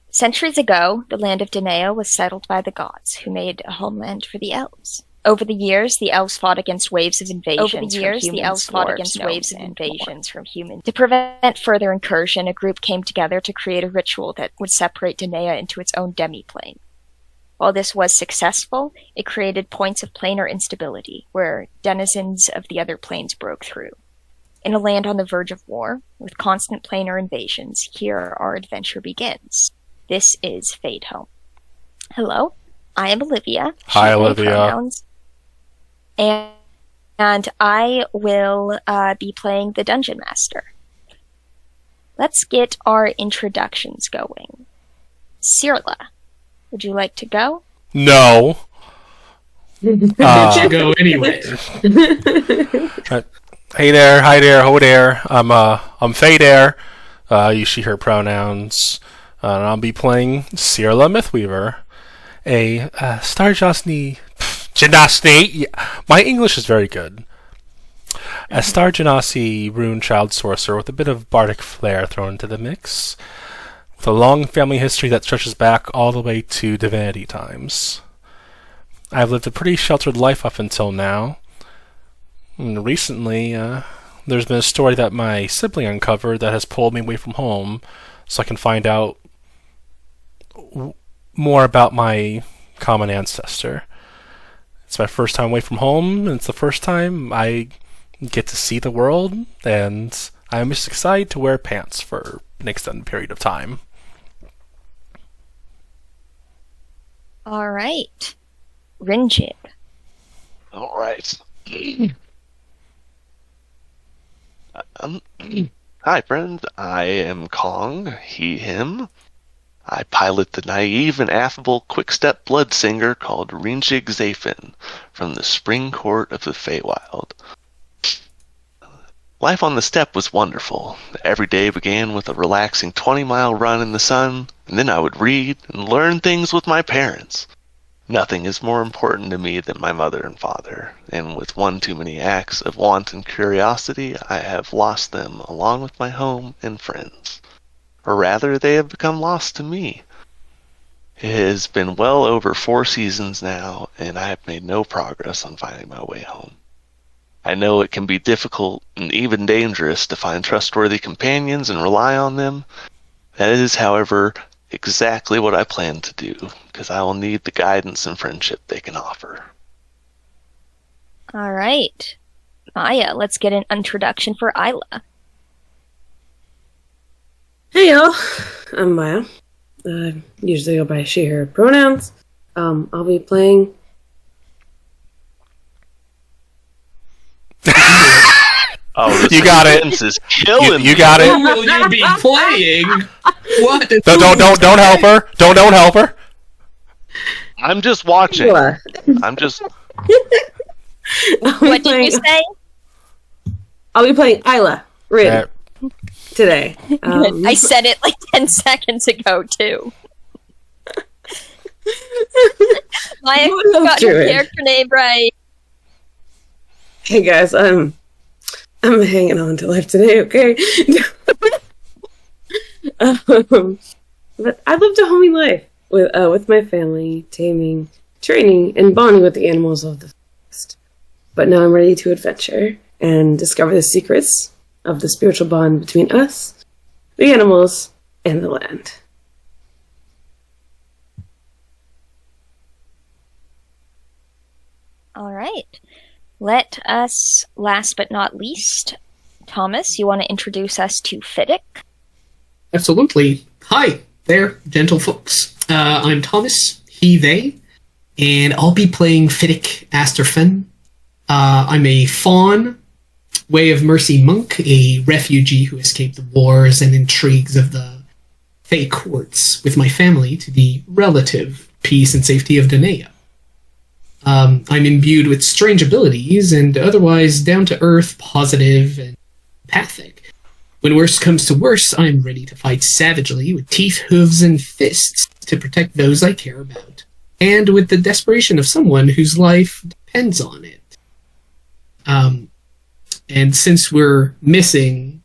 Centuries ago, the land of Danaea was settled by the gods, who made a homeland for the elves. Over the years, the elves fought against waves of invasions from humans. To prevent further incursion, a group came together to create a ritual that would separate Danaea into its own demi-plane. While this was successful, it created points of planar instability, where denizens of the other planes broke through. In a land on the verge of war, with constant planar invasions, here our adventure begins. This is Fadehome. Hello, I am Olivia. Hi, Olivia. Pronouns, and I will be playing the Dungeon Master. Let's get our introductions going. Cirla, would you like to go? No. Should go anyway. Hey there, hi there, ho there. I'm Fader. Use she, her pronouns. And I'll be playing Cirla Mythweaver, a Star Genasi. My English is very good. A Star Genasi rune child sorcerer with a bit of bardic flair thrown into the mix, with a long family history that stretches back all the way to divinity times. I've lived a pretty sheltered life up until now. And recently, there's been a story that my sibling uncovered that has pulled me away from home so I can find out more about my common ancestor. It's my first time away from home, and it's the first time I get to see the world, and I'm just excited to wear pants for an extended period of time. All right. Rinjib. All right. Hi, friend. I am Kong, he, him. I pilot the naive and affable quick-step blood singer called Rinjig Zafin from the Spring Court of the Feywild. Life on the steppe was wonderful. Every day began with a relaxing 20-mile run in the sun, and then I would read and learn things with my parents. Nothing is more important to me than my mother and father, and with one too many acts of wanton curiosity, I have lost them along with my home and friends. Or rather, they have become lost to me. It has been well over 4 seasons now, and I have made no progress on finding my way home. I know it can be difficult and even dangerous to find trustworthy companions and rely on them. That is, however, exactly what I plan to do, because I will need the guidance and friendship they can offer. All right. Maya, let's get an introduction for Isla. Hey y'all, I'm Maya. Usually go by she, her pronouns. I'll be playing... Oh, you got it. Is killing you got it. Who will you be playing? What? Don't help her. Don't help her. I'm just watching. What? I'm just... What did you say? I'll be playing Isla Rin today. I said it like 10 seconds ago, too. Maya got your character name right. Hey guys, I'm hanging on to life today, okay? But I lived a homey life with my family, taming, training, and bonding with the animals of the forest. But now I'm ready to adventure and discover the secrets of the spiritual bond between us, the animals, and the land. All right. Let us, last but not least, Thomas, you want to introduce us to Fiddick? Absolutely. Hi there, gentle folks. I'm Thomas, he, they, and I'll be playing Fiddick Asterfen. I'm a fawn, Way of Mercy monk, a refugee who escaped the wars and intrigues of the Fey courts with my family to the relative peace and safety of Danaea. I'm imbued with strange abilities and otherwise down-to-earth, positive, and empathic. When worst comes to worst, I'm ready to fight savagely with teeth, hooves, and fists to protect those I care about, and with the desperation of someone whose life depends on it. And since we're missing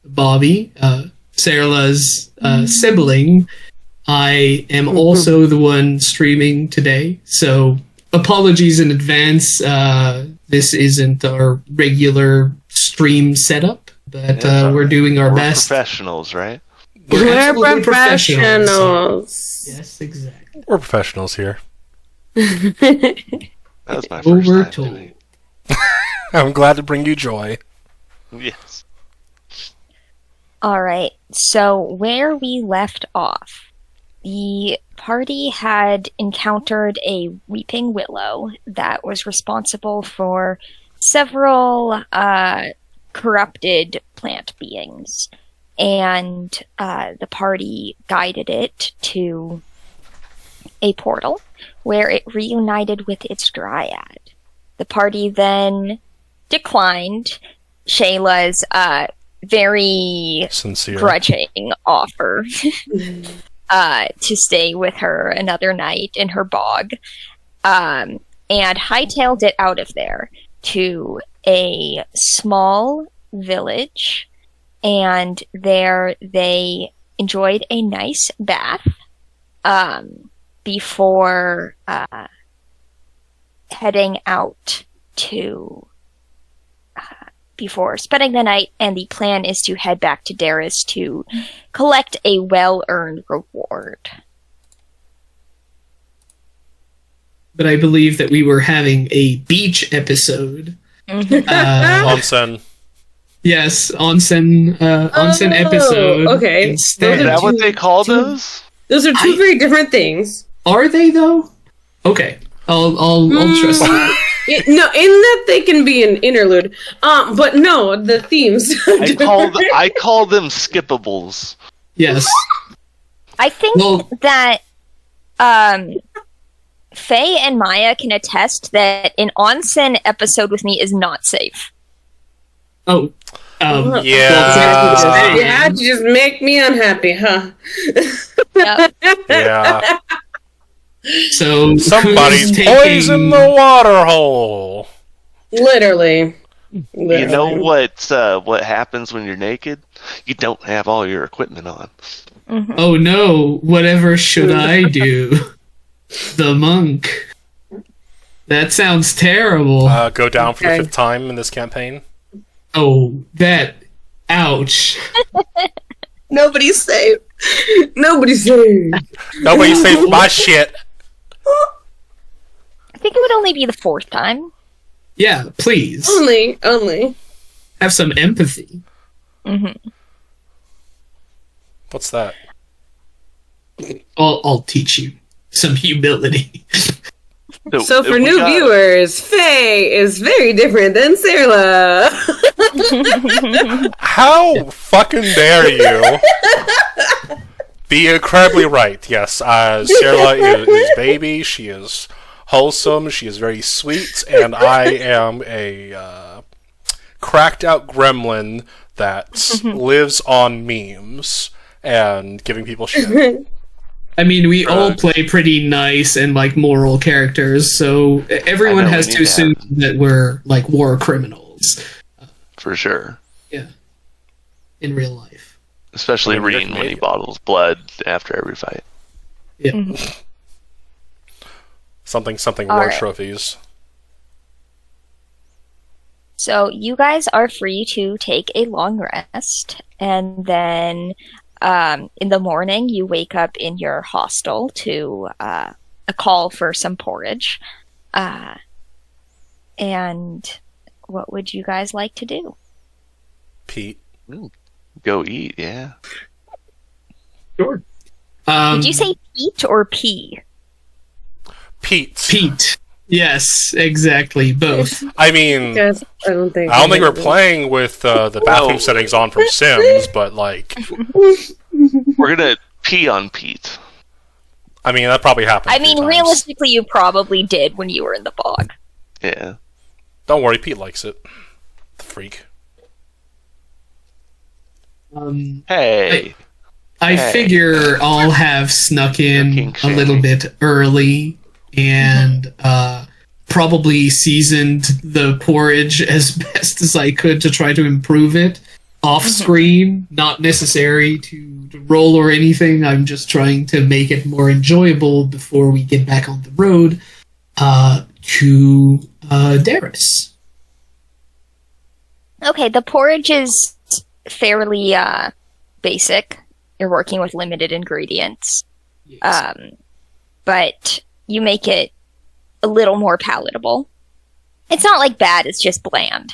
Bobby, Sarla's sibling, I am also the one streaming today. So apologies in advance. This isn't our regular stream setup, but we're doing our best. Professionals, right? We're absolutely professionals. Yes, exactly. We're professionals here. That was my first We're time told. doing I'm glad to bring you joy. it. Yes. Alright, so where we left off, the party had encountered a weeping willow that was responsible for several corrupted plant beings, and the party guided it to a portal where it reunited with its dryad. The party then declined Shayla's very Sincere. grudging offer to stay with her another night in her bog, and hightailed it out of there to a small village, and there they enjoyed a nice bath before heading out to before spending the night, and the plan is to head back to Darris to collect a well-earned reward. But I believe that we were having a beach episode. Onsen. Yes, onsen episode. Okay. Instead. Is that what they call those? Those are two very different things. Are they though? Okay, I'll trust you. No, in that they can be an interlude. But no, the themes. I call them skippables. Yes. I think that Faye and Maya can attest that an onsen episode with me is not safe. Oh. Yeah. You had to just make me unhappy, huh? Yep. Yeah. So Somebody's who's taking- poisoned the water hole. Literally. You know what happens when you're naked? You don't have all your equipment on. Oh no! Whatever should I do? The monk. That sounds terrible. Go down for the Okay. 5th time in this campaign. Oh, that. Ouch. Nobody's safe. Nobody's safe. Nobody saved my shit. I think it would only be the 4th time. Yeah, please. Only. Have some empathy. What's that? I'll teach you some humility. So for if we new got- viewers, Faye is very different than Sarla. How fucking dare you? Be incredibly right. Yes, Sarla is baby. She is wholesome. She is very sweet, and I am a cracked out gremlin that lives on memes and giving people shit. I mean, we all play pretty nice and like moral characters, so everyone I know, has we to need to assume that we're like war criminals. For sure. Yeah, in real life. Especially I mean, you're Reen when he Canadian. bottles blood after every fight. Yeah. Something All war right. trophies. So you guys are free to take a long rest, and then in the morning you wake up in your hostel to a call for some porridge. And what would you guys like to do? Pete. Go eat, yeah. Sure. Did you say Pete or P? Pete. Pete? Yes, exactly. Both. I mean, Yes, I don't think we're playing with the bathroom settings on from Sims, but like, We're gonna pee on Pete. I mean, that probably happened. I mean, realistically, you probably did when you were in the bog. Yeah. Don't worry, Pete likes it. The freak. Hey. I Hey. figure I'll have snuck in Looking a little shady. bit early and probably seasoned the porridge as best as I could to try to improve it. off screen, not necessary to roll or anything. I'm just trying to make it more enjoyable before we get back on the road to Darius. Okay, the porridge is fairly basic. You're working with limited ingredients. Yes. But you make it a little more palatable. It's not like bad, it's just bland.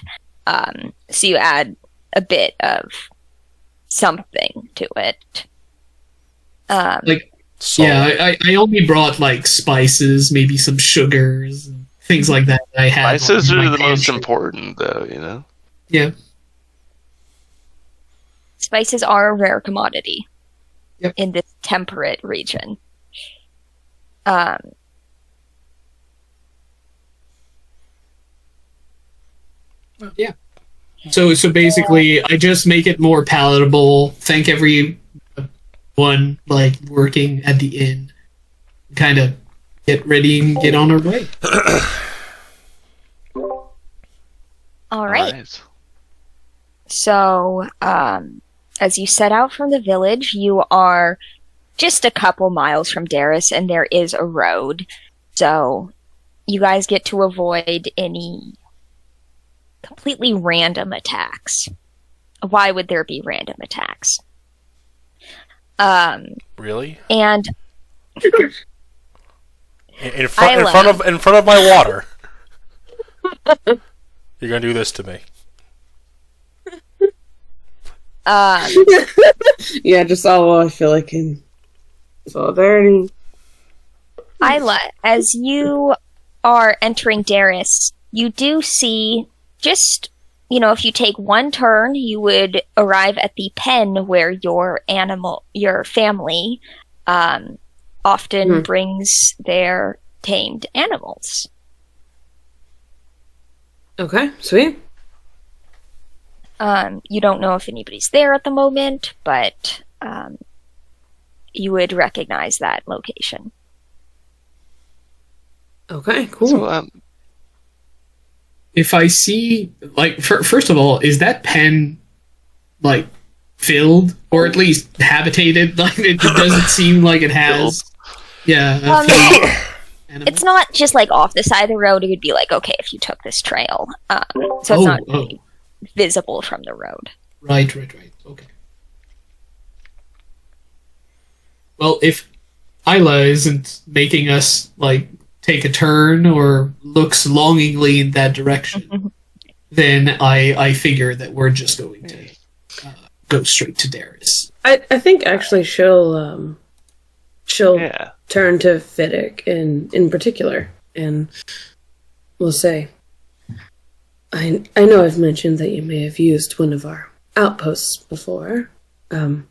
So you add a bit of something to it. I only brought like spices, maybe some sugars, and things like that. I had Spices in my are the most pantry. important, though, you know? Yeah. Spices are a rare commodity Yep. in this temperate region. Yeah. So basically, I just make it more palatable. Thank everyone like working at the inn. Kind of get ready and get on our way. All right. So, as you set out from the village, you are just a couple miles from Darius, and there is a road. So, you guys get to avoid any completely random attacks. Why would there be random attacks? Really? And In front of my water. You're gonna do this to me. Yeah, just all I feel like in solidarity. Isla, as you are entering Darius, you do see just, if you take one turn, you would arrive at the pen where your family, often brings their tamed animals. Okay, sweet. You don't know if anybody's there at the moment, but you would recognize that location. Okay, cool. So, If I see, like, first of all, is that pen, like, filled? Or at least habitated? Like, it doesn't seem like it has... Yeah. It's not just, like, off the side of the road. It would be like, okay, if you took this trail. So it's not really visible from the road. Right. Okay. Well, if Isla isn't making us, like, take a turn or looks longingly in that direction, then I figure that we're just going to go straight to Darius. I think actually she'll yeah. turn to Fiddick in particular, and we'll say, I know I've mentioned that you may have used one of our outposts before. Have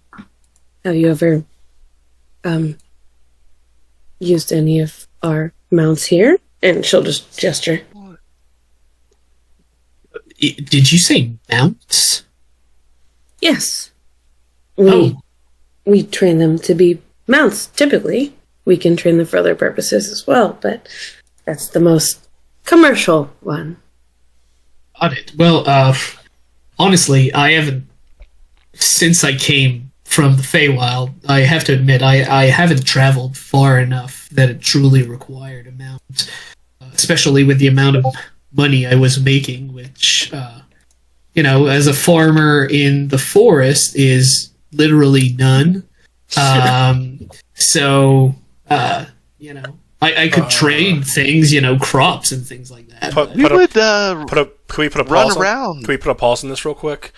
you ever used any of our mounts here? And she'll just gesture. Did you say mounts? Yes. Oh. We train them to be mounts, typically. We can train them for other purposes as well, but that's the most commercial one. Got it. Well, honestly, I haven't... Since I came from the Feywild, I have to admit, I haven't traveled far enough that it truly required a mount. Especially with the amount of money I was making, which, as a farmer in the forest is literally none. So, I could trade things, crops and things like that. Can we put a run pause around. Can we put a pause on this real quick?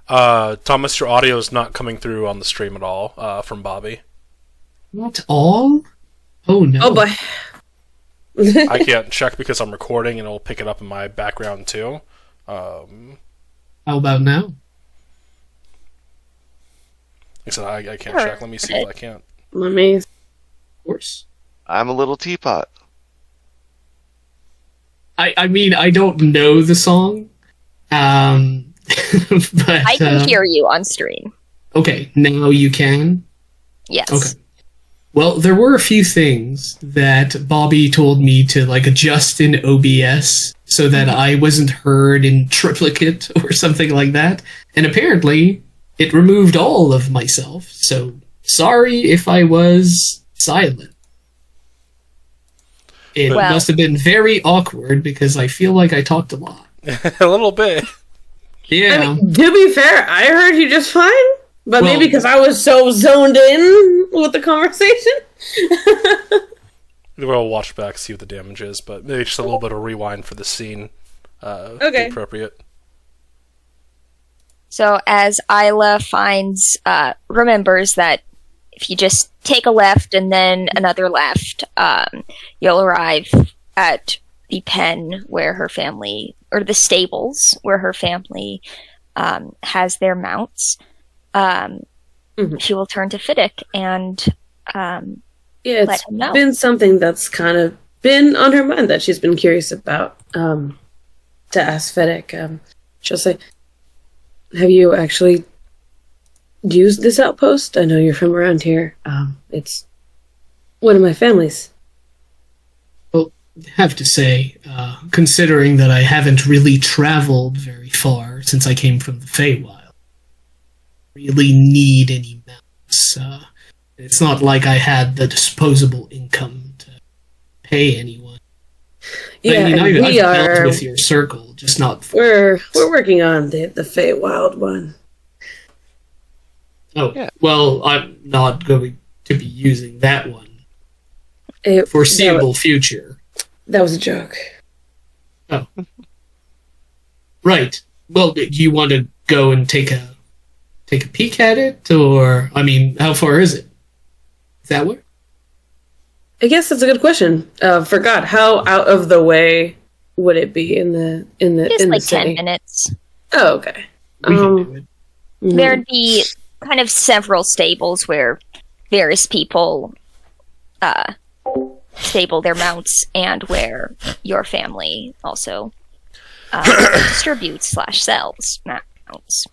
Thomas, your audio is not coming through on the stream at all from Bobby. Not all? Oh, no. Oh, boy. I can't check because I'm recording and it'll pick it up in my background too. How about now? I said I can't check. Let me see if I can't. Let me... Of course. I'm a little teapot. I mean, I don't know the song. But I can hear you on stream. Okay, now you can? Yes. Okay. Well, there were a few things that Bobby told me to, adjust in OBS so that I wasn't heard in triplicate or something like that. And apparently, it removed all of myself, so sorry if I was silent. It must have been very awkward because I feel like I talked a lot. A little bit. Yeah. I mean, to be fair, I heard you just fine, but maybe because I was so zoned in with the conversation. We'll watch back, see what the damage is, but maybe just a little bit of rewind for the scene. Okay. Be appropriate. So as Isla remembers that if you just take a left and then another left, you'll arrive at the pen where her family, or the stables where her family has their mounts. She will turn to Fiddick and it's him know. Been something that's kind of been on her mind that she's been curious about to ask Fedek. She'll say, have you actually used this outpost? I know you're from around here. It's one of my families. Well, I have to say, considering that I haven't really traveled very far since I came from the Feywild, really need any mounts. It's not like I had the disposable income to pay anyone. Yeah, I've dealt with your circle, just not. We're working on the Feywild one. Oh, yeah. Well, I'm not going to be using that one. Foreseeable future. That was a joke. Oh. Right. Well, do you want to go and take a peek at it, or how far is it? Is that where? I guess that's a good question. Forgot how out of the way would it be in the It's like city? 10 minutes. Oh, okay. We can do it. There'd be kind of several stables where various people stable their mounts, and where your family also distributes / sells mounts.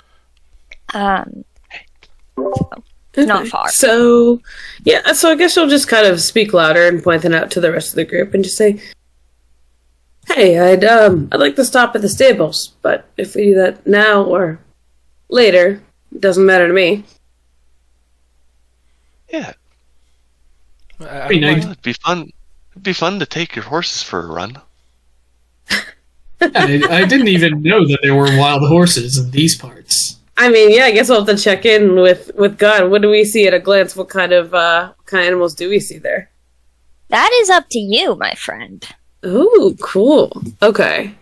Not far. So I guess you'll just kind of speak louder and point that out to the rest of the group and just say, hey, I'd like to stop at the stables, but if we do that now or later, it doesn't matter to me. Yeah. It'd be fun. It'd be fun to take your horses for a run. I didn't even know that there were wild horses in these parts. I mean, yeah, I guess we'll have to check in with God. What do we see at a glance? What kind of animals do we see there? That is up to you, my friend. Ooh, cool. Okay.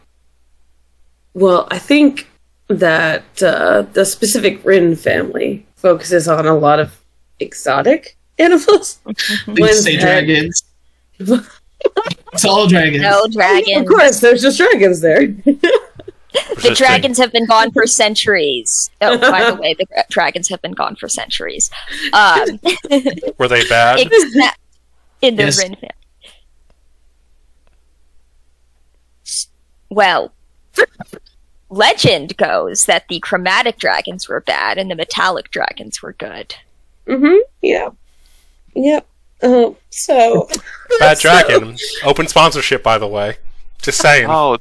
Well, I think that the specific Rin family focuses on a lot of exotic animals. Please say dragons. It's all dragons. No dragons. Of course, there's just dragons there. The dragons have been gone for centuries. Oh, by the way, the dragons have been gone for centuries. Were they bad? Except in the Rin family. Well, legend goes that the chromatic dragons were bad and the metallic dragons were good. Mm-hmm. Yeah. Yep. So Bad Dragon. Open sponsorship, by the way. Just saying. Oh,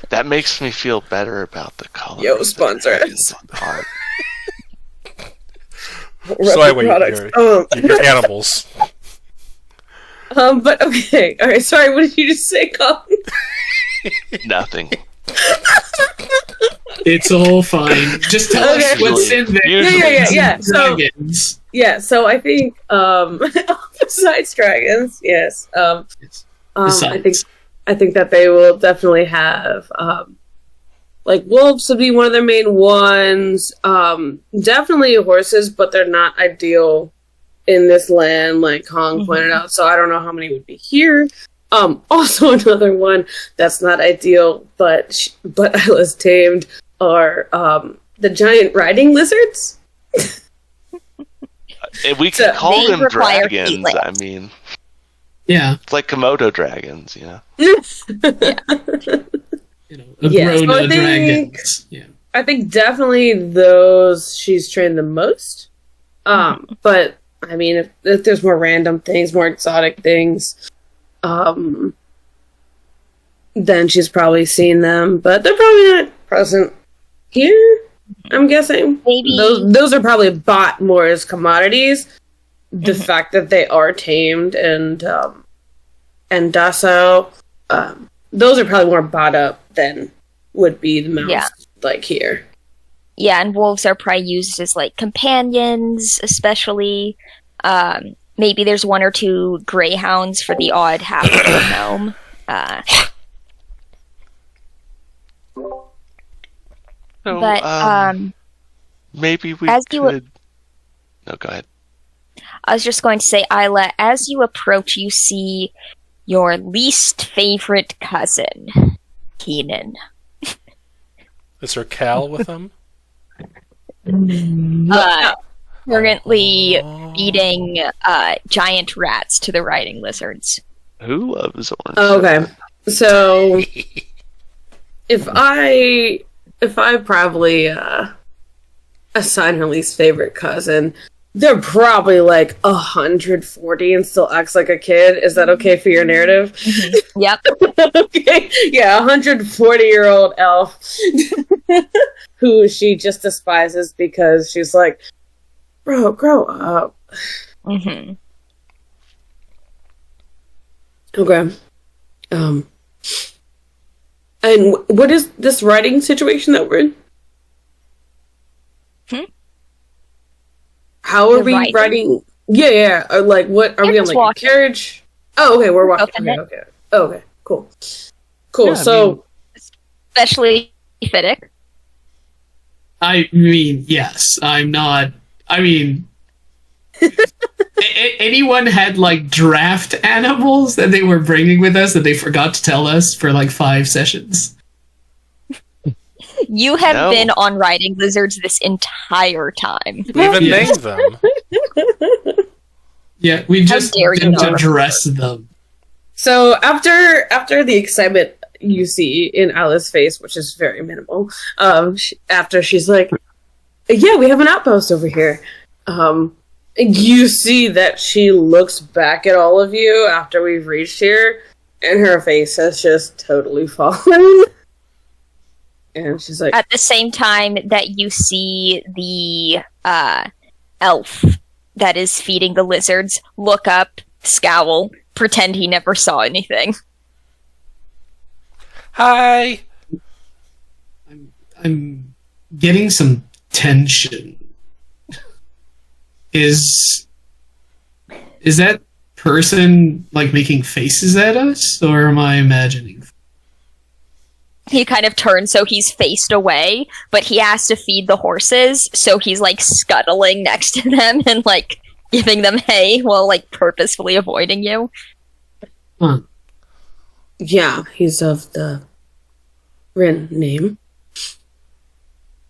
that makes me feel better about the color. Yo, sponsor us. So anyway, your animals. But okay. All right. Sorry. What did you just say, Colin? Nothing. It's all fine. Just tell us what's in there. Yeah. Dragons. So I think besides dragons, yes. I think that they will definitely have like wolves would be one of their main ones. Definitely horses, but they're not ideal in this land, like Hong pointed out. So I don't know how many would be here. Also another one that's not ideal, but Isla's tamed are the giant riding lizards. We can call them dragons. Peatlands. I mean, yeah, it's like Komodo dragons. Yeah. Agrona dragons. Yeah. I think definitely those she's trained the most. But I mean, if there's more random things, more exotic things, then she's probably seen them, but they're probably not present here, I'm guessing. Maybe Those are probably bought more as commodities. The fact that they are tamed and docile, those are probably more bought up than would be the mounts like here. Yeah, and wolves are probably used as like companions, especially. Maybe there's 1 or 2 greyhounds for the odd half-grown gnome. Maybe we as could... No, go ahead. I was just going to say, Isla, as you approach, you see your least favorite cousin, Keenan. Is there Cal with them? Currently feeding giant rats to the riding lizards. Who loves orange? Okay, so if I probably assign her least favorite cousin, they're probably like 140 and still acts like a kid. Is that okay for your narrative? Yep. Okay. Yeah, 140-year-old elf who she just despises because she's like, bro, grow up. Mm-hmm. Okay. And what is this writing situation that we're in? How are we riding? Yeah. Like, what are we on? Like walking. A carriage? Oh, okay. We're walking. Okay. Okay. Cool. Yeah, So, especially Fiddick. I mean, yes. I'm not. I mean, anyone had like draft animals that they were bringing with us that they forgot to tell us for like 5 sessions? You have been on riding lizards this entire time. We even named them. Yeah, we just didn't address them. So after the excitement you see in Alice's face, which is very minimal, after she's like, "Yeah, we have an outpost over here." You see that she looks back at all of you after we've reached here, and her face has just totally fallen. And she's like... At the same time that you see the elf that is feeding the lizards look up, scowl, pretend he never saw anything. Hi! I'm getting some tension. Is that person like making faces at us, or am I imagining? He kind of turns so he's faced away, but he has to feed the horses, so he's like scuttling next to them and like giving them hay while like purposefully avoiding you. Huh. Yeah, he's of the Rin name.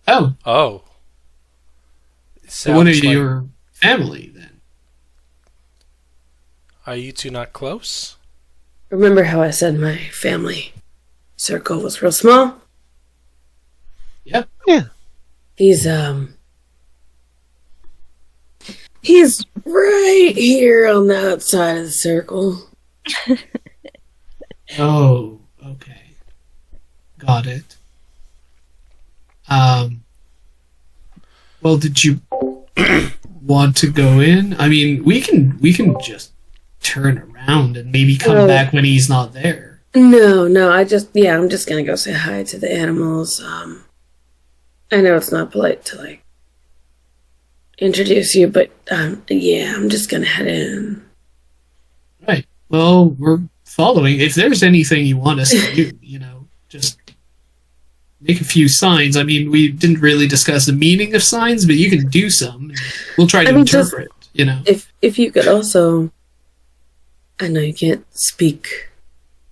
Oh. Oh. So one of your family, then. Are you two not close? Remember how I said my family circle was real small? Yep. Yeah. He's right here on the outside of the circle. Oh, okay. Got it. Well, did you want to go in? I mean, we can just turn around and maybe come back when he's not there. No, I'm just gonna go say hi to the animals. I know it's not polite to like introduce you, but yeah, I'm just gonna head in. Right. Well, we're following. If there's anything you want us to do, just make a few signs. I mean, we didn't really discuss the meaning of signs, but you can do some. And we'll try to interpret. If you could also, I know you can't speak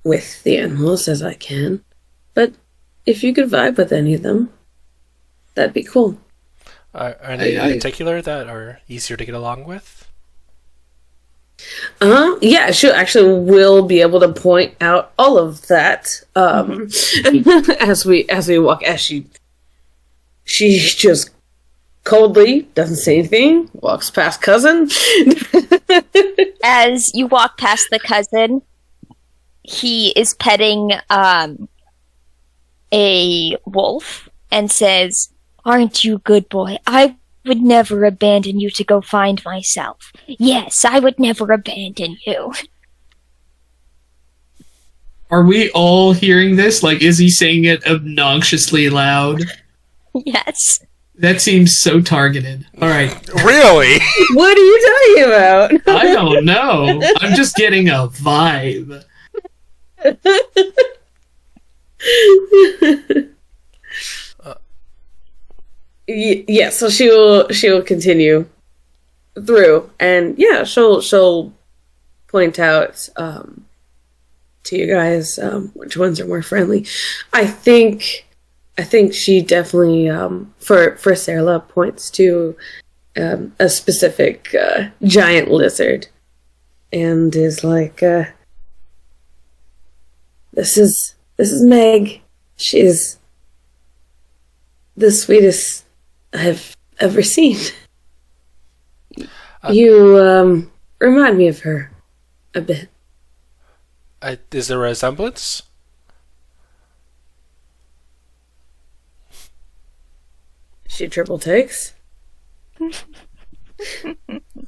with the animals as I can, but if you could vibe with any of them, that'd be cool. Are any in particular that are easier to get along with? Yeah, she actually will be able to point out all of that as we walk. As she just coldly doesn't say anything, walks past cousin. As you walk past the cousin, he is petting a wolf and says, "Aren't you a good boy? I would never abandon you to go find myself. Yes, I would never abandon you." Are we all hearing this? Like, is he saying it obnoxiously loud? Yes. That seems so targeted. All right. Really? What are you talking about? I don't know. I'm just getting a vibe. Yeah, so she will continue through, and yeah, she'll point out to you guys which ones are more friendly. I think she definitely for Sarla points to a specific giant lizard, and is like, this is Meg. She's the sweetest I've ever seen. You remind me of her a bit. Is there a resemblance? She triple takes?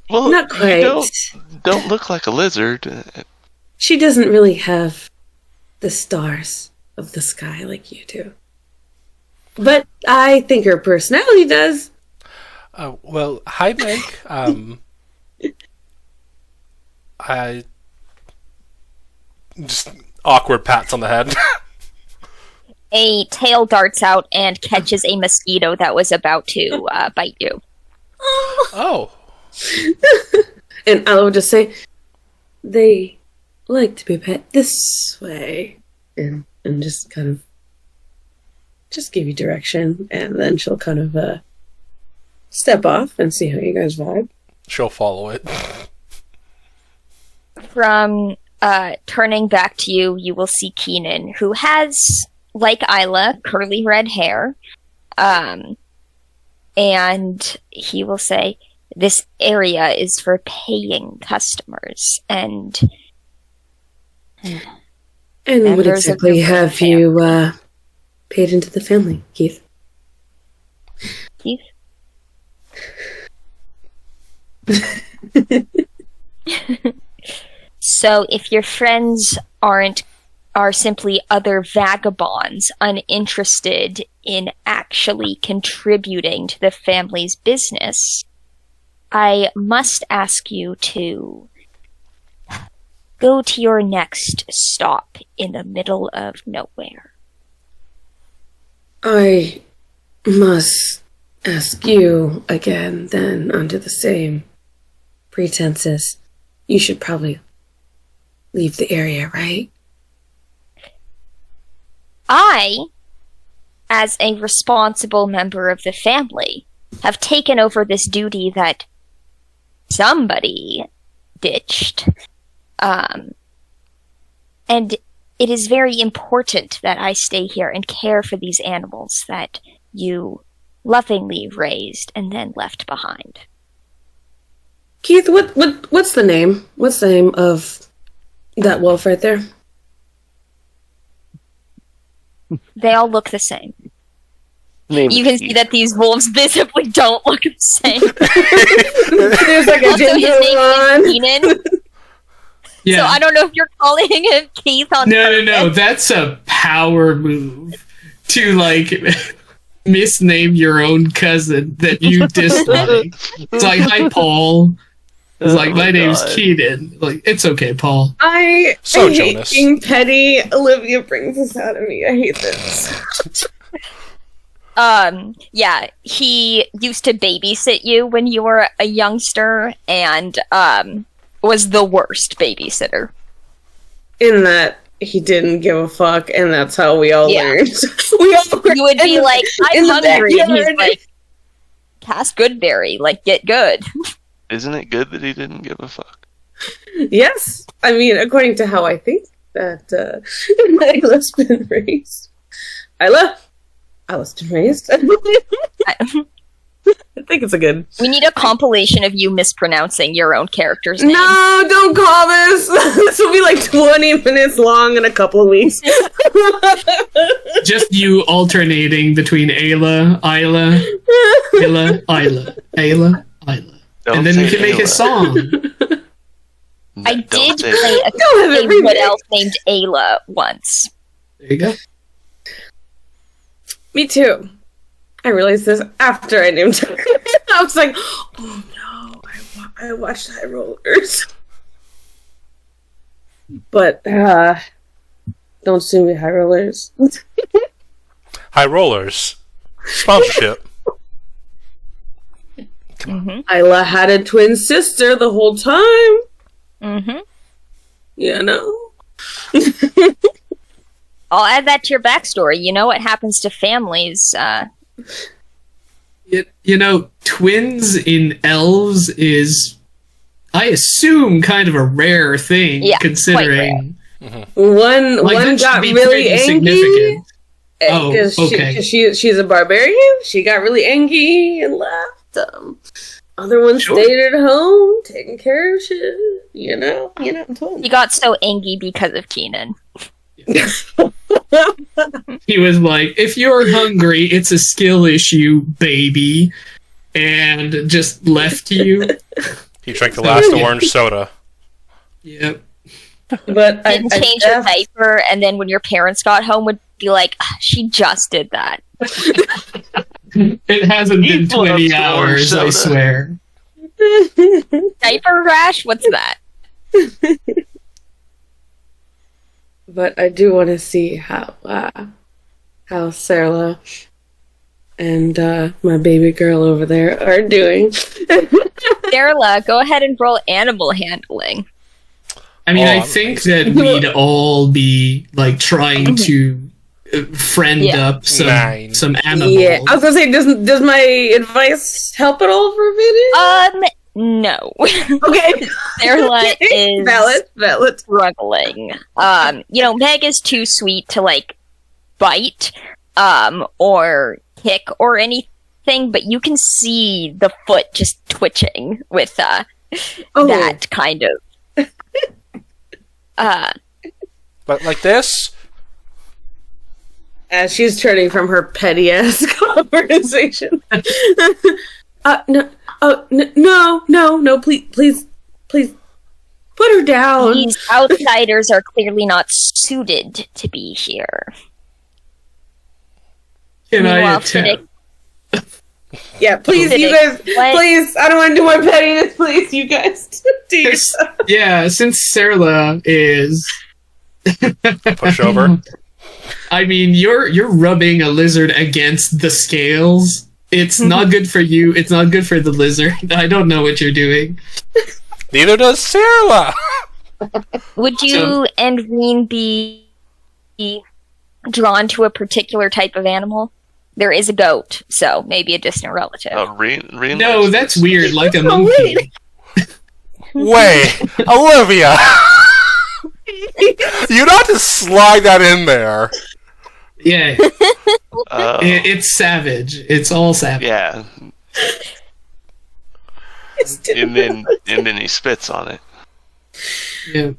Well, Not quite. You don't look like a lizard. She doesn't really have the stars of the sky like you do. But I think her personality does. Well, hi, Meg. I just awkward pats on the head. A tail darts out and catches a mosquito that was about to bite you. Oh. And I would just say, they like to be pet this way. And just kind of just give you direction. And then she'll kind of step off and see how you guys vibe. She'll follow it. From turning back to you, you will see Keenan, who has, like Isla, curly red hair. And he will say, "This area is for paying customers, and what exactly have you paid into the family, Keith?" Keith? So if your friends are simply other vagabonds uninterested in actually contributing to the family's business, I must ask you to go to your next stop in the middle of nowhere. I must ask you again, then, under the same pretenses. You should probably leave the area, right? I, as a responsible member of the family, have taken over this duty that somebody ditched. And it is very important that I stay here and care for these animals that you lovingly raised and then left behind. Keith, what's the name? What's the name of that wolf right there? They all look the same. You can see that these wolves visibly don't look the same. There's like a Also, his ginger name one. is Keenan. Yeah. So I don't know if you're calling him Keith on No. purpose. That's a power move to, like, misname your own cousin that you dislike. It's like, "Hi, Paul." It's like, "My name's Keaton." Like, it's okay, Paul. I hate Jonas. being petty. Olivia brings this out of me. I hate this. Yeah, he used to babysit you when you were a youngster and, was the worst babysitter. In that he didn't give a fuck, and that's how we all learned. We all learned. You would be like, "I'm in the hungry," and he's backyard. like, "Pass Goodberry, like, get good." Isn't it good that he didn't give a fuck? Yes, I mean, according to how I think that Isla's been raised. Isla's been raised. I think it's a good. We need a compilation of you mispronouncing your own character's name. No, don't call this. This will be like 20 minutes long in a couple of weeks. Just you alternating between Ayla, Isla, Ayla, Ayla. Don't And then say we can make a Ayla. song. I Don't did say play a Don't have it someone remade. else named Ayla once. There you go. Me too. I realized this after I named her. I was like, oh no, I watched High Rollers. But, don't sue me, High Rollers. High Rollers. Sponsorship. Isla had a twin sister the whole time. Mm-hmm. You know? I'll add that to your backstory. You know what happens to families. You know, twins in elves is, I assume, kind of a rare thing, Yeah, considering. One That should got be really pretty angry. significant. Oh, Because okay. she's a barbarian. She got really angry and left. Other ones Sure. stayed at home, taking care of shit. You know, twins. He got so angry because of Keenan. He was like, if you're hungry, it's a skill issue, baby. And just left you. He drank the last orange soda. Yep. But Didn't change your diaper, and then when your parents got home, would be like, "Ah, she just did that." It hasn't been He loves 20 the hours, orange I soda. swear. Diaper rash? What's that? But I do want to see how Sarah and my baby girl over there are doing. Darla, go ahead and roll animal handling. I mean, Oh, I I'm think that we'd all be, like, trying to friend Yeah. up Nine. some animals. Yeah, I was gonna say, does my advice help at all for Vinny? No. Okay, Darla is valid. struggling. Meg is too sweet to, like, bite, or kick or anything, but you can see the foot just twitching with, that kind of. But like this? As she's turning from her petty ass conversation. No, please, put her down. These outsiders are clearly not suited to be here. Can I Meanwhile, attempt? Yeah, please, you guys, What? please, I don't want to do my pettiness, please, you guys. Do yourself. Yeah, since Sarla is... Push over. I mean, you're rubbing a lizard against the scales. It's not good for you. It's not good for the lizard. I don't know what you're doing. Neither does Sarah. Would you and Reen be drawn to a particular type of animal? There is a goat, so maybe a distant relative. Reen No, likes that's this. weird, like a Oh, monkey. Wait, Olivia. You don't have to slide that in there. Yeah, Oh, it's savage. It's all savage. yeah, and then he spits on it. Yeah.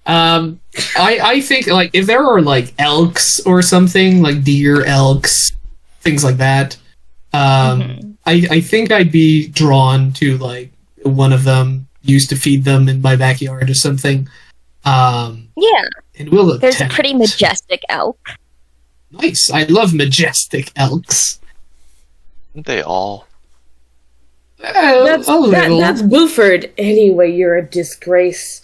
I think, like, if there are, like, elks or something, like deer, elks, things like that, I think I'd be drawn to, like, one of them, used to feed them in my backyard or something. Yeah, And we'll there's a attempt. pretty majestic elk. Nice. I love majestic elks. Aren't they all? That's a little. that's Buford. Anyway, you're a disgrace.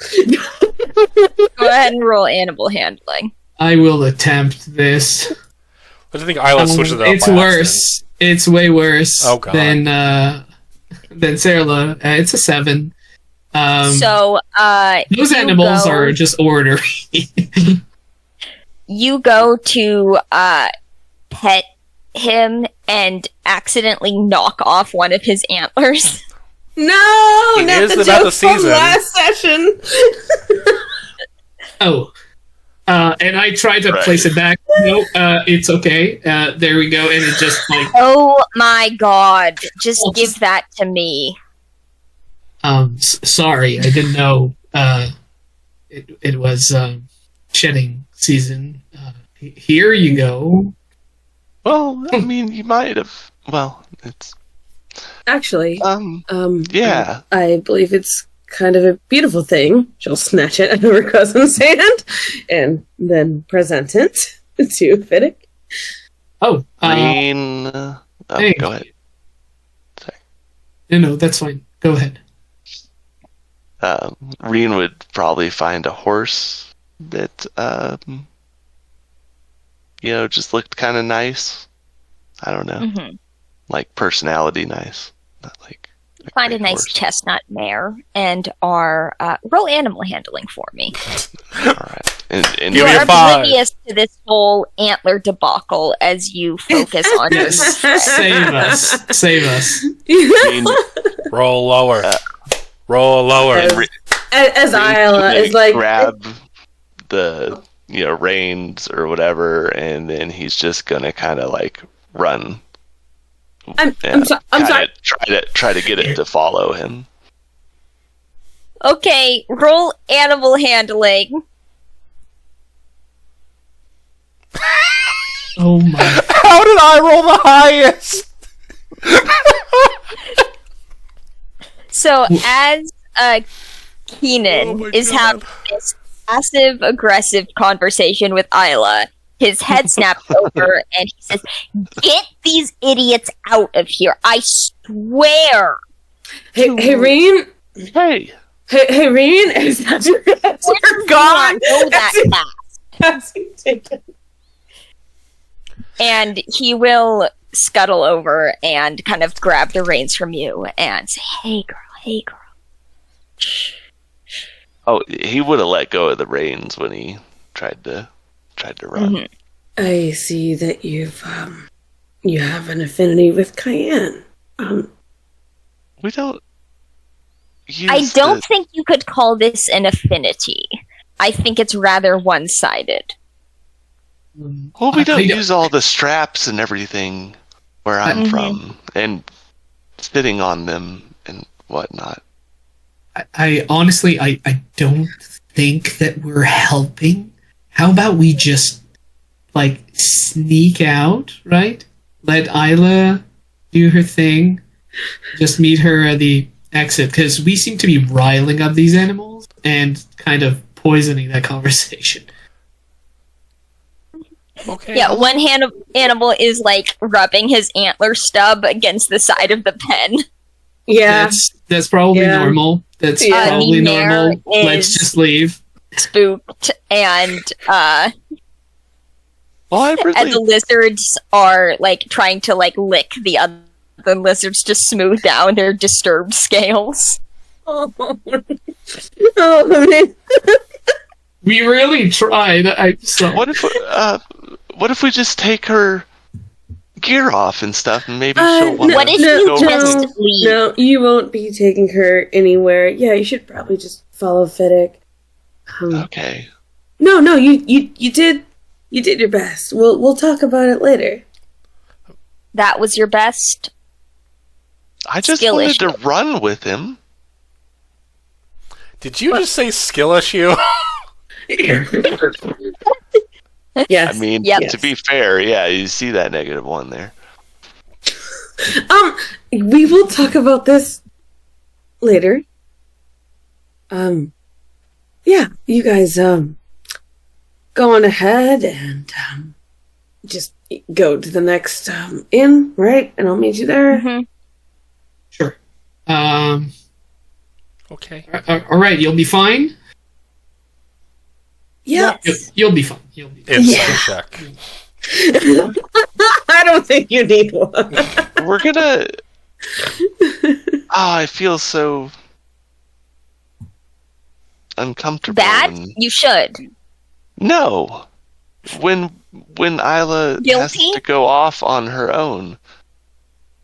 Go ahead and roll animal handling. I will attempt this. I think Isla switches it up. It's by worse. It's way worse Oh, God. than Sarah. It's a 7. Those Those animals are just ornery. You go to pet him and accidentally knock off one of his antlers. No, It not is the about joke the from season. last session. Oh. And I tried to Right. place it back No, it's okay. There we go. And it just like, Oh my god. Just give that to me. sorry, I didn't know. It was shedding season. Here you go. Well, I mean, you might have. Well, it's Actually, yeah. I believe it's kind of a beautiful thing. She'll snatch it out of her cousin's hand and then present it to Fiddick. Oh, Green. hey. Go ahead. Sorry. No, that's fine. Go ahead. Reen would probably find a horse that just looked kind of nice. I don't know, Mm-hmm. like personality nice, not like Find a great nice horse. chestnut mare and roll animal handling for me. All right, and You Give me are a 5. oblivious to this whole antler debacle as you focus on your Save us. Save us. Reen, Roll lower. Roll lower. As Isla is like, grab the reins or whatever, and then he's just gonna kind of like run. I'm and sorry. Try to get it to follow him. Okay, roll animal handling. Oh my. How did I roll the highest? So as Keenan Oh my is God. having this passive aggressive conversation with Isla, his head snaps over and he says, "Get these idiots out of here! I swear!" Hey, Reen. Hey, Hey, Reen. Is that your We're gone? Go that fast. And he will scuttle over and kind of grab the reins from you and say, hey girl. oh, he would have let go of the reins when he tried to run. Mhm. I see that you have an affinity with Cayenne. We don't. I don't think you could call this an affinity. I think it's rather one-sided. Well, we don't use all the straps and everything where I'm Mhm. from, and sitting on them and whatnot. I honestly, I don't think that we're helping. How about we just, like, sneak out, right? Let Isla do her thing. Just meet her at the exit, because we seem to be riling up these animals and kind of poisoning that conversation. Okay. Yeah, one animal is like rubbing his antler stub against the side of the pen. Yeah. That's probably Yeah. normal. That's Yeah. probably The mare normal. Let's is- just leave. Spooked, and Well, I and really, the lizards are like trying to like lick the other lizards to smooth down their disturbed scales. Oh, man. We really tried. what if we just take her gear off and stuff, and maybe she'll want What if to you go just running? leave? No, you won't be taking her anywhere. Yeah, you should probably just follow Fiddick. Okay. No, you did your best. We'll talk about it later. That was your best? I just Skill wanted issue. to run with him. Did you just say skill issue? Yes. I mean, Yep. to be fair, yeah, you see that -1 there. We will talk about this later. Yeah, you guys, go on ahead and, just go to the next, inn, right? And I'll meet you there. Mm-hmm. Sure. Okay. All right, you'll be fine. Yeah. You'll be fine. You'll be fine. Insight check. I don't think you need one. We're gonna. I feel so uncomfortable. Bad? You should. No. When Isla has Guilty? to go off on her own.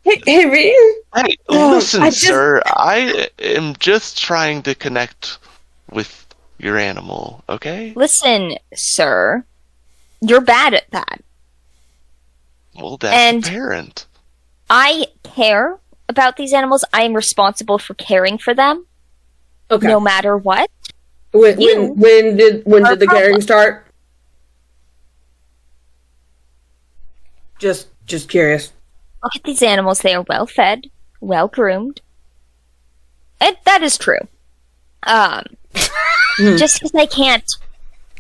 Hey, Reen? Hey, Oh, listen, I just- sir. I am just trying to connect with your animal. Okay. Listen, sir. You're bad at that. Well, that's And- apparent. I care about these animals. I am responsible for caring for them, Okay. no matter what. When did are the caring start? Just curious. Look at these animals. They are well fed, well groomed. And that is true. Just because I can't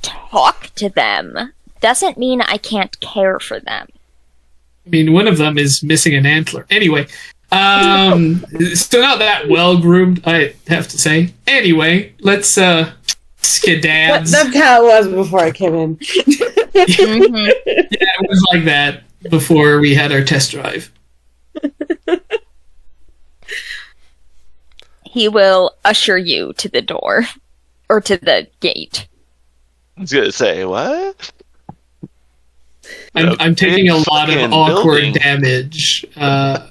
talk to them doesn't mean I can't care for them. I mean, one of them is missing an antler. Anyway, still not that well groomed, I have to say. Anyway, let's skedads. That's how it was before I came in. Mhm. Yeah, it was like that before we had our test drive. He will usher you to the door. Or to the gate. I was gonna say, what? I'm taking a lot of Fucking awkward building. damage. How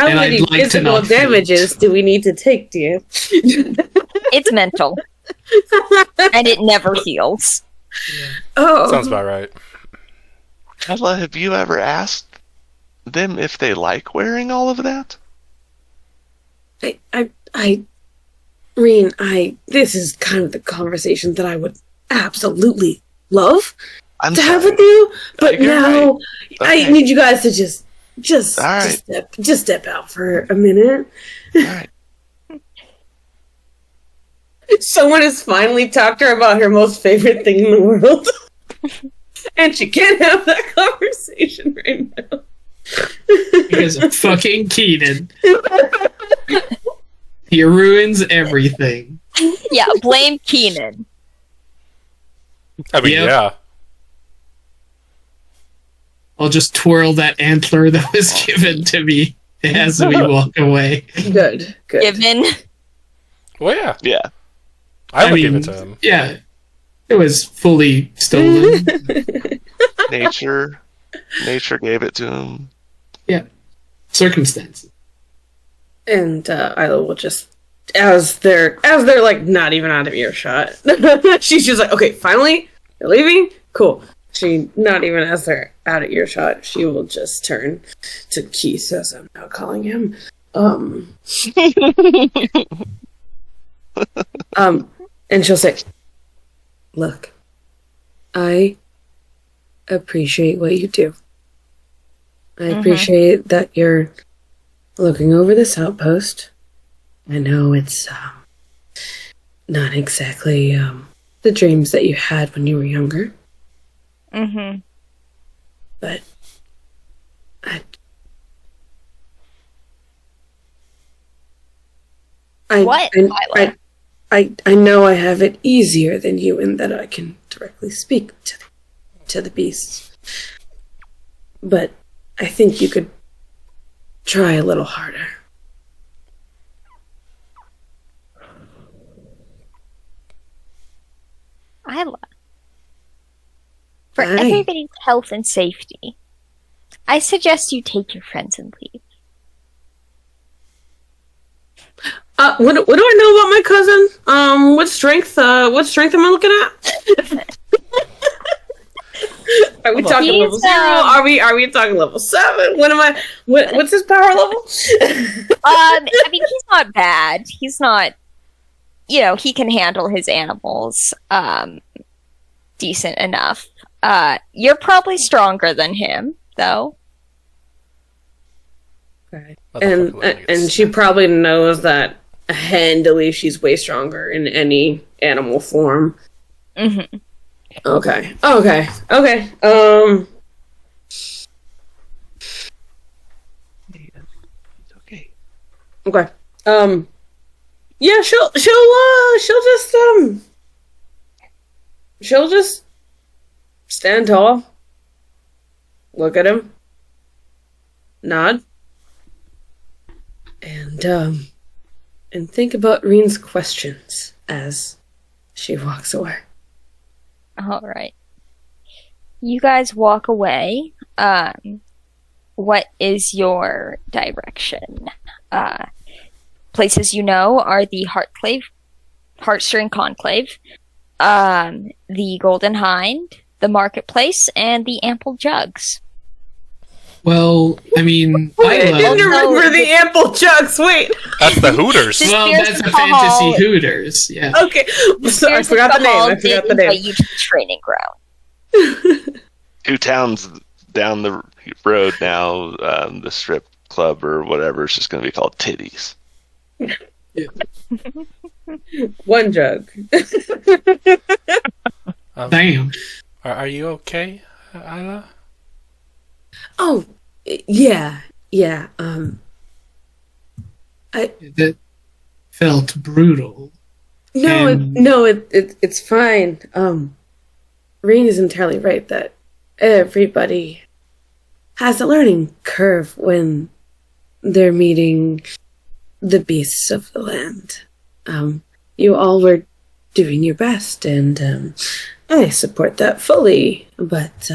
And many I'd like to physical not damages do we need to take, dear? It's mental. And it never heals. Oh, Sounds about right. Ella, have you ever asked them if they like wearing all of that? This is kind of the conversation that I would absolutely love I'm to have sorry. with you, but You're now right. I Okay. need you guys to just All right. step out for a minute. All right. Someone has finally talked to her about her most favorite thing in the world, and she can't have that conversation right now. Because of fucking Keenan. He ruins everything. Yeah, blame Keenan. I mean, Yep. yeah. I'll just twirl that antler that was given to me as we walk away. Good. Given. Well, yeah. Yeah. I would mean, give it to him. Yeah, it was fully stolen. Nature gave it to him. Circumstances. And Isla will just, as they're like not even out of earshot, she's just like, okay, finally, you're leaving? Cool. She, not even as they're out of earshot, she will just turn to Keith, as I'm now calling him. And she'll say, look, I appreciate what you do. I appreciate that you're looking over this outpost. I know it's not exactly the dreams that you had when you were younger, Mm-hmm. but What, Isla? I know I have it easier than you in that I can directly speak to the beasts. But I think you could try a little harder. Isla. For Aye. everybody's health and safety, I suggest you take your friends and leave. What do I know about my cousin? What strength am I looking at? Are we talking He's, level 0? Are we talking level 7? What's his power level? I mean, he's not bad. He's not, he can handle his animals, decent enough. You're probably stronger than him, though. Okay. Motherfucker, let me get And she probably knows that handily she's way stronger in any animal form. Mm-hmm. Okay. Okay. Okay. Yeah, she'll just stand tall, look at him, nod, and think about Reen's questions as she walks away. All right. You guys walk away. What is your direction? Places you know are the Heartstring Conclave, The Golden Hind, the Marketplace, and the Ample Jugs. Well, I mean, Wait, I didn't love... remember the ample jugs. Wait. That's the Hooters. Well, that's a fantasy Hooters. Yeah. Okay. So I forgot the name. I forgot the name. Training ground. 2 towns down the road now, the strip club or whatever is just going to be called Titties. One jug. Damn. Are you okay, Isla? Oh, yeah. That felt brutal. No, And- it's fine. Reen is entirely right that everybody has a learning curve when they're meeting the beasts of the land. You all were doing your best, and I support that fully. But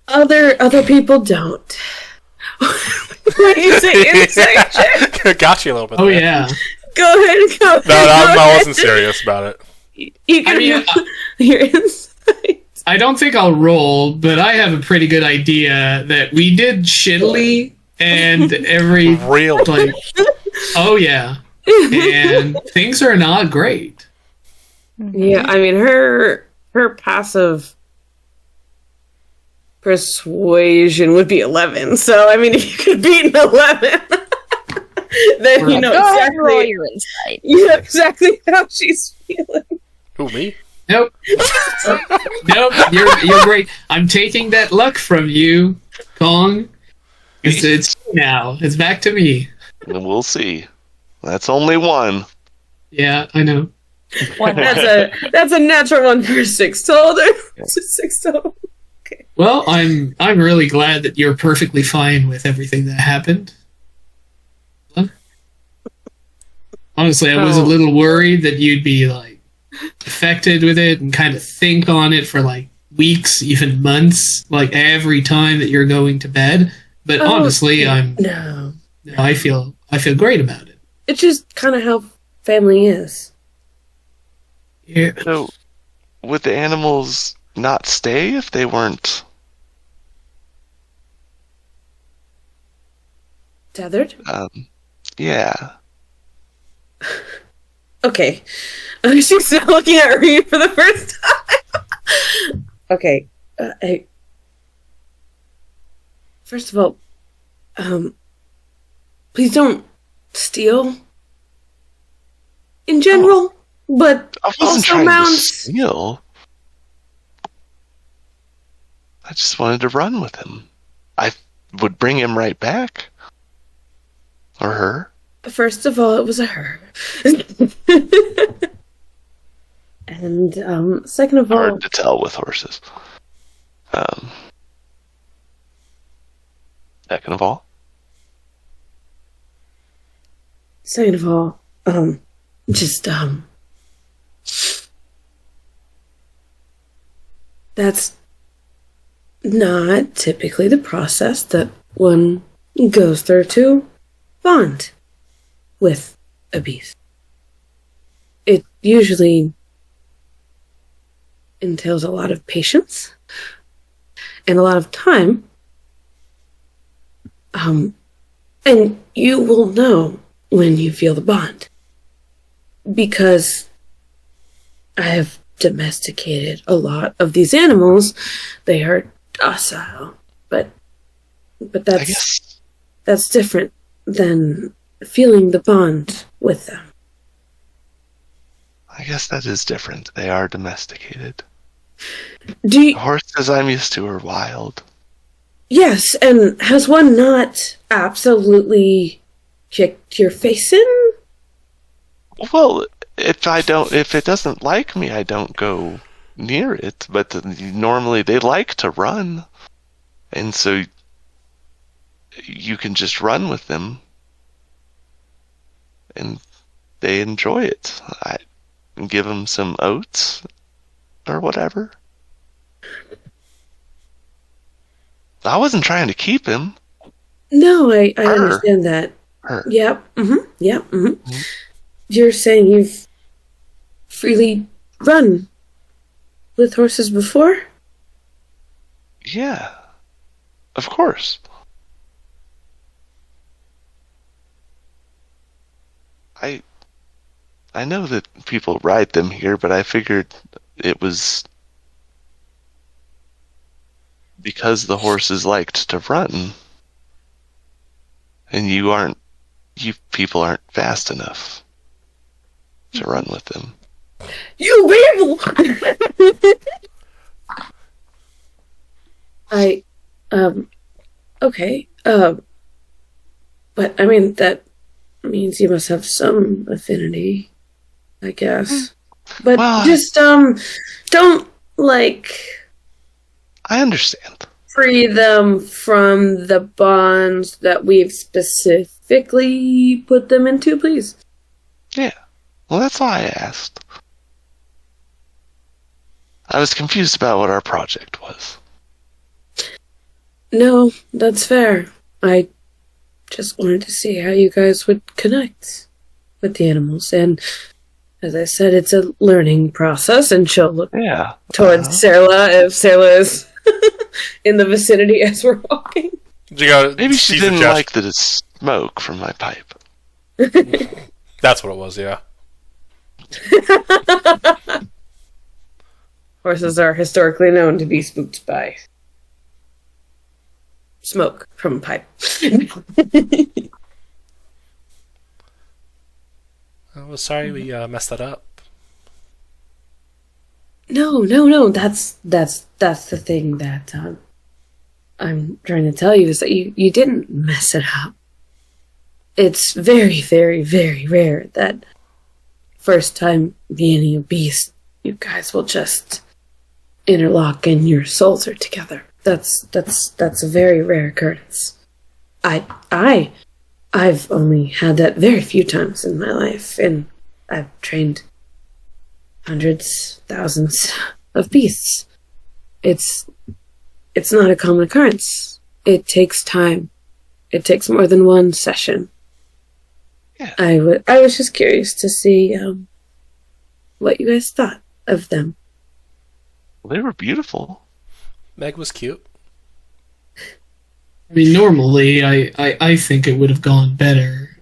other people don't. What do you say? Insight check? Got you a little bit. Oh, there. yeah. Go ahead and go. No, I wasn't serious about it. You can your insight. I don't think I'll roll, but I have a pretty good idea that we did shittily, and every... Real. Like, oh, yeah. And things are not great. Yeah, I mean her passive persuasion would be 11. So I mean, if you could beat an 11, then you know Go ahead and roll exactly. your insight. You know exactly how she's feeling. Who, me? Nope. Nope. You're great. I'm taking that luck from you, Kong. It's now. It's back to me. And we'll see. That's only one. Yeah, I know. That's a natural one for 6 total. 6 total. Well, I'm really glad that you're perfectly fine with everything that happened. Honestly, I was a little worried that you'd be like affected with it and kind of think on it for like weeks, even months, like every time that you're going to bed. But honestly, No. I feel great about it. It's just kind of how family is. Yeah. So, would the animals not stay if they weren't Tethered? yeah. Okay. She's not looking at Reed for the first time. Okay. First of all, please don't steal in general, but I wasn't also trying to mounts. steal. I just wanted to run with him. I would bring him right back. Or her. First of all, it was a her. And second of all, Hard to tell with horses. Second of all, just that's not typically the process that one goes through to bond with a beast. It usually entails a lot of patience and a lot of time. And you will know when you feel the bond. Because I have domesticated a lot of these animals. They are docile. But that's different than feeling the bond with them. I guess that is different. They are domesticated. The horses I'm used to are wild. Yes, and has one not absolutely kicked your face in? Well, if it doesn't like me, I don't go near it. But normally they like to run, and so you can just run with them, and they enjoy it. I give them some oats or whatever. I wasn't trying to keep him. No, I understand that. Her. Yep. Mm-hmm. Yep. Mm-hmm. You're saying you've freely run with horses before? Yeah, of course. I know that people ride them here, but I figured it was because the horses liked to run, and you people aren't fast enough to run with them. You ramble! Okay, but I mean, that means you must have some affinity, I guess. But Well, just, don't, I understand. free them from the bonds that we've specifically put them into, please. Yeah. Well, that's why I asked. I was confused about what our project was. No, that's fair. I just wanted to see how you guys would connect with the animals. And as I said, it's a learning process, and she'll look Yeah. towards Sarla if Sarla is in the vicinity as we're walking. Maybe she didn't like the smoke from my pipe. That's what it was, yeah. Horses are historically known to be spooked by smoke from a pipe. I was sorry we messed that up. No. That's the thing that I'm trying to tell you is that you didn't mess it up. It's very, very, very rare that first time being a beast, you guys will just interlock and your souls are together. That's a very rare occurrence. I've only had that very few times in my life, and I've trained hundreds, thousands of beasts. It's not a common occurrence. It takes time. It takes more than one session. Yeah. I was just curious to see what you guys thought of them. Well, they were beautiful. Meg was cute. I mean, normally, I think it would have gone better.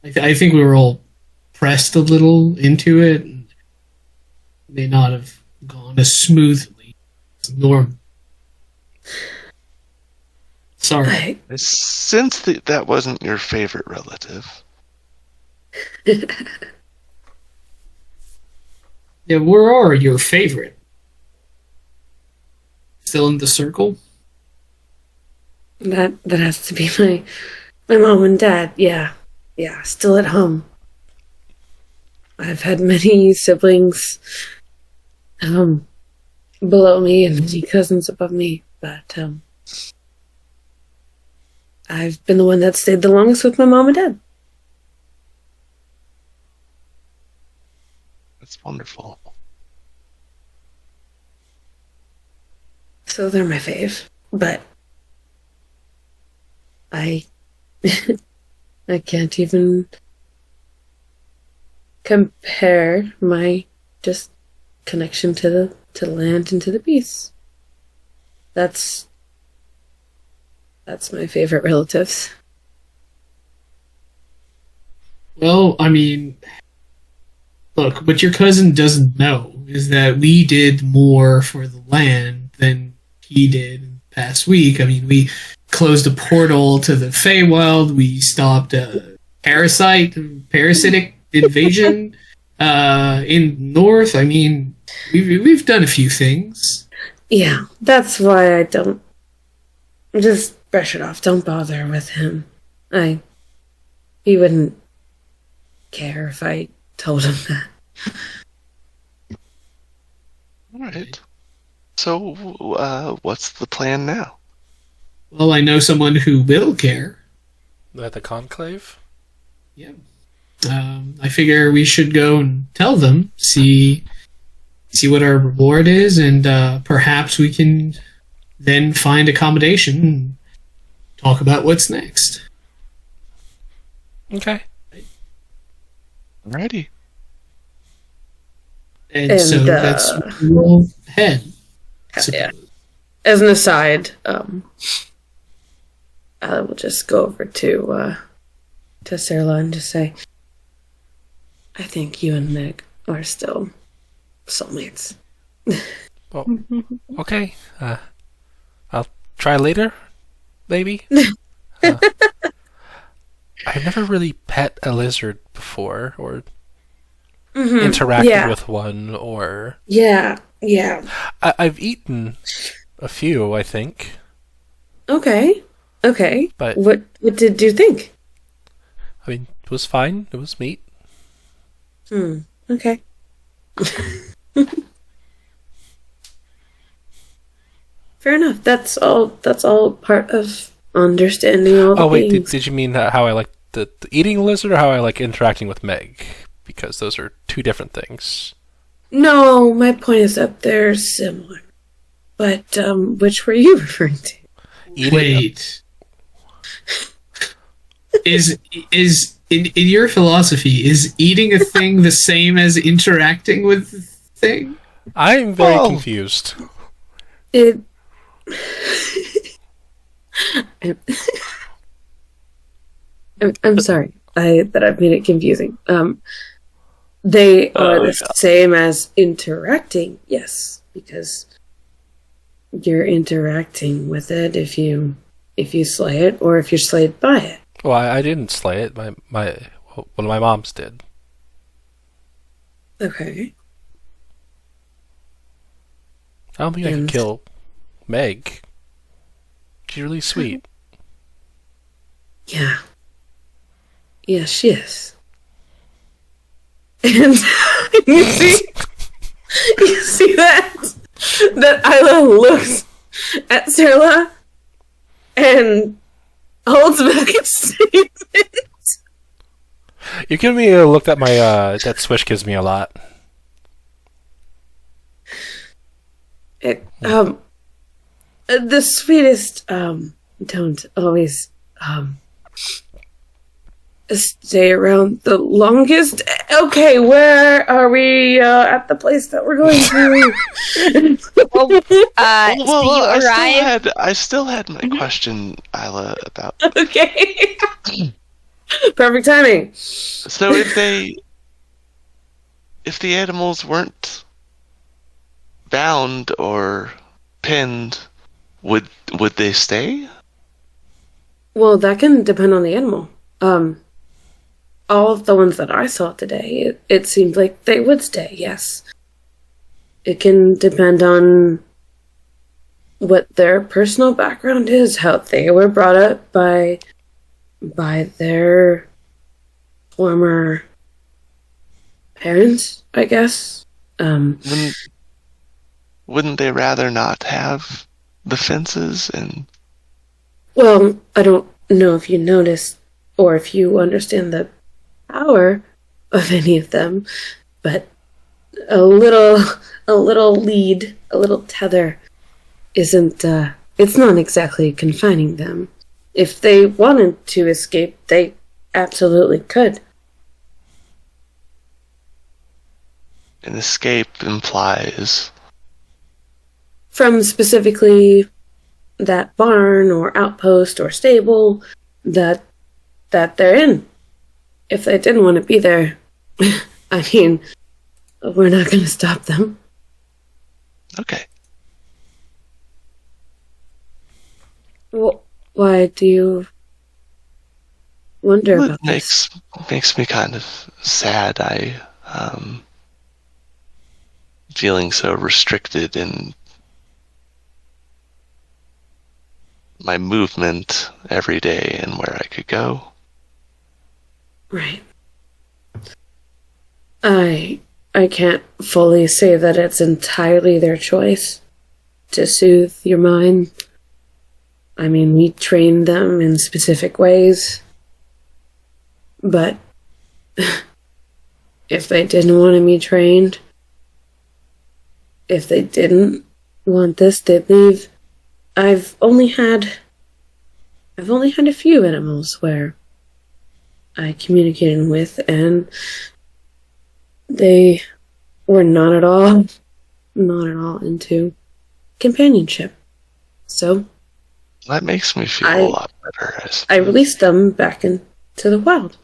I think we were all pressed a little into it, and may not have gone as smoothly as normal. Sorry. Since that wasn't your favorite relative. Yeah, where are your favorite? Still in the circle? That has to be my mom and dad. Yeah, still at home. I've had many siblings below me and many cousins above me, but I've been the one that stayed the longest with my mom and dad. That's wonderful. So they're my fave, but I can't even compare my just connection to the land and to the beasts. That's my favorite relatives. Well, I mean, look, what your cousin doesn't know is that we did more for the land than he did in the past week. I mean, we closed a portal to the Feywild. We stopped a parasitic invasion in North. I mean, we've done a few things. Yeah, that's why I don't just brush it off. Don't bother with him. He wouldn't care if I told him that. All right. So, what's the plan now? Well, I know someone who will care. At the conclave? Yeah. I figure we should go and tell them, see what our reward is, and perhaps we can then find accommodation and talk about what's next. Okay. Alrighty. And so that's where we'll head. Yeah. As an aside, I will just go over to Sarla and just say, I think you and Meg are still soulmates. Well, okay. I'll try later, maybe. I've never really pet a lizard before, or interacted with one, or... Yeah. I've eaten a few, I think. Okay. But what did you think? I mean, it was fine. It was meat. Okay. Fair enough. That's all part of understanding all the beings. Did you mean how I like the eating a lizard, or how I like interacting with Meg? Because those are two different things. No, my point is that they're similar. But which were you referring to? Wait. Is in your philosophy, is eating a thing the same as interacting with the thing? I'm very confused. I'm sorry that I've made it confusing. They are the same as interacting, yes, because you're interacting with it if you slay it, or if you're slayed by it. Well, I didn't slay it. One of my moms did. Okay. I don't think I could kill Meg. She's really sweet. Yeah. Yeah, she is. And you see that Isla looks at Sarla and holds back a statement. You're giving me a look that my that Swish gives me a lot. The sweetest don't always stay around the longest. Okay, where are we at the place that we're going to? So you arrived. I still had my question, Isla, about. Okay. Perfect timing. So if the animals weren't bound or pinned, would they stay? Well, that can depend on the animal. All of the ones that I saw today, it seemed like they would stay, yes. It can depend on what their personal background is, how they were brought up by their former parents, I guess. Wouldn't they rather not have the fences and... Well, I don't know if you noticed or if you understand the power of any of them, but a little lead, a little tether isn't, it's not exactly confining them. If they wanted to escape, they absolutely could. An escape implies... From specifically that barn or outpost or stable that they're in. If they didn't want to be there, I mean, we're not going to stop them. Okay. Well, why do you wonder about this? Makes me kind of sad. Feeling so restricted in my movement every day and where I could go. Right. I can't fully say that it's entirely their choice to soothe your mind. I mean, we train them in specific ways. But if they didn't want to be trained, if they didn't want this, they'd leave. I've only had a few animals where I communicated with, and they we're not at all into companionship. So That makes me feel a lot better. I released them back into the wild.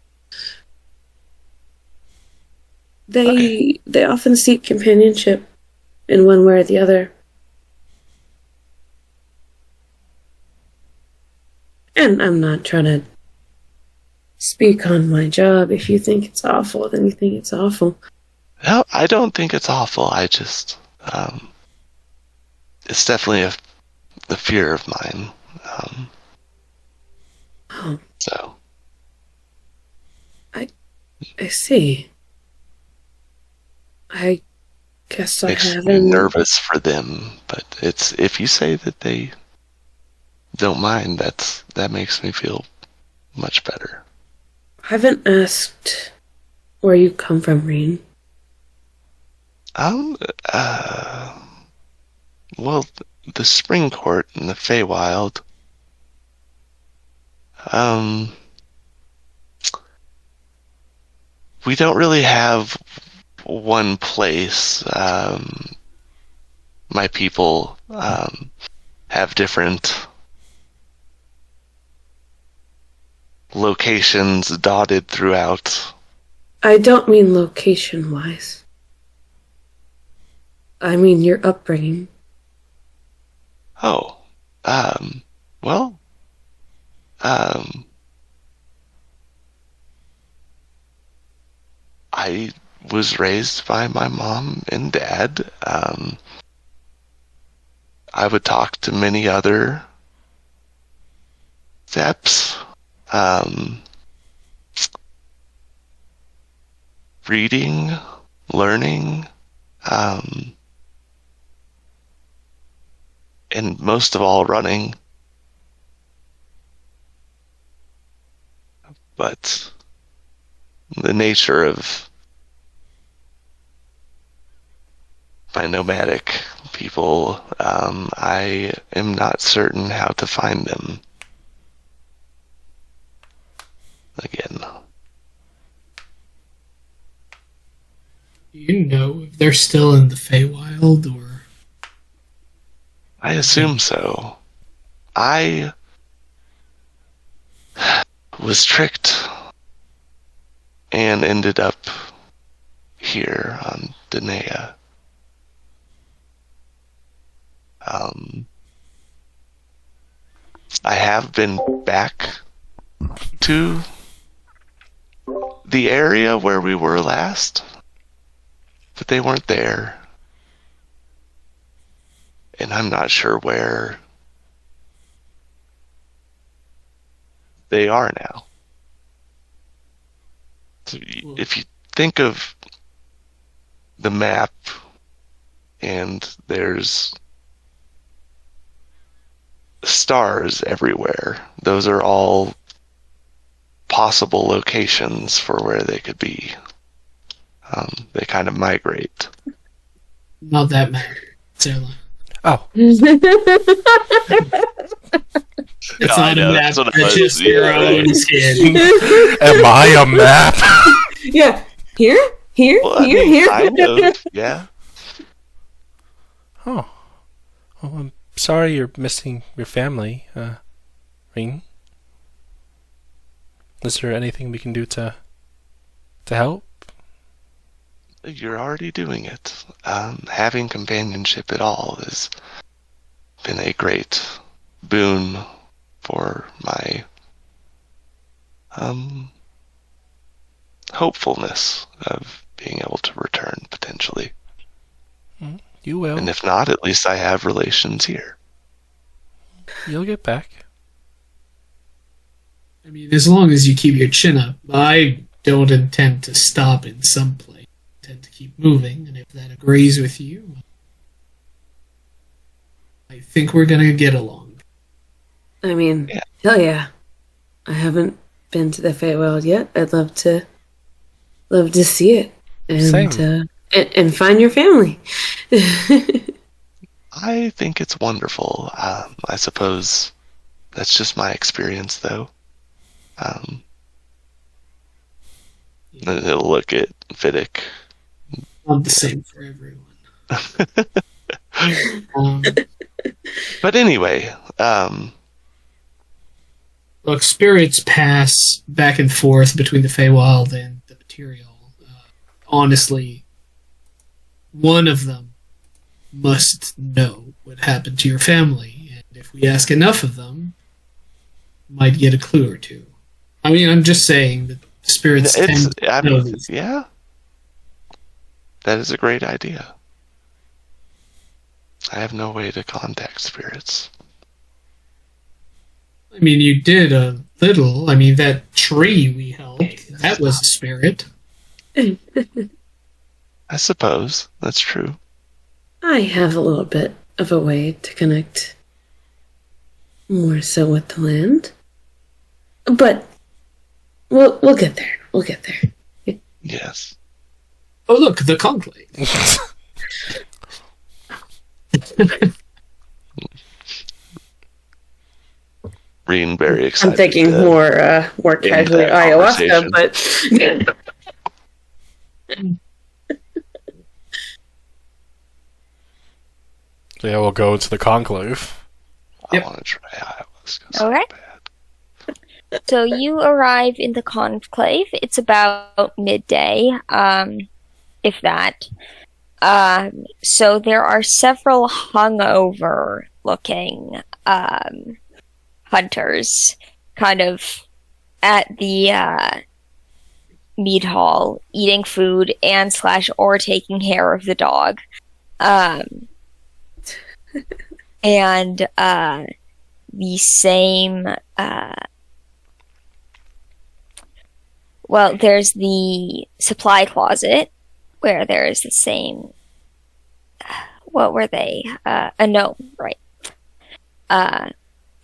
They often seek companionship in one way or the other. And I'm not trying to speak on my job. If you think it's awful, then you think it's awful. No, I don't think it's awful. I just, it's definitely the fear of mine. So. I see. I guess Makes I me haven't... nervous for them, but if you say that they don't mind, that makes me feel much better. I haven't asked where you come from, Reen. Well, the Spring Court in the Feywild, we don't really have one place. My people have different locations dotted throughout. I don't mean location-wise. I mean your upbringing. Oh, well, I was raised by my mom and dad. I would talk to many other steps. Reading, learning, and most of all, running. But the nature of my nomadic people, I am not certain how to find them again. Do you know if they're still in the Feywild, or? I assume so. I was tricked and ended up here on Danaea. I have been back to the area where we were last, but they weren't there. And I'm not sure where they are now. So if you think of the map, and there's stars everywhere, those are all possible locations for where they could be. They kind of migrate. Not that matter, Sarah. Oh. It's No, not I know, a map, that's what I it's was- just your yeah, own right. skin. Am I a map? Yeah. Here, Well, I mean, here. kind of, yeah. Oh. Oh, I'm sorry you're missing your family, Reen. Is there anything we can do to help? You're already doing it. Having companionship at all has been a great boon for my hopefulness of being able to return potentially. You will. And if not, at least I have relations here. You'll get back. I mean, as long as you keep your chin up, I don't intend to stop in some place. I intend to keep moving, and if that agrees with you, I think we're gonna get along. I mean, Yeah. hell yeah. I haven't been to the Feywild yet. I'd love to see it Same. And find your family. I think it's wonderful. I suppose that's just my experience, though. He'll look at Vidic, Not the same for everyone. Um, But anyway, Look, spirits pass back and forth between the Feywild and the material. Honestly, one of them must know what happened to your family, and if we ask enough of them, might get a clue or two. I mean, I'm just saying that spirits tend to know these. yeah, that is a great idea. I have no way to contact spirits. I mean, you did a little. I mean, that tree we helped, that was a spirit. I suppose that's true. I have a little bit of a way to connect more so with the land. But we'll get there. We'll get there. Yes. Oh, look, the conclave. Being very excited. I'm thinking more casually ayahuasca, but So yeah, we'll go into the conclave. I Yep. want to try ayahuasca so Okay. bad. So you arrive in the conclave. It's about midday, if that. So there are several hungover-looking hunters, kind of at the mead hall, eating food and / or taking care of the dog. And the same. Well, there's the supply closet where there's the same. What were they? A gnome, right?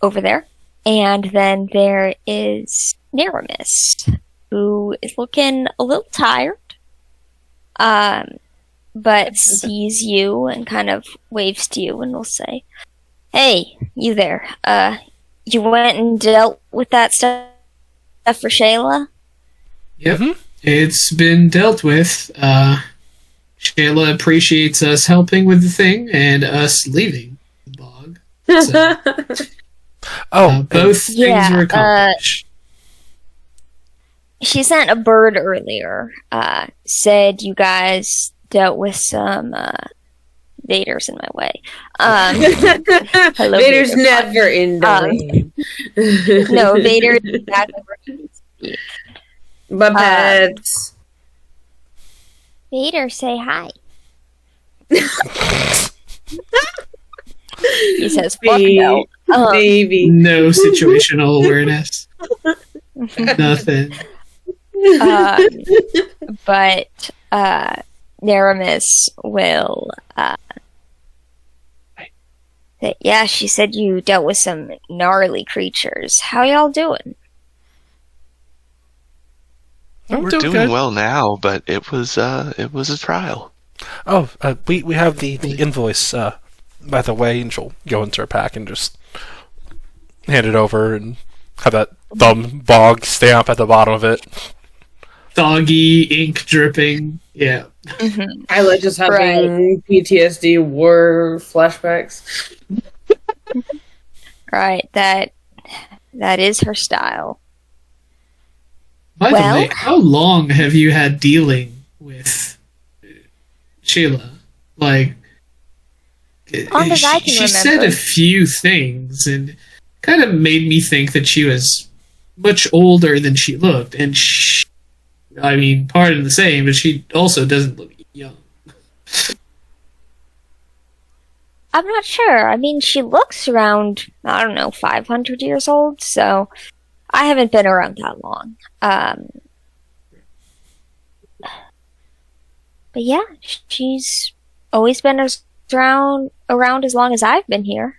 Over there. And then there is Naramis, who is looking a little tired, but sees you and kind of waves to you and will say, "Hey, you there. You went and dealt with that stuff for Shayla?" Yep, Mhm. it's been dealt with. Shayla appreciates us helping with the thing and us leaving the bog. So, both things Yeah, were accomplished. She sent a bird earlier, said you guys dealt with some Vader's in my way. Hello, Vader's Vader. never in the way. No, Vader is not ever to speak. My pets. Vader, say hi. He says, "Fuck no." Baby. No situational awareness. Nothing. But Naramis will say, "Yeah, she said you dealt with some gnarly creatures. How y'all doing?" I'm We're doing doing good. well now, but it was a trial. Oh, we have the invoice, by the way, and she'll go into her pack and just hand it over and have that thumb bog stamp at the bottom of it. Doggy, ink dripping. Yeah. Isla just having PTSD war flashbacks. Right, that is her style. By Well- the way, how long have you had dealing with Sheila? Like, Long as I can she said remember. a few things and kind of made me think that she was much older than she looked. And I mean, pardon the saying, but she also doesn't look young. I'm not sure. I mean, she looks around, I don't know, 500 years old, so I haven't been around that long. But yeah, she's always been around as long as I've been here.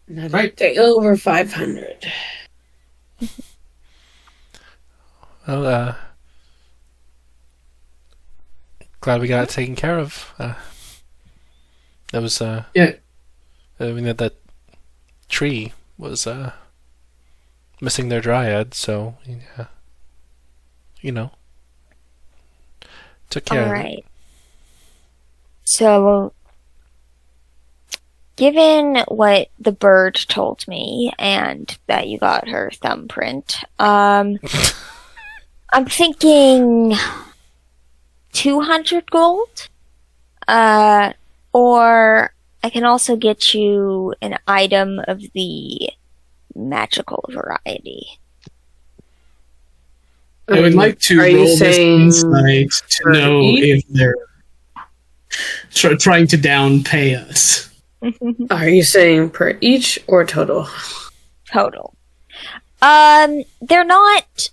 Right. Take over 500. Well, glad we got it taken care of. That was Yeah. I mean that tree was missing their dryad, so yeah, you know. Took care of it. Alright. So, given what the bird told me and that you got her thumbprint, I'm thinking 200 gold? Or I can also get you an item of the magical variety. I would like to Are you roll this saying insight to for know each? if they're trying to downpay us. Are you saying per each or total? Total. They're not,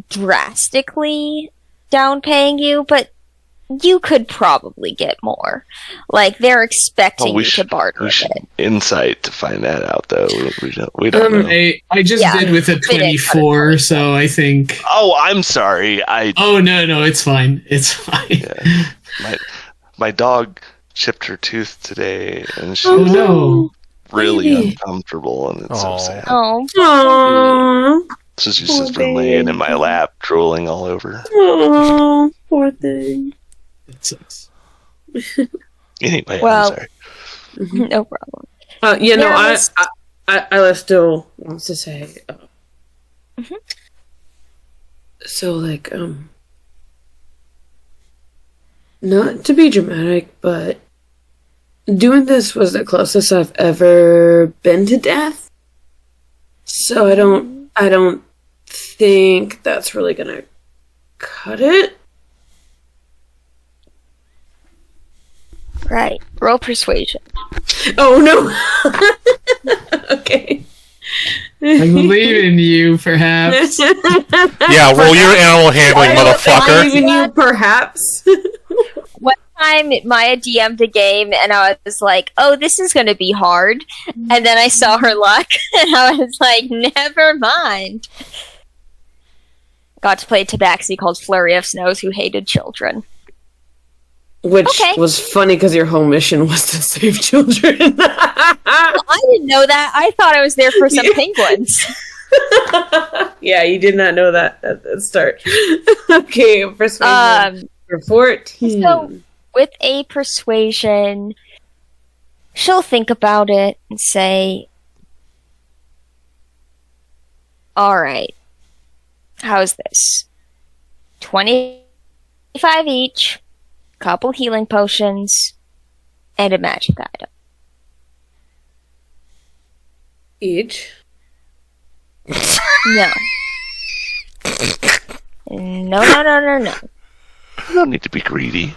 drastically downpaying you, but you could probably get more. Like, they're expecting you to barter we a should bit. insight to find that out, though. We don't know. I just did with a 24, so I think... Oh, I'm sorry. Oh, no, it's fine. It's fine. Yeah. My dog chipped her tooth today, and she Oh, was no. really Baby. uncomfortable, and it's so sad. Oh, Aww. So she's Poor just been laying in my baby. lap, drooling all over. Aww. Poor thing. That sucks. Anyway, Well- I'm sorry. no problem. I still wants to say. Mhm. So, not to be dramatic, but doing this was the closest I've ever been to death. So I don't think that's really gonna cut it. Right. Roll persuasion. Oh no. Okay. I believe in you, perhaps. Yeah, roll your animal handling, I motherfucker. even you, perhaps. One time, Maya DM'd a game, and I was like, oh, this is going to be hard. And then I saw her luck, and I was like, never mind. Got to play a tabaxi called Flurry of Snows Who Hated Children. Which Okay. was funny because your whole mission was to save children. Well, I didn't know that. I thought I was there for some Yeah. penguins. Yeah, you did not know that at the start. Okay, persuasion for 14. So, with a persuasion, she'll think about it and say, alright, how's this? 25 each, couple healing potions, and a magic item. Each. No. No. You don't need to be greedy.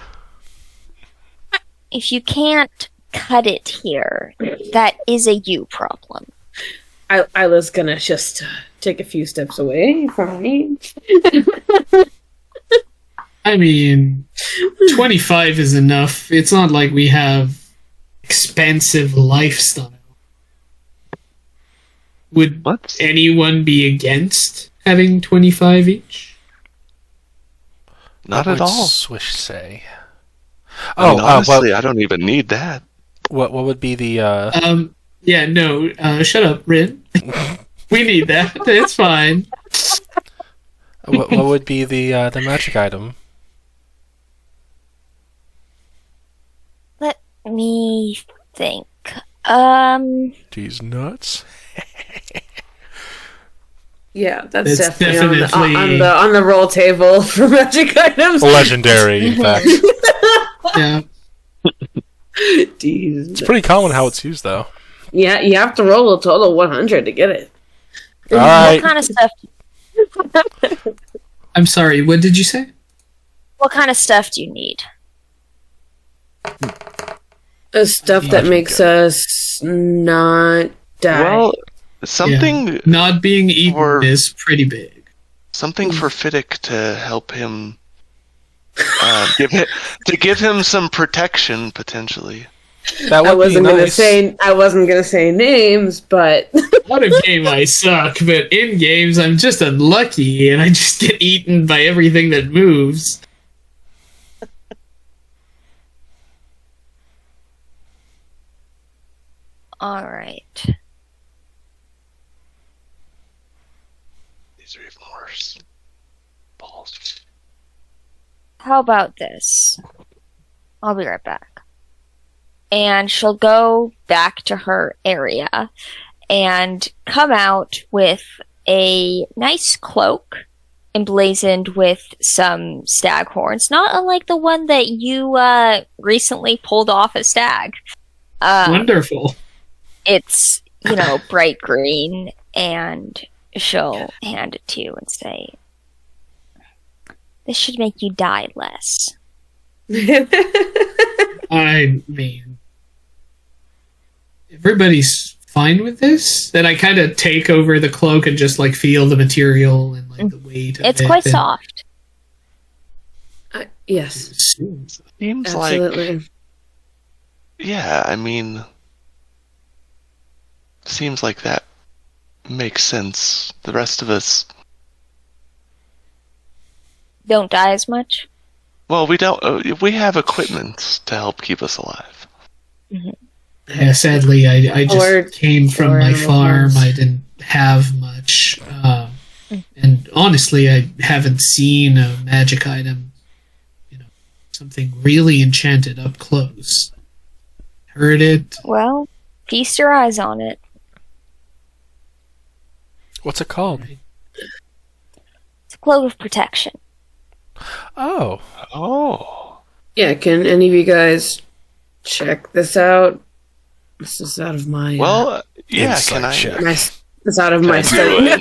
If you can't cut it here, that is a you problem. I was gonna just take a few steps away from me. I mean, 25 is enough. It's not like we have expensive lifestyle. Would What? anyone be against having 25 each? Not What at would all. Swish say? I mean, Oh, honestly, I don't even need that. what would be the Yeah, no, shut up, Rin. We need that. It's fine. what would be the magic item? Let me think. These nuts. Yeah, that's It's definitely, definitely- on the roll table for magic items. Legendary, in fact. Yeah. Jeez. It's pretty common how it's used, though. Yeah, you have to roll a total 100 to get it. All right. What kind of stuff? I'm sorry, what did you say? What kind of stuff do you need? Stuff that makes us not die. Well, something Yeah. Not being eaten Or- is pretty big. something for Fiddick to help him give him some protection potentially. That would be nice. I wasn't gonna say names, but Out of game I suck, but in games I'm just unlucky and I just get eaten by everything that moves. Alright. These are even worse. Balls. how about this? I'll be right back. And she'll go back to her area and come out with a nice cloak emblazoned with some stag horns, not unlike the one that you recently pulled off a stag. Wonderful. It's, bright green, and she'll hand it to you and say, "This should make you die less." I mean, everybody's fine with this? Then I kind of take over the cloak and just feel the material and the weight of it. It's quite soft. Yes. Seems Absolutely. Yeah, I mean, seems like that makes sense. The rest of us, Don't die as much. well, we don't. We have equipment to help keep us alive. Yeah, sadly, I just Or- came from or my animal farm. farms. I didn't have much. And honestly, I haven't seen a magic item, something really enchanted up close. Heard it. Well, feast your eyes on it. What's it called? It's a cloak of protection. Oh. Oh, Yeah, can any of you guys check this out? This is out of my... well, yeah. Insight Can I? check. it's out of my do sight. it?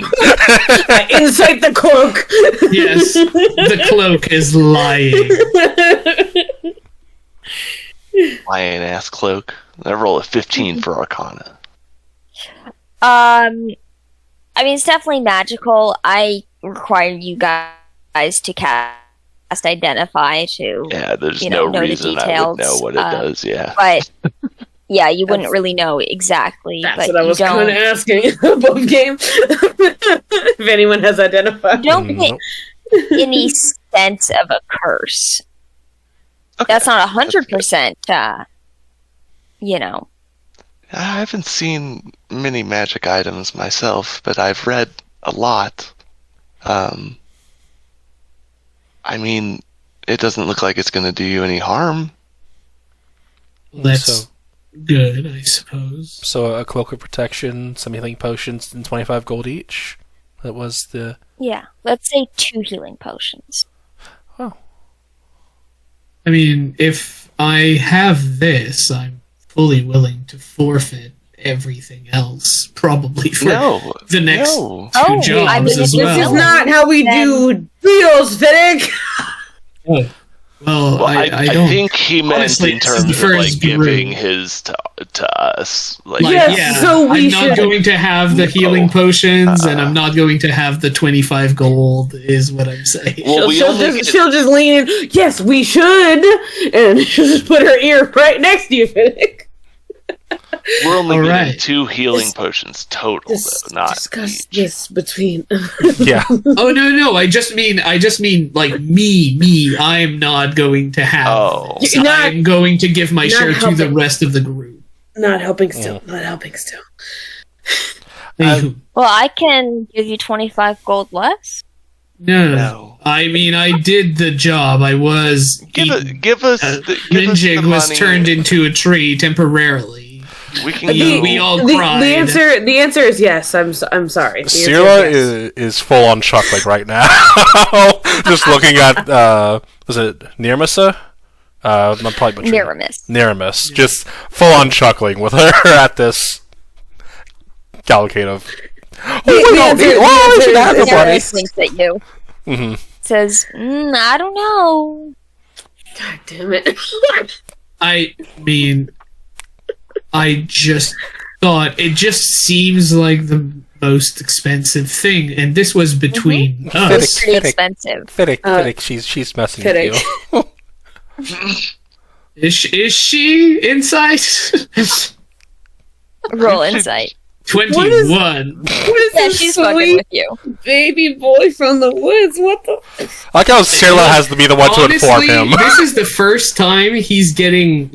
I insight the cloak! Yes, the cloak is lying. Lion ass cloak. I roll a 15 for Arcana. I mean, it's definitely magical. I require you guys to cast Identify to, Yeah, there's know no the reason I details. would know what it does. Yeah. but yeah, you wouldn't really know exactly. That's but what I was you kind of asking above game. If anyone has identified. you don't get Nope. any sense of a curse. Okay. That's not 100%. You know, I haven't seen many magic items myself, but I've read a lot. I mean, it doesn't look like it's going to do you any harm. That's So- good, I suppose. So a cloak of protection, some healing potions, and 25 gold each. That was the... yeah. Let's say 2 healing potions. Oh. I mean, if I have this, I'm fully willing to forfeit everything else, probably for No. the next No. two Oh, jobs I mean, as if well. This is not how we do deals, Fiddick! Oh. Well, Well, I don't. think he meant Honestly, in this is terms the of first giving group. his to us. Yes, yeah, so we I'm not should- going to have the healing No. potions, and I'm not going to have the 25 gold, is what I'm saying. Well, we only get- She'll just lean in, yes, we should! And she'll just put her ear right next to you, Fiddick. We're only All getting right. 2 healing potions total, though, not discuss each. this between... Yeah. Oh no! I just mean like me. I'm not going to have. Oh. this. You're not- I'm going to give my not share to the helping. rest of the group. Not helping still. Not helping still. Anywho, Well, I can give you 25 gold less. no. No. I mean, I did the job. I was. Give eaten. us the Minjig was money. turned into a tree temporarily. We can The- go. we all The cried. the answer is yes. I'm sorry. The answer Sierra yes. is full on chuckling right now. Just looking at, was it Nirmasa? I'm probably butchering it. Miramis. Niramis. Just full on chuckling with her at this cavalcade of, oh, we don't answer- need, the oh, we answer should is have yes. everybody. Miramis winks at you. Mm-hmm. Says, I don't know. God damn it. I mean, I just thought it just seems like the most expensive thing, and this was between It's us. pretty Fiddick. expensive. Fiddick, she's messing with Fiddick. you. Is she inside? Roll insight. 21. What is Yeah, this she's fucking sweet with you. baby boy from the woods? What the? I like how Sierra has to be the one to inform him. This is the first time he's getting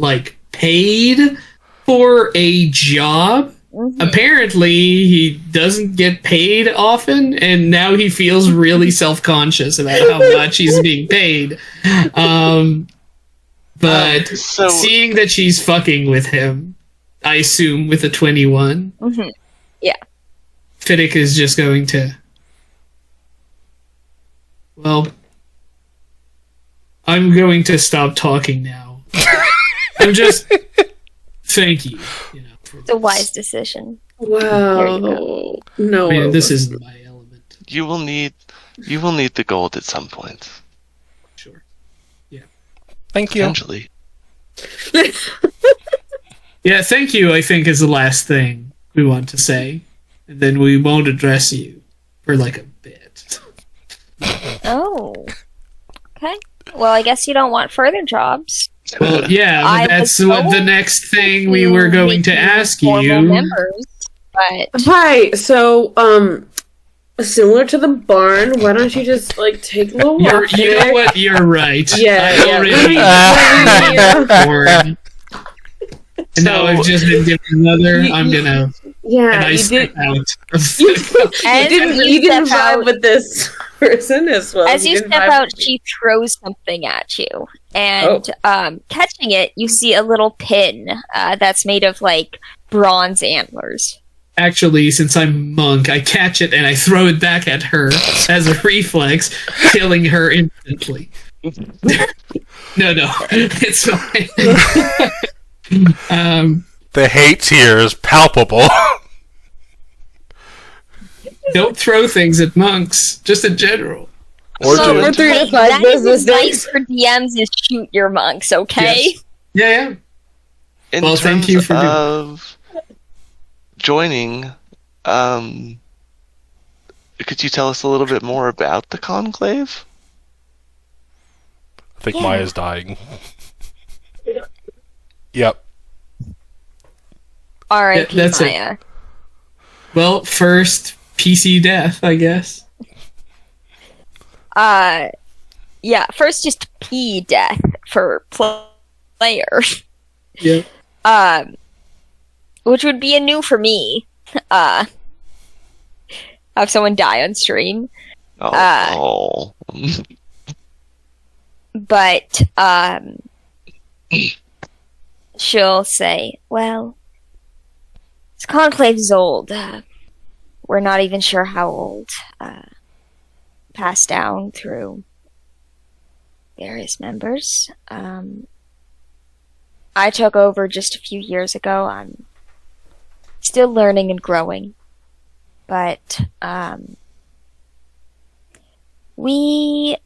paid for a job apparently he doesn't get paid often, and now he feels really self-conscious about how much he's being paid. But seeing that she's fucking with him, I assume with a 21, Yeah. Fiddick is just going to... Well, I'm going to stop talking now. I'm just... Thank you. It's a wise decision. Wow. No. Man, this isn't my element. You will need the gold at some point. Sure. Yeah. Thank you. Potentially. Yeah, thank you, I think, is the last thing we want to say. And then we won't address you for like a bit. Oh. Okay. Well, I guess you don't want further jobs. Well, yeah, but that's what the next thing we were going to ask you. Members, but Hi. So, similar to the barn, why don't you just like take a little walk? You know what? You're right. Yeah, I already and now I've just been given another. I'm gonna. Yeah, and I you step did. out. You didn't vibe with this person as well. As you step out, she throws something at you, and catching it, you see a little pin that's made of like bronze antlers. Actually, since I'm a monk, I catch it and I throw it back at her as a reflex, killing her instantly. No, it's fine. The hate here is palpable. Don't throw things at monks, just in general. Or So, for 3 to 5 that business is days. nice for DMs is shoot your monks, okay? Yes. Yeah. In Well, terms thank you for doing of joining, could you tell us a little bit more about the conclave? I think Yeah. Maya's dying. Yep. R.I.P. That's it. Maya. Well, first PC death, I guess. Yeah, first just P death for player. Yeah. Which would be a new for me. Have someone die on stream. Oh. But, she'll say, well, this conclave is old. We're not even sure how old. Passed down through various members. I took over just a few years ago. I'm still learning and growing. But, we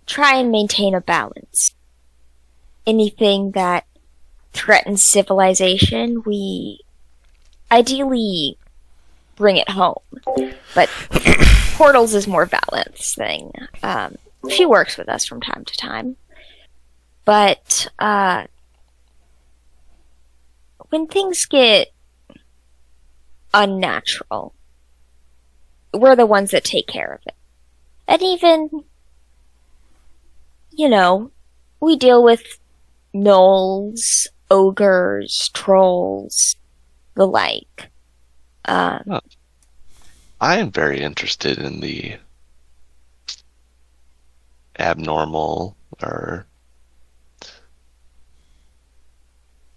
try and maintain a balance. Anything that threatens civilization, we ideally bring it home. But Portals is more balanced thing. She works with us from time to time. But when things get unnatural, we're the ones that take care of it. And even, we deal with gnolls, ogres, trolls, the like. I am very interested in the abnormal or...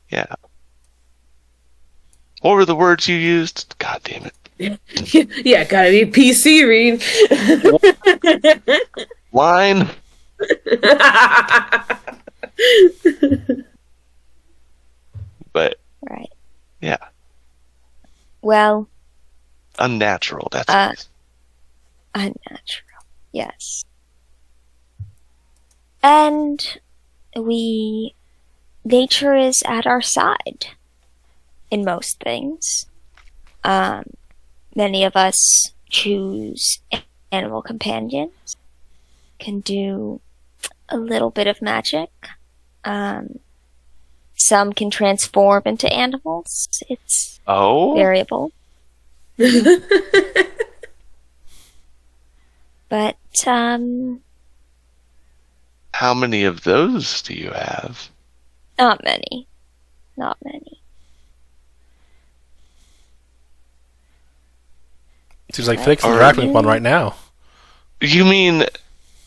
Yeah. What were the words you used? God damn it. Yeah, gotta be PC, Reed. Line? But, Right. yeah. Well, Unnatural, that's unnatural. Yes. And nature is at our side in most things. Many of us choose animal companions, can do a little bit of magic. Some can transform into animals. It's variable. But, how many of those do you have? not many. Not many. Seems like Fix interacting with one right now. You mean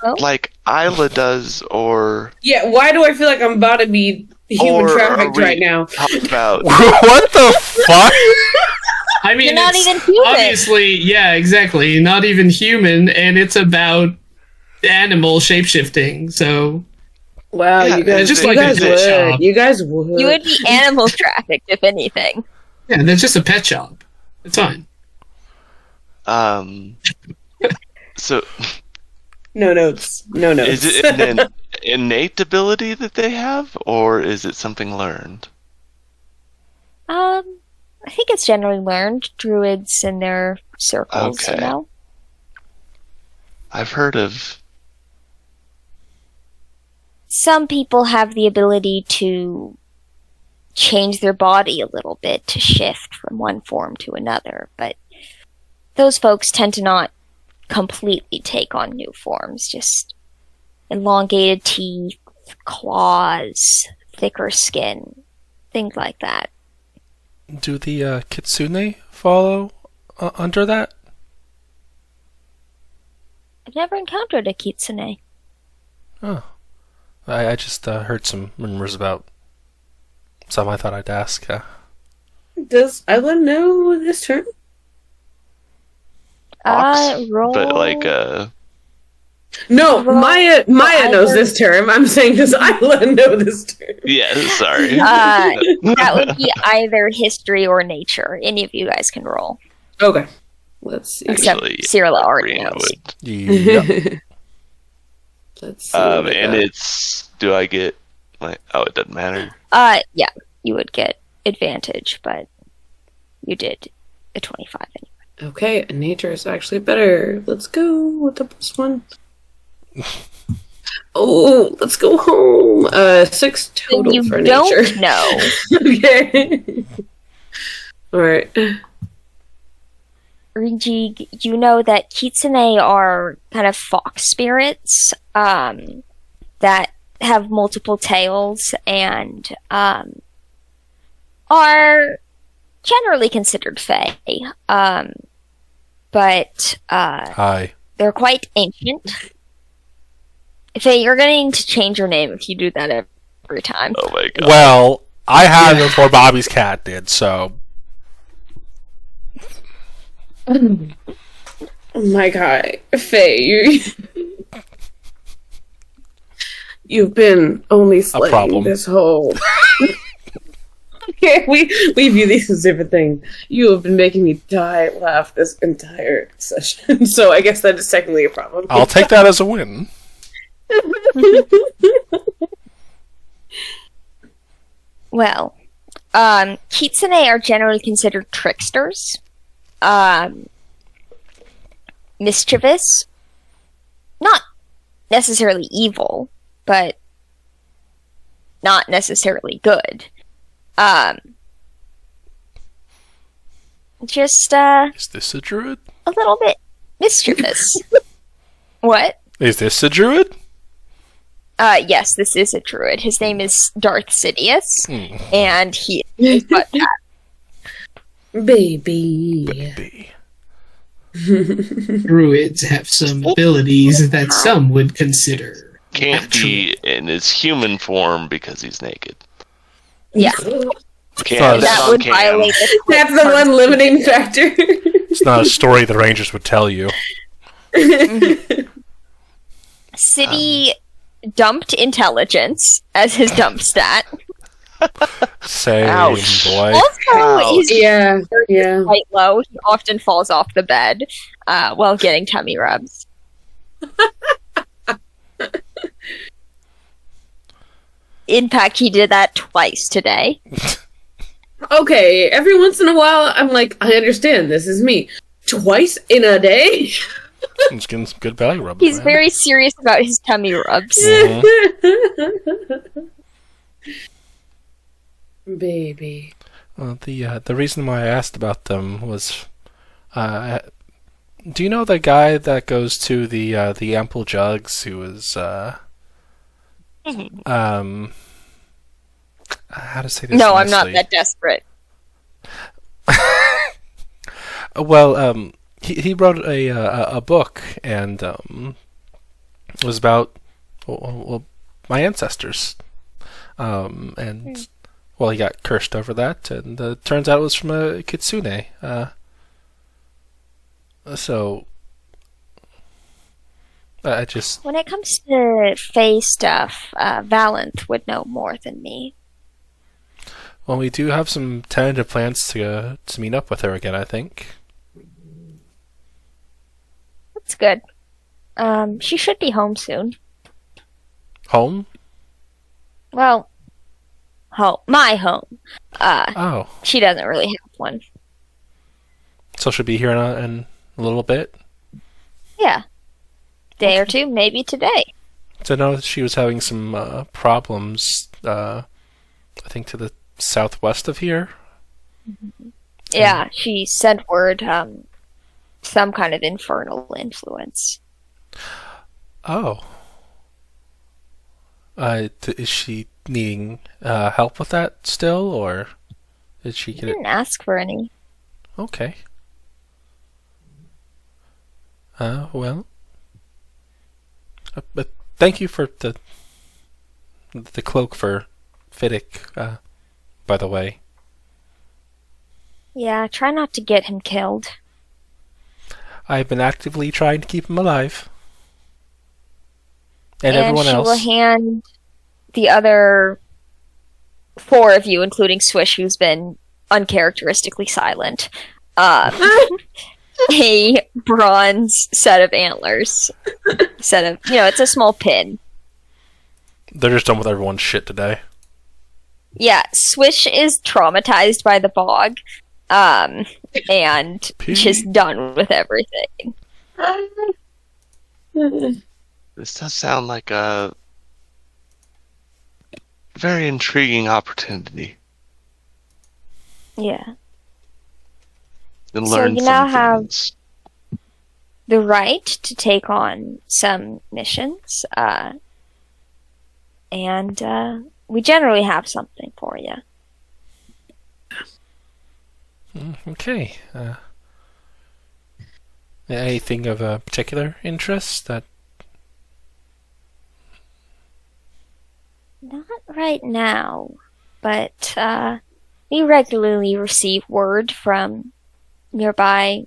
Oh. like Isla does, or Yeah, why do I feel like I'm about to be human Or are trafficked we right now? talking about? What the fuck? I mean, You're not it's even human. obviously, yeah, exactly, not even human, and it's about animal shapeshifting. So Wow, Yeah, you guys, just you like a guys pet would. shop. You guys would. You would be animal trafficked, if anything. yeah, that's just a pet shop. It's fine. So No notes. No notes. is it an innate ability that they have, or is it something learned? I think it's generally learned. Druids in their circles, Okay. you know? I've heard of. Some people have the ability to change their body a little bit to shift from one form to another, but those folks tend to not completely take on new forms, just elongated teeth, claws, thicker skin, things like that. Do the kitsune follow under that? I've never encountered a kitsune. Oh. I just heard some rumors about some I thought I'd ask. Does Isla know this term? Ox, Roll. but like No, Roll- Maya I knows heard- this term. I'm saying, does Isla know this term? yeah, sorry. That would be either history or nature. Any of you guys can roll. Okay. Let's see. Except Actually, Cyrilla already Rena knows. would. Yep. Let's see. what we And got. it's. Do I get like? Oh, it doesn't matter. Yeah, you would get advantage, but you did a 25 anyway. Okay, nature is actually better. Let's go with the +1. Oh, let's go home. 6 total Then you for don't nature. know. Okay. Alright. Rinji, you know that kitsune are kind of fox spirits that have multiple tails and are generally considered fae. But Hi. they're quite ancient. Faye, you're going to change your name if you do that every time. Oh my god. Well, I had it before Bobby's cat did, so Oh my god. Faye, you've been only slaying problem. this whole... Okay, we view these as different things. You have been making me die laugh this entire session, so I guess that is technically a problem. I'll take that as a win. Well, kitsune are generally considered tricksters, mischievous, not necessarily evil, but not necessarily good. Just Is this a druid? a little bit mischievous. What? Is this a druid? Yes, this is a druid. His name is Darth Sidious, and he is butt cat. Baby. Baby. Druids have some abilities that some would consider Can't be in his human form because he's naked. Yeah, Can't. that would violate the That's the one limiting factor. It's not a story the Rangers would tell you. City dumped intelligence as his dump stat. Same, Ouch. boy. Also, his Yeah, is quite low. He often falls off the bed while getting tummy rubs. In fact, he did that twice today. Okay, every once in a while, I'm like, I understand, this is me. Twice in a day? He's getting some good belly rubs. He's man. very serious about his tummy rubs. Baby. The reason why I asked about them was, do you know the guy that goes to the ample jugs who was how to say this? No, I'm not nicely? that desperate. Well, he wrote a book, and it was about my ancestors. And well, he got cursed over that, and turns out it was from a kitsune. So I just When it comes to Fae stuff, Valenth would know more than me. well, we do have some tentative plans to meet up with her again. I think. That's good. She should be home soon. Home? Well, my home. Oh, She doesn't really have one. so she'll be here in a little bit. Yeah. Day or two, maybe today. So I know that she was having some problems. I think to the southwest of here. Yeah, she sent word, some kind of infernal influence. Oh. Is she needing help with that still, or did she I get it? didn't ask for any. Okay. Well. But thank you for the cloak for Fiddick, by the way. Yeah, try not to get him killed. I've been actively trying to keep him alive. And everyone she else. will hand the other 4 of you, including Swish, who's been uncharacteristically silent, a bronze set of antlers. It's a small pin. They're just done with everyone's shit today. Yeah, Swish is traumatized by the bog, and just done with everything. This does sound like a very intriguing opportunity. Yeah. And So learn you now some have- things. The right to take on some missions, and we generally have something for you. Okay. Anything of a particular interest that... Not right now, but we regularly receive word from nearby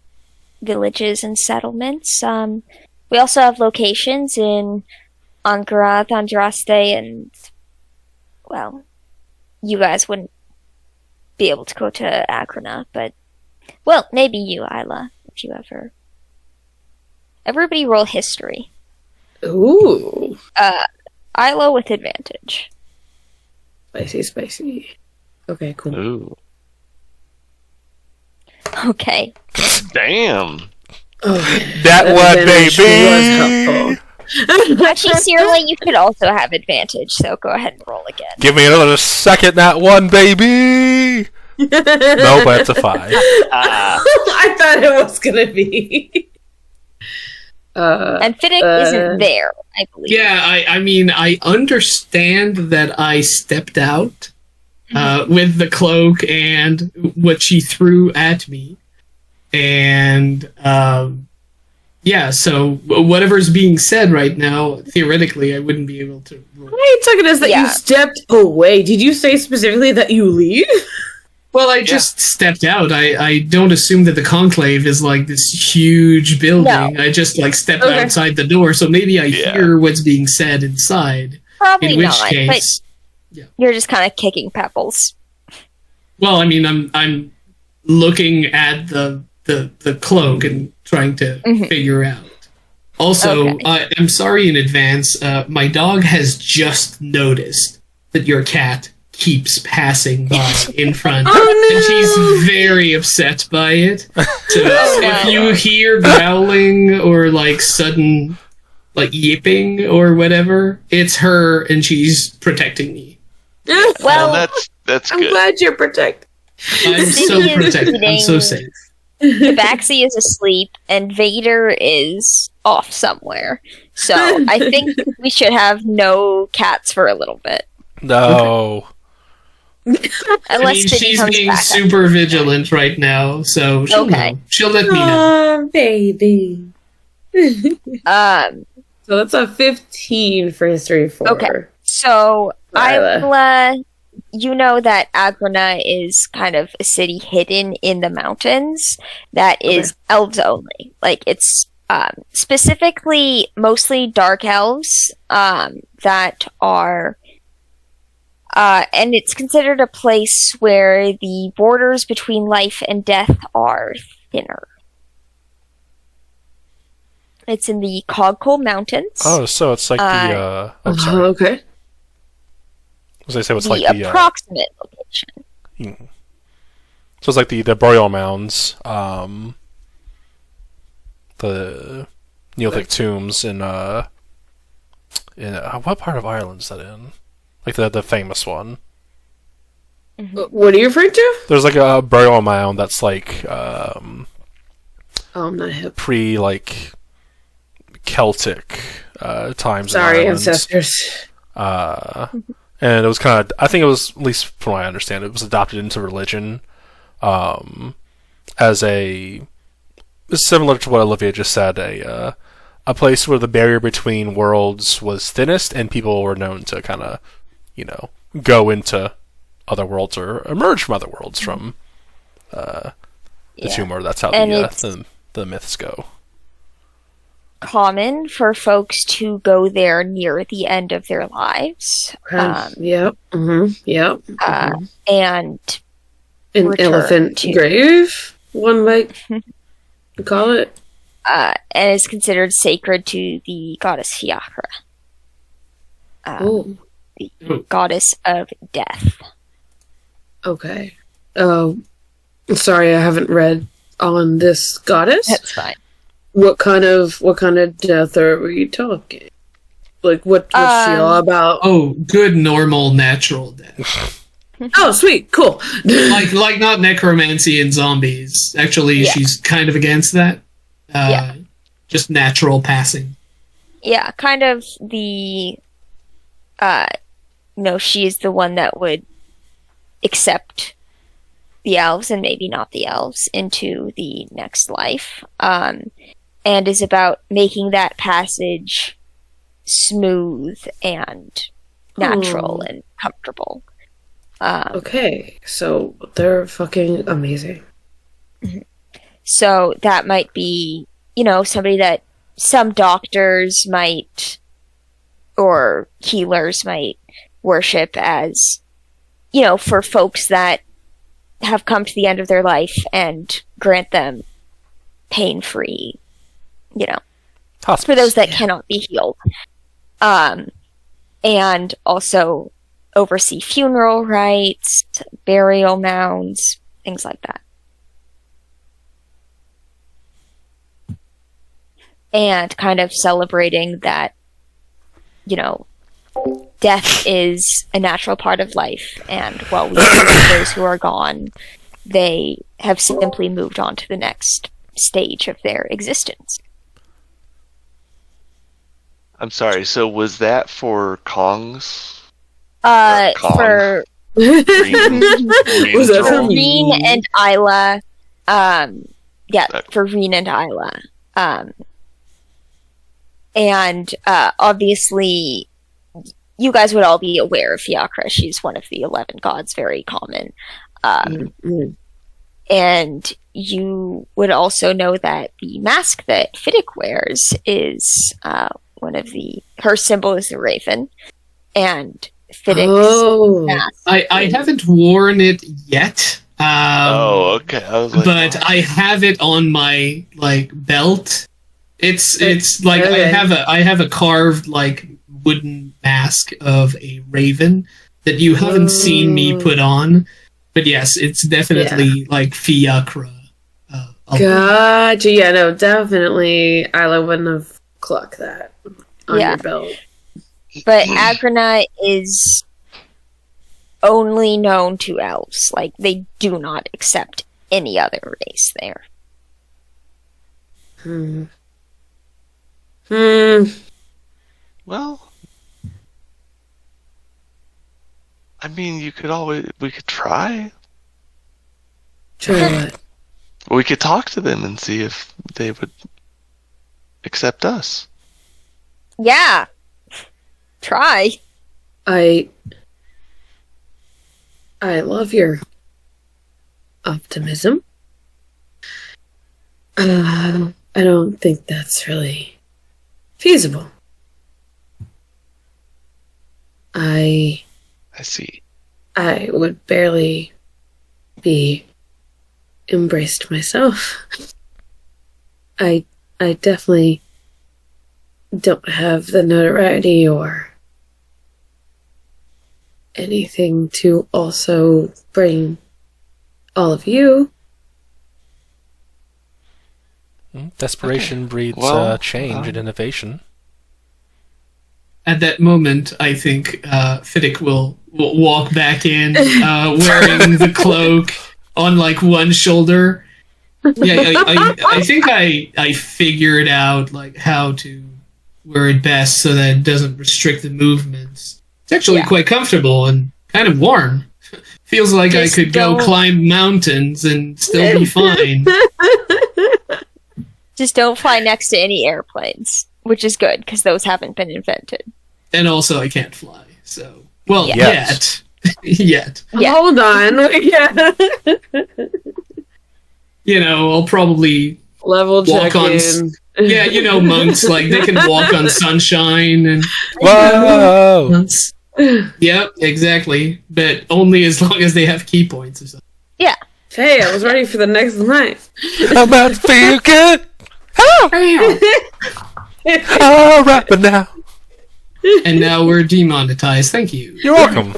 villages and settlements. We also have locations in Ankara, Andraste, and, well, you guys wouldn't be able to go to Akrana, but, well, maybe you, Isla, if you ever. Everybody roll history. Ooh. Isla with advantage. Spicy. Okay, cool. Ooh. Okay. Damn. Okay. That one, advantage baby! was helpful. Actually, Cyrilla, you could also have advantage, so go ahead and roll again. Give me another second, that one, baby! No, but it's a 5. I thought it was gonna be. And Fiddick isn't there, I believe. Yeah, I mean, I understand that I stepped out with the cloak and what she threw at me. And, yeah, so whatever's being said right now, theoretically, I wouldn't be able to roll. I took it as that Yeah. you stepped away. Did you say specifically that you leave? Well, I just stepped out. I don't assume that the conclave is like this huge building. No. I just like stepped Okay. outside the door, so maybe I Yeah. hear what's being said inside. Probably In which not, case, but you're just kind of kicking pebbles. well, I mean, I'm looking at the cloak and trying to figure out. Also, Okay. I'm sorry in advance. My dog has just noticed that your cat keeps passing by in front, and she's very upset by it. So if you hear growling or like sudden like yipping or whatever, it's her, and she's protecting me. Well, Well, that's I'm good. glad you're protected. I'm so Cindy is protected. I'm so eating- safe. Tabaxi is asleep, and Vader is off somewhere. So I think we should have no cats for a little bit. No. Unless Biggie she's comes being back. super vigilant right now, so she'll Okay. know. She'll let me know. Oh, baby. Um, So that's a 15 for history 4. Okay. so Isla. Isla, you know that Agrana is kind of a city hidden in the mountains that is elves only. Like, it's specifically mostly dark elves that are and it's considered a place where the borders between life and death are thinner. It's in the Cogcoal Mountains. Oh, so it's like the. Oh, sorry. Okay. As I say, it's the like the. approximate location. So it's like the burial mounds, the Neolithic tombs in what part of Ireland is that in? Like the famous one. What are you referring to? There's like a burial mound that's like Oh, I'm not hip. pre like Celtic times. Sorry, in Ireland. ancestors. And it was kind of, I think it was, at least from what I understand, it was adopted into religion as a, similar to what Olivia just said, a place where the barrier between worlds was thinnest and people were known to kind of, go into other worlds or emerge from other worlds from the tumor. That's how the myths go. Common for folks to go there near the end of their lives. Yep. Mm-hmm. Yep. And An return elephant to- grave, one might call it. and is considered sacred to the goddess Fiachra, Oh, the goddess of death. okay. Sorry, I haven't read on this goddess. That's fine. What kind of death are we talking? Like, what's she all about? Oh, good, normal, natural death. Oh, sweet, cool. like not necromancy and zombies. Actually, she's kind of against that. Just natural passing. Yeah, kind of the, she's the one that would accept the elves and maybe not the elves into the next life, and is about making that passage smooth and natural and comfortable. Okay, so they're fucking amazing. So that might be, somebody that some doctors might, or healers might worship as, for folks that have come to the end of their life and grant them pain-free, Hospice. for those that cannot be healed. And also oversee funeral rites, burial mounds, things like that. And kind of celebrating that, death is a natural part of life, and while we grieve those who are gone, they have simply moved on to the next stage of their existence. I'm sorry, so was that for Kongs? For Green Was that for troll? Reen and Isla, for Reen and Isla. And obviously, you guys would all be aware of Fiachra. She's one of the 11 gods, very common. And you would also know that the mask that Fiddick wears is her symbol is the raven. And Fiddick's mask. I haven't worn it yet. Okay. I was like, But I have it on my belt. It's like Okay. I have a carved wooden mask of a raven that you haven't seen me put on. But yes, it's definitely Fiachra. Gotcha. Yeah, no, definitely. Isla wouldn't have clocked that on your belt. But Agrana is only known to elves. Like, they do not accept any other race there. well, I mean, we could try. Try what? We could talk to them and see if they would accept us. Yeah. Try. I love your optimism. I don't think that's really feasible. I see. I would barely be embraced myself. I definitely don't have the notoriety or anything to also bring all of you. Desperation breeds change and innovation. At that moment, I think Fiddick will walk back in, wearing the cloak on like one shoulder. Yeah, I think I figured out like how to wear it best so that it doesn't restrict the movements. It's actually quite comfortable and kind of warm. Feels like I could go climb mountains and still be fine. Just don't fly next to any airplanes, which is good because those haven't been invented. And also, I can't fly. So, well, Yes. yet. Yeah. Hold on. Yeah. You know, I'll probably Level walk check on. in. Yeah, you know, monks like they can walk on sunshine and. Whoa! Yep, exactly. But only as long as they have key points or something. Yeah. Hey, I was ready for the next night. I'm about to feel good. All right, but now And now we're demonetized. Thank you. you're welcome.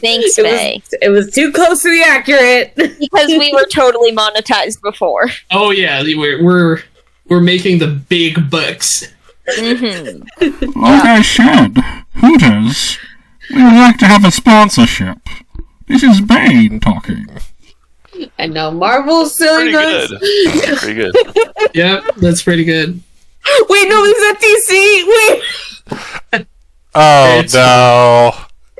Thanks, Faye. It was too close to the accurate. Because we were totally monetized before. Oh yeah, we're making the big bucks. Mm-hmm. Like I said, Hooters, we would like to have a sponsorship. This is Bane talking. And now Marvel's selling us. Good. Pretty good. Yep, that's pretty good. Wait, no, this is at DC. Wait, Oh It's- no!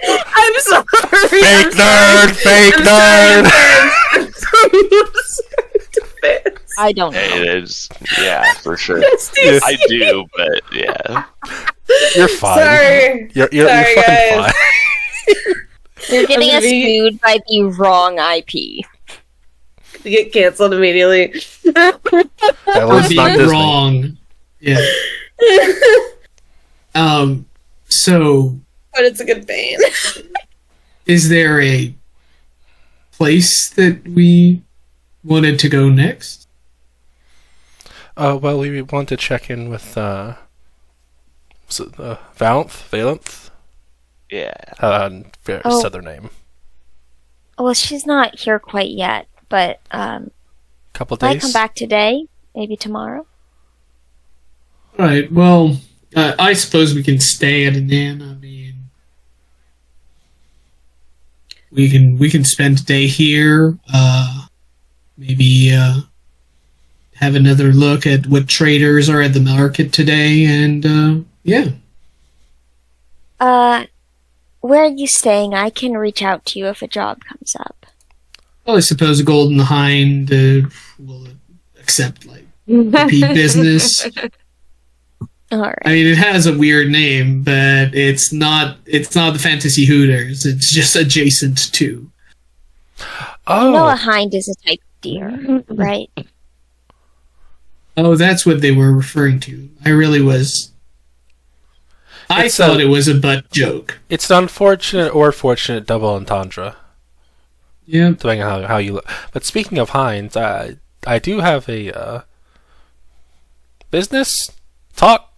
I'm sorry. Fake nerd! Fake nerd! I don't know. It is. Yeah, for sure. DC. I do, but yeah. You're fine. Sorry. You're Sorry, fucking guys. fine. You're getting I'm us being- sued by the wrong IP. Get canceled immediately. At We're least not being Disney. wrong. Yeah. So But it's a good Bane. is there a place that we wanted to go next? Well, we want to check in with Valenth? Yeah. Very Oh. southern name. Well, she's not here quite yet, but Couple might days. come back today, maybe tomorrow. Right. Well, I suppose we can stay at an inn. I mean, we can spend a day here. Maybe have another look at what traders are at the market today, and yeah. Where are you staying? I can reach out to you if a job comes up. Well, I suppose Golden Hind will accept like repeat business. All right. I mean, it has a weird name, but it's not the Fantasy Hooters. It's just adjacent to. Oh, No, a hind is a type of deer, right? Oh, that's what they were referring to. I really was. I It's thought it was a butt joke. it's an unfortunate or fortunate double entendre, Yeah. depending on how you look. But speaking of hinds, I do have a business talk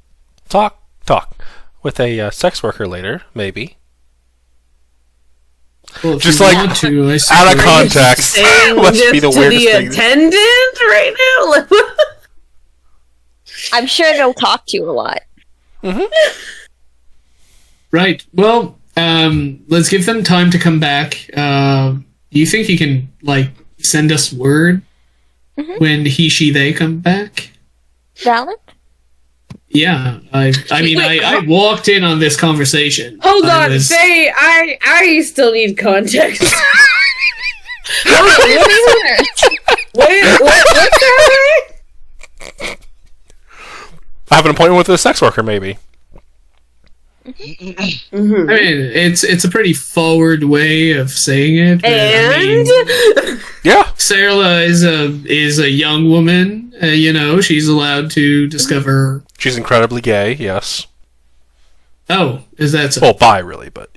with a sex worker later, maybe. Well, if Just you like, want to, I Out of suppose. context, Saying must this be the to weirdest the thing. attendant right now? I'm sure they'll talk to you a lot. Right. Well, let's give them time to come back. Do you think you can like send us word when he, she, they come back? Valent? Yeah, I walked in on this conversation. Hold on, say I still need context. What's that? I have an appointment with a sex worker, maybe. I mean, it's a pretty forward way of saying it. But, Yeah, Sarah is a young woman. She's allowed to discover. she's incredibly gay. Yes. Oh, is that so? Well, bi really, but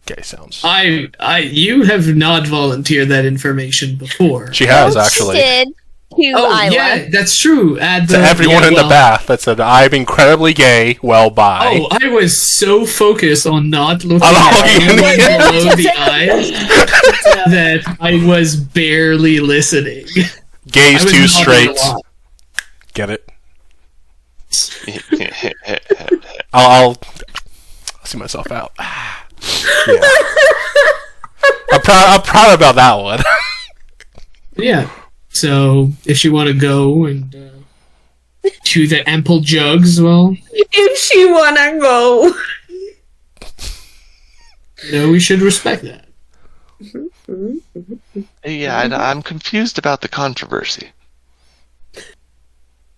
gay sounds. You have not volunteered that information before. She has actually. Did to Isla. Yeah, that's true. To everyone in the bath that said I'm incredibly gay. Well, bi. Oh, I was so focused on not looking looking anyone below the eyes that I was barely listening. Gay's I was too nodding straight. a lot. Get it? I'll see myself out. Yeah. I'm proud about that one. Yeah. So if you want to go and to the ample jugs, well, If she wanna go. we should respect that. Yeah, I'm confused about the controversy.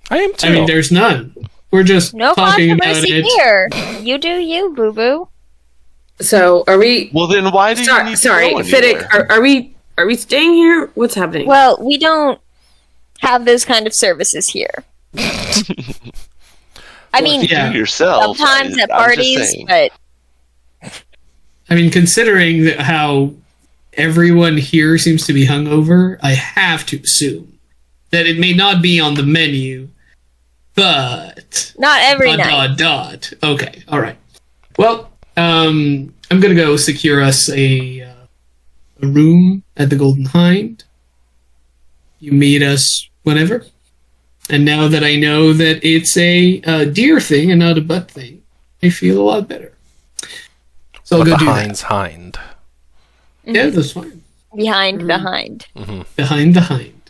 I am too. I mean, there's none. We're just No talking about controversy it. here. You do you, boo boo. So are we? Well, then why do you need Sorry, to go Fiddick. anywhere? Are we staying here? What's happening? Well, we don't have those kind of services here. I mean, Yeah. You yourself. sometimes at I'm just parties, saying. but I mean, considering how everyone here seems to be hungover, I have to assume that it may not be on the menu, but not every night. Okay, all right. Well, I'm gonna go secure us a room at the Golden Hind. You meet us whenever. And now that I know that it's a deer thing and not a butt thing, I feel a lot better. So I'll but go the do hind's hind. that. Yeah, that's fine. Behind the hind. Behind the hind.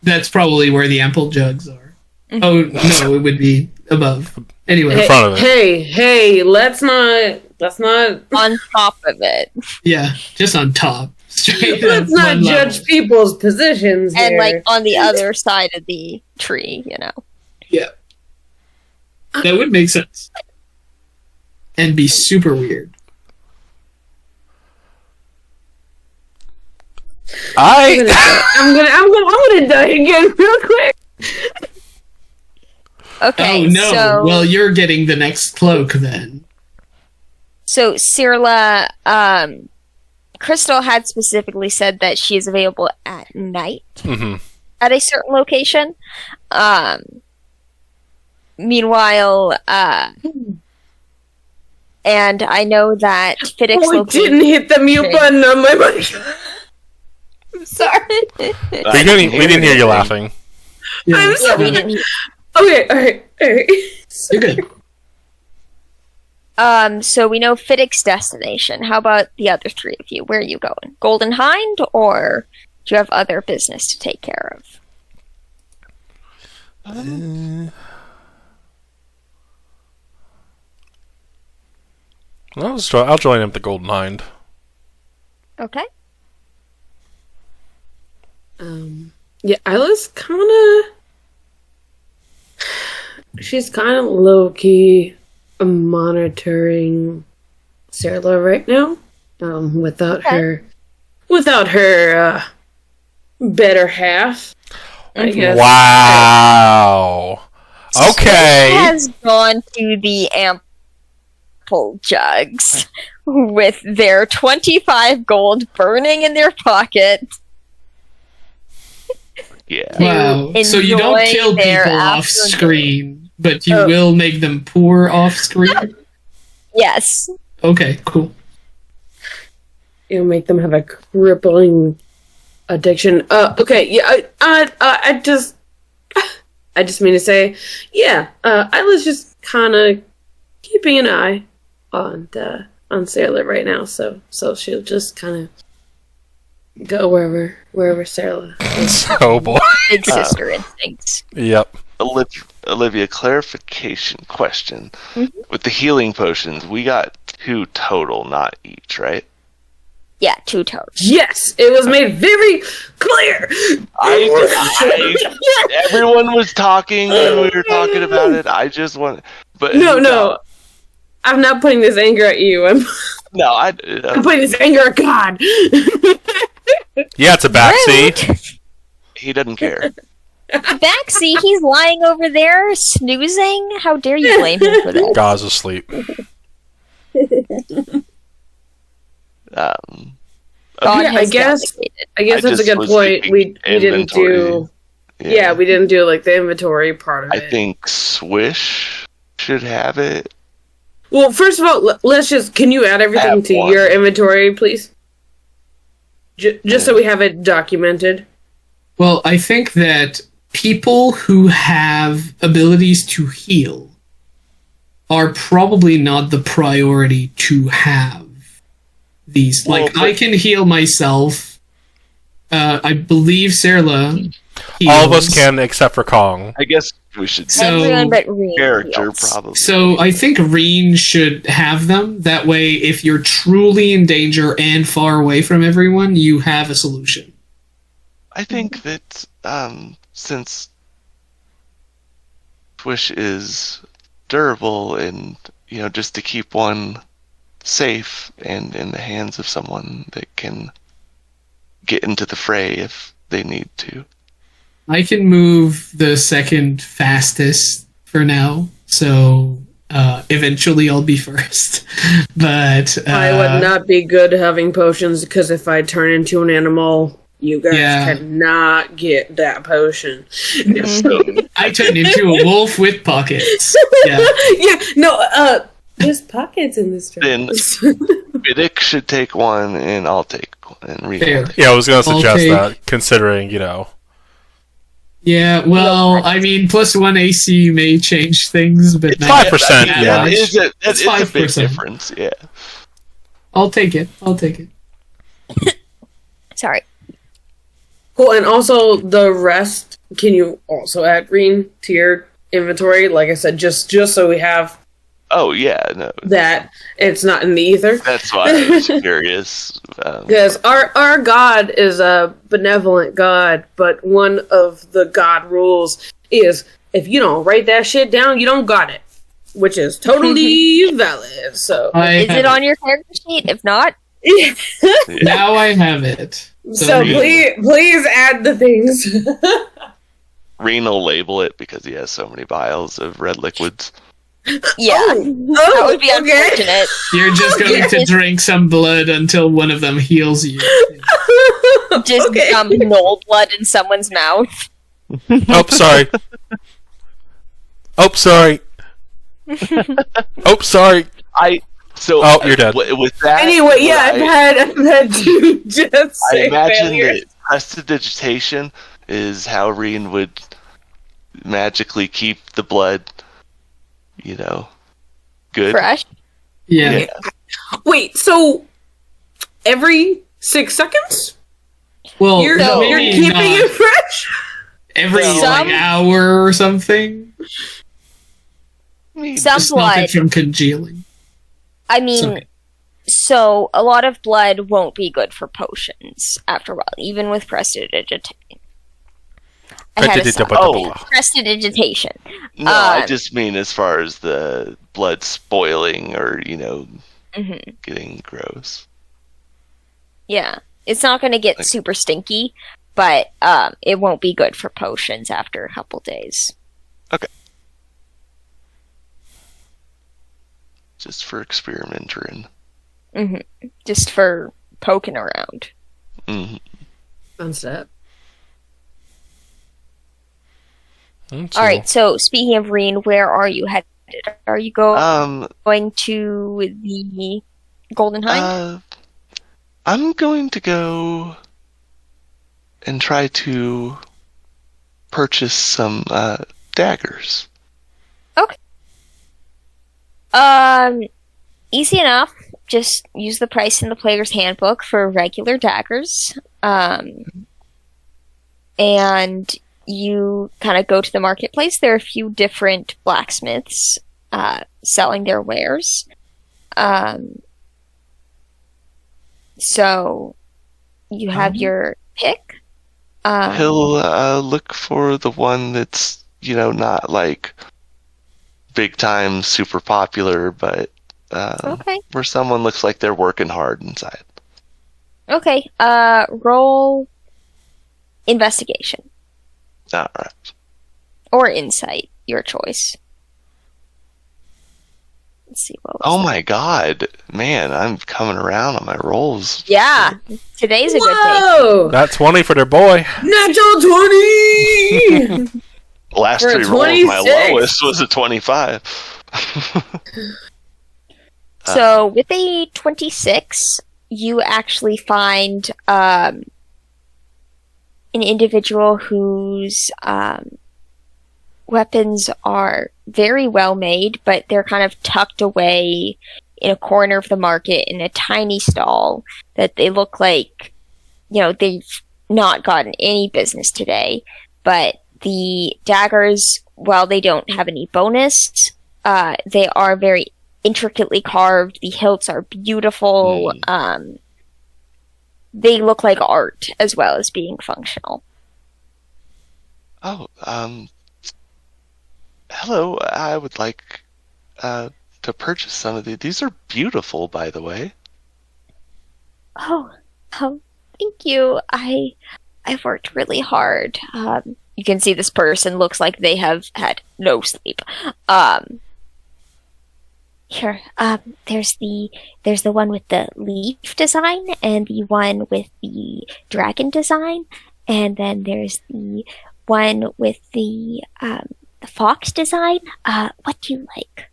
That's probably where the ample jugs are. Oh, no, it would be above. Anyway, In front of it. Hey, let's not. On top of it. yeah, just on top. Straight up Let's not one judge level. people's positions And here. like on the other side of the tree, Yeah. That would make sense. And be super weird. I'm gonna die again real quick. Okay, Oh no! so Well, you're getting the next cloak then. so Cirla, Crystal had specifically said that she is available at night at a certain location. Meanwhile, and I know that Fiddick's Oh, I location. didn't hit the mute button on my mic. I'm sorry. We didn't hear you laughing. Yeah, I'm Yeah, sorry. we didn't. Okay, alright. You're good. So we know Fiddick's destination. How about the other three of you? Where are you going? Golden Hind, or do you have other business to take care of? I'll join him at the Golden Hind. Okay. Yeah, Isla's she's kind of low-key monitoring Sarah right now. Without her better half, I guess. Wow. Okay. She has gone to the ample jugs with their 25 gold burning in their pocket. Yeah. Wow. So you don't enjoy kill their people off afternoon. screen, but you Oh. will make them poor off screen? Yes. Okay, cool. It'll make them have a crippling addiction. Okay, yeah, I just mean to say, yeah, Isla's just kind of keeping an eye on Sarah right now, so she'll just kind of go wherever Sarah is. Oh boy. Big sister instincts. Yep. Olivia, clarification question. Mm-hmm. With the healing potions, we got 2 total, not each, right? Yeah, 2 total. Yes, it was made very clear. Everyone was talking when we were talking about it. I just want, but No. I'm not putting this anger at you. I'm putting this anger at God. Yeah, it's a backseat. He doesn't care. Backseat, he's lying over there, snoozing. How dare you blame him for that? God's asleep. God I has guess delegated. that's a good was point. keeping We didn't do. inventory. Yeah, we didn't do like the inventory part of I it. think Swish should have it. Well, first of all, let's just. Can you add everything Add to one. your inventory, please? Just so we have it documented. Well, I think that people who have abilities to heal are probably not the priority to have these. Well, Like, but- I can heal myself. I believe Serla heals. All of us can except for Kong. I guess we should say So- Everyone but Reen character heals. probably. So I think Reen should have them. That way, if you're truly in danger and far away from everyone, you have a solution. I think that since Swish is durable and just to keep one safe and in the hands of someone that can get into the fray if they need to. I can move the second fastest for now, so eventually I'll be first. But I would not be good having potions because if I turn into an animal, you guys Yeah. cannot get that potion. I turned into a wolf with pockets. Yeah. There's pockets in this Then dress. Vidic should take one and I'll take one and Rena Fair. will take Yeah, I was going to suggest Okay. that, considering, Yeah, well, I mean, +1 AC may change things, but It's not 5%, that yeah. much. That is a big 5%. difference, yeah. I'll take it. Sorry. Cool, and also the rest, can you also add Reen to your inventory? Like I said, just so we have Oh, yeah, no. that it's not in the ether. That's why I was curious. Because our god is a benevolent god, but one of the god rules is if you don't write that shit down, you don't got it. Which is totally valid. So Is it on your character sheet? If not, Now I have it. so please add the things. Rena will label it because he has so many vials of red liquids. yeah, that would be unfortunate. You're just going to drink some blood until one of them heals you. Just Okay. null blood in someone's mouth. Oh, sorry. Oh, sorry. Oh, sorry. Oh, you're dead. With that, Anyway, yeah, I've had two just I imagine failures. that prestidigitation is how Reen would magically keep the blood, good. Fresh. Yeah. Wait, so every 6 seconds Well, you're maybe keeping not it fresh? every Some- hour or something. Some To stop blood. it from congealing. I mean, Sorry. so a lot of blood won't be good for potions after a while, even with prestidigitation. I had a sound. Prestidigitation. No, I just mean as far as the blood spoiling or, Mhm. getting gross. Yeah, it's not going to get super stinky, but it won't be good for potions after a couple days. Just for experimenting. Just for poking around. hmm Fun step. All right. So speaking of Reen, where are you headed? Are you going to the Golden Hind? I'm going to go and try to purchase some daggers. Easy enough. Just use the price in the player's handbook for regular daggers. And you kind of go to the marketplace. There are a few different blacksmiths selling their wares. So you have your pick. He'll look for the one that's, not like big time, super popular, but Okay. where someone looks like they're working hard inside. Okay. Roll investigation All right. or insight, your choice. Let's see what. Oh my god, man! I'm coming around on my rolls. Yeah, today's a good day. Whoa! Not 20 for their boy. Natural 20! Last For a 3 rolls, my 26. lowest was a 25. So with a 26, you actually find an individual whose weapons are very well made, but they're kind of tucked away in a corner of the market in a tiny stall that they look like, they've not gotten any business today. But the daggers, while they don't have any bonus, they are very intricately carved. The hilts are beautiful. They look like art as well as being functional. Oh, hello. I would like to purchase some of these. These are beautiful, by the way. Oh, thank you. I've worked really hard. You can see this person looks like they have had no sleep. Here, there's the one with the leaf design and the one with the dragon design, and then there's the one with the fox design. What do you like?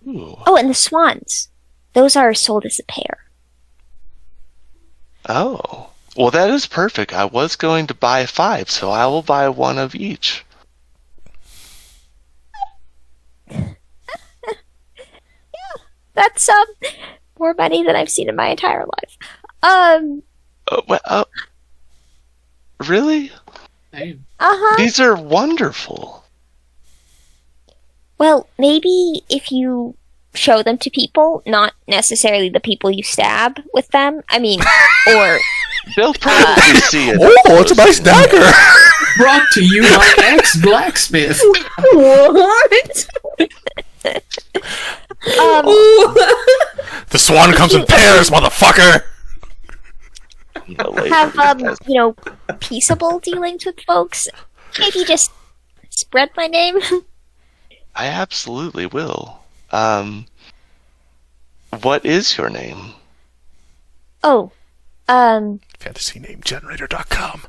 Ooh. Oh, and the swans. Those are sold as a pair. Oh. Well, that is perfect. I was going to buy 5, so I will buy one of each. That's more money than I've seen in my entire life. Really? Damn. These are wonderful. Well, maybe if you show them to people, not necessarily the people you stab with them. I mean, or They'll probably see it. Oh, it's a nice dagger. Brought to you by ex-blacksmith. What? The swan comes in pairs, motherfucker. have peaceable dealings with folks. Maybe just spread my name. I absolutely will. What is your name? Oh, FantasyNameGenerator.com.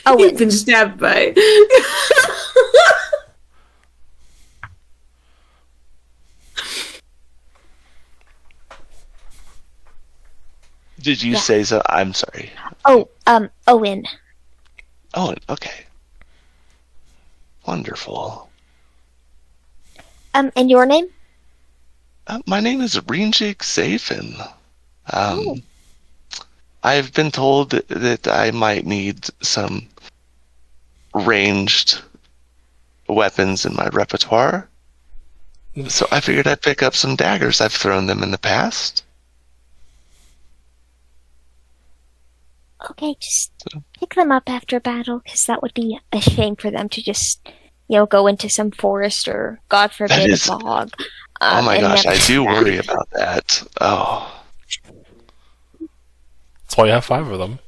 oh, You've been stabbed by. Did you say so? I'm sorry. Owen. Oh, okay. Wonderful. And your name? My name is Rinjik Zafin. I've been told that I might need some ranged weapons in my repertoire. So I figured I'd pick up some daggers. I've thrown them in the past. Okay, just pick them up after battle, because that would be a shame for them to just, go into some forest or, God forbid, a bog. Oh my gosh, I do worry about that. Oh. That's why you have 5 of them.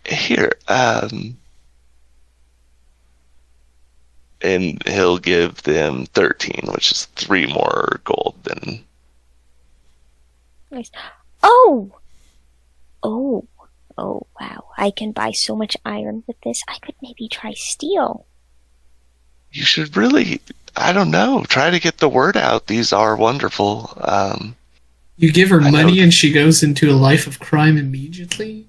Here, and he'll give them 13, which is 3 more gold than... Nice. Oh, wow. I can buy so much iron with this. I could maybe try steel. You should really, I don't know, try to get the word out. These are wonderful. You give her money and she goes into a life of crime immediately?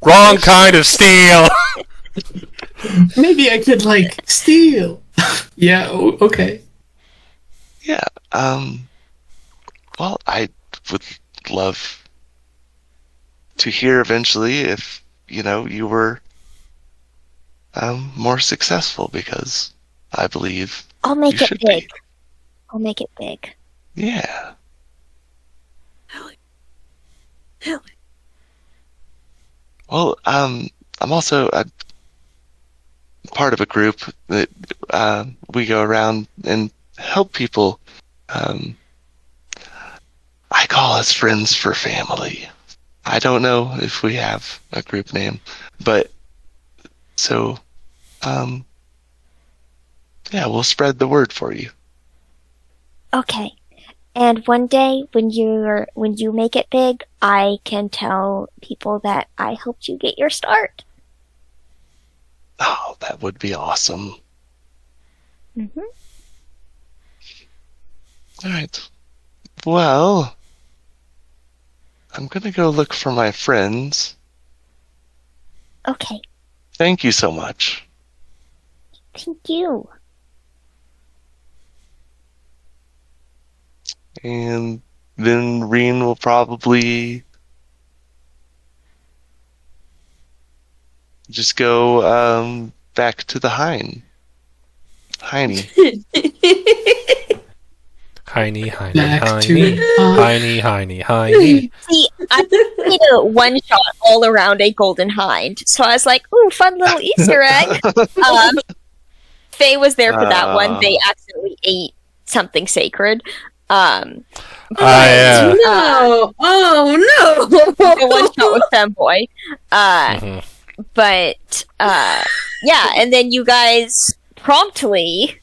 Wrong kind of steel. Maybe I could, steal. Yeah, okay. Yeah, well, I would love to hear eventually if, you were more successful, because I believe I'll make you it should big. be. I'll make it big. Yeah. Hell. Well, I'm also a part of a group that we go around and help people. I call us Friends for Family. I don't know if we have a group name, but so, yeah, we'll spread the word for you. Okay. And one day, when you make it big, I can tell people that I helped you get your start. Oh, that would be awesome. Mm-hmm. All right. Well, I'm going to go look for my friends. Okay. Thank you so much. Thank you. And then Reen will probably just go back to the Heine. Heiny, heiny, Back to heiny, heiny, heiny, heiny. See, I did a one shot all around a golden hind, so I was like, "Ooh, fun little Easter egg." Faye was there for that one. They accidentally ate something sacred. No! Oh no! The one shot with Femboy. But yeah, and then you guys promptly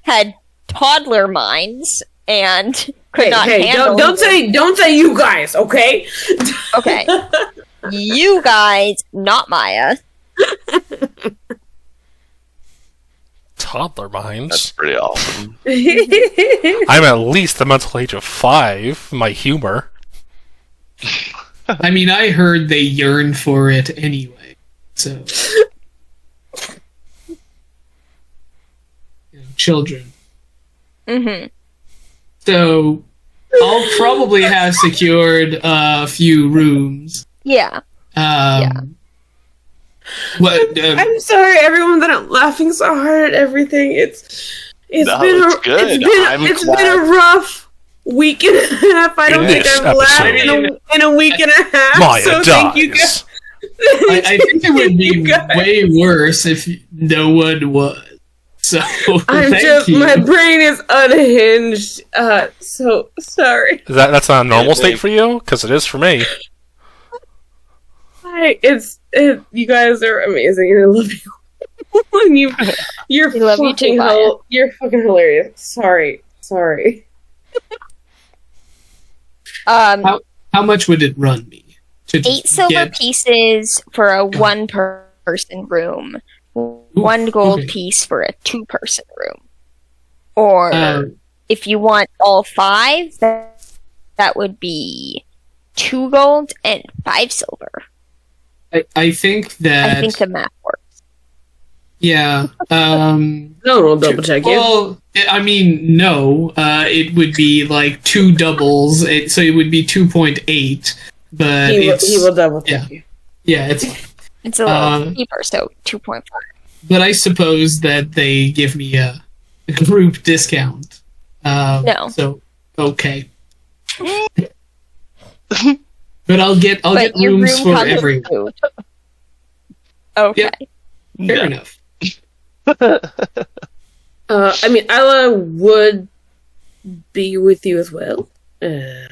had toddler minds and could not handle. Don't say you guys, okay? Okay, you guys, not Maya. Toddler That's minds. pretty awesome. I'm at least the mental age of 5. My humor. I mean, I heard they yearn for it anyway. So, children. Mm-hmm. So, I'll probably have secured a few rooms. Yeah. What? I'm sorry, everyone, that I'm laughing so hard at everything. It's No, been it's good. it's been a rough week and a half. I don't In think this I've laughed episode, in a week and a half. Maya so dies. thank you guys. I think it would You be guys. way worse if no one was. So, thank you. My brain is unhinged. So sorry. That's not a normal state for you? Because it is for me. You guys are amazing, and I love you. And you're We love you too, Maya. You're fucking hilarious. Sorry. How much would it run me? To 8 silver get- pieces for a one-person room. 1 gold okay. piece for a 2-person room. Or Um, if you want all 5, that would be 2 gold and 5 silver. I think that. I think the math works. Yeah. No, we'll double check you. Well, I mean, no. It would be like 2 doubles, so it would be 2.8. But He will double check you. Yeah, it's. It's a little cheaper, so 2.5. But I suppose that they give me a group discount. No. So okay. But I'll get But your rooms room for comes with everyone. food. Okay. Yeah. Fair enough. I mean, Isla would be with you as well. I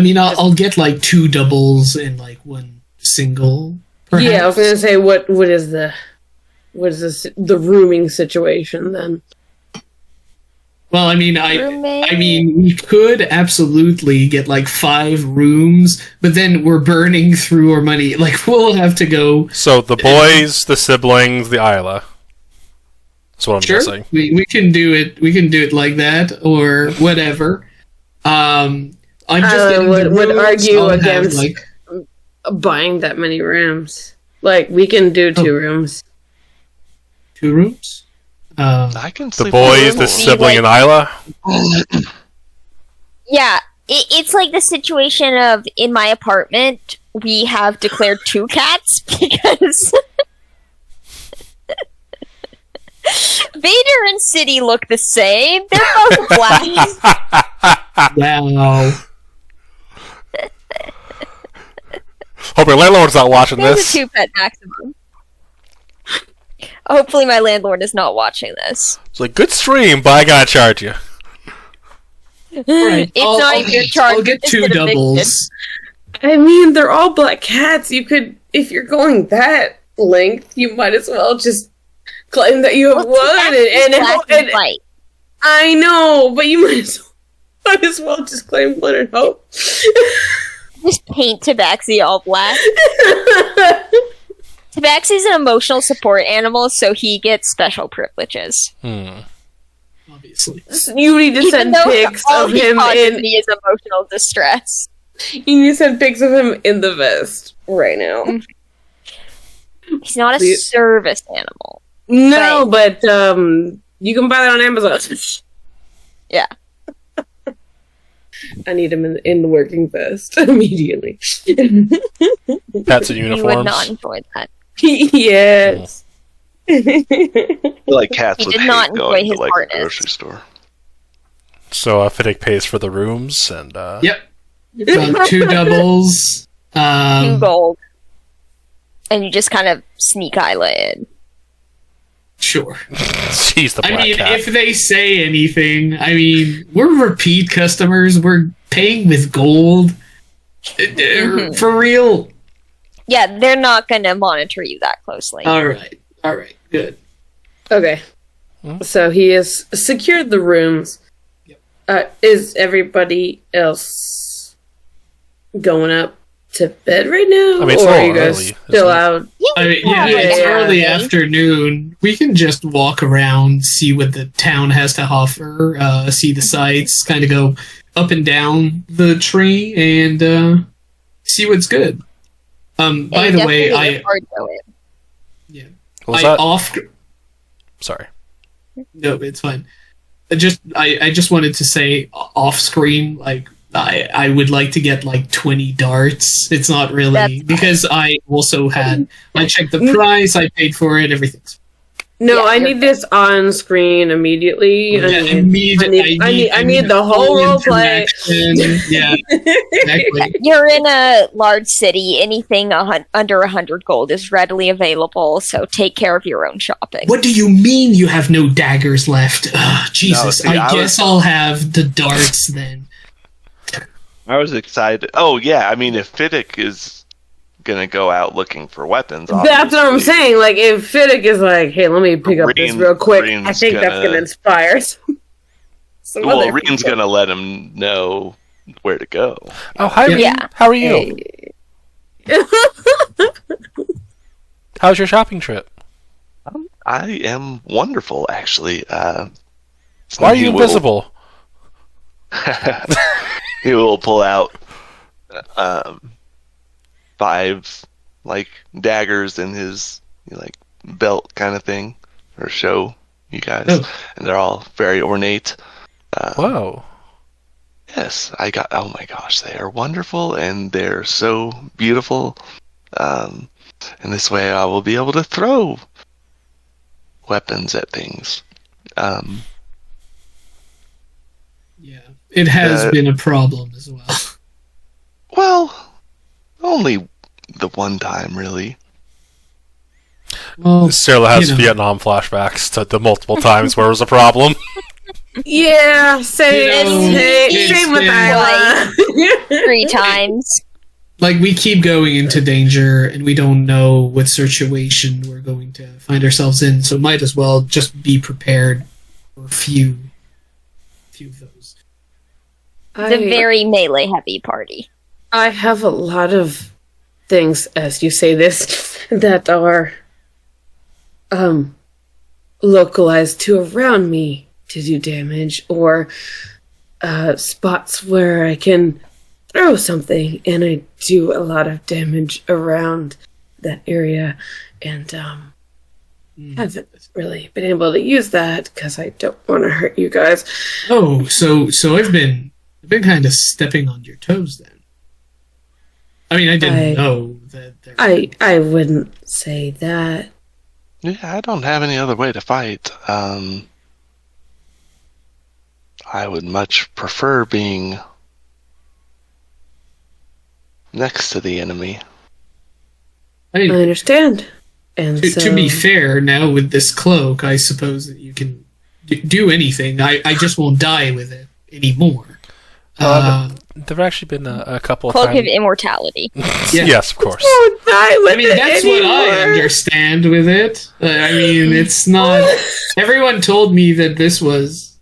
mean, I'll get like 2 doubles and like 1 single. Perhaps. Yeah, I was gonna say what is the rooming situation then? Well, I mean, we could absolutely get like 5 rooms, but then we're burning through our money. Like, we'll have to go. So the boys, the siblings, the Isla. That's what I'm Sure, guessing. we can do it. We can do it like that or whatever. I'm just getting the would rooms. argue I'll have, against like, buying that many rooms. Like, we can do 2 rooms. 2 rooms. I can The sleep boys, with the a sibling, like- and Isla. Yeah, It's like the situation of, in my apartment, we have declared 2 cats because Vader and City look the same. They're both black. Wow. Hope your landlord's not watching There's this. a 2-pet maximum. Hopefully my landlord is not watching this. It's like, good stream, but I gotta charge you. Right. It's not even your charge. I'll get it's 2 an eviction. doubles. I mean, they're all black cats. You could, if you're going that length, you might as well just claim that you have Well, one. black and white. I know, but you might as well just claim one and hope. Just paint Tabaxi all black. Tabaxi's an emotional support animal, so he gets special privileges. Obviously. You need to Even send though pics all of he him causes in. me is emotional distress. You need to send pics of him in the vest right now. He's not a The- service animal. No, but you can buy that on Amazon. Yeah. I need him in the working vest immediately. Pets in You would uniforms. not enjoy that. Yes. I feel like cats He would did hate not enjoy going to his like a hardness. grocery store. So Fiddick pays for the rooms, and Yep. 2 doubles. 2 gold. And you just kind of sneak Isla in. Sure. she's the black I mean, cat. if they say anything, I mean, we're repeat customers. We're paying with gold. For real. Yeah, they're not going to monitor you that closely. All right. Good. Okay. So he has secured the rooms. Is everybody else going up to bed right now? I mean, it's or a are little you guys early, still isn't it? out? I mean, yeah, Yeah, it's yeah, early yeah. afternoon. We can just walk around, see what the town has to offer, see the sights, kind of go up and down the tree, and see what's good. By And the way, definitely your card go in. What was I that? off. Sorry. No, it's fine. I just wanted to say off screen, like I would like to get like 20 darts. It's not really That's because I also had I checked the price, I paid for it, everything's No, Yeah, I you're need this on screen immediately. yeah, immediately. I need the whole role play. interaction. Yeah, exactly. You're in a large city. Anything under 100 gold is readily available, so take care of your own shopping. What do you mean you have no daggers left? Ugh, Jesus, see, I I guess I'll have the darts then. I was excited. Oh yeah, I mean, if Fiddick is gonna go out looking for weapons, That's what I'm obviously, saying. Like, if Fiddick is like, hey, let me pick up this Reen- real quick, I Reen's think that's gonna- going to inspire some Well, other Reen's people. gonna let him know where to go. Oh, hi, Yeah. Reen. Yeah. How are you? How's your shopping trip? I am wonderful, actually. Why are you he will- invisible? He will pull out 5 like daggers in his like belt kind of thing, or show you guys, Oh. and they're all very ornate. Whoa. Yes, I got. Oh my gosh, they are wonderful and they're so beautiful. And this way, I will be able to throw weapons at things. Yeah, it has Uh, been a problem as well. Well, only the one time, really. Well, Sarah has you know. Vietnam flashbacks to the multiple times where it was a problem. Yeah, same, You know, it's same with been- Isla. 3 times. like we keep going into danger and we don't know what situation we're going to find ourselves in, so might as well just be prepared for a few of those. It's a very melee heavy party. I have a lot of things, as you say this, that are localized to around me to do damage, or spots where I can throw something and I do a lot of damage around that area, and haven't really been able to use that because I don't want to hurt you guys. Oh, so I've been I've been kind of stepping on your toes then. I mean, I didn't know that. I wouldn't say that. Yeah, I don't have any other way to fight. I would much prefer being next to the enemy. I I understand. And to be fair, now with this cloak, I suppose that you can do anything. I just won't die with it anymore. There have actually been a couple of Cloak times. of immortality. Yes, of course. I mean, that's what I understand with it. I mean, it's not. Everyone told me that this was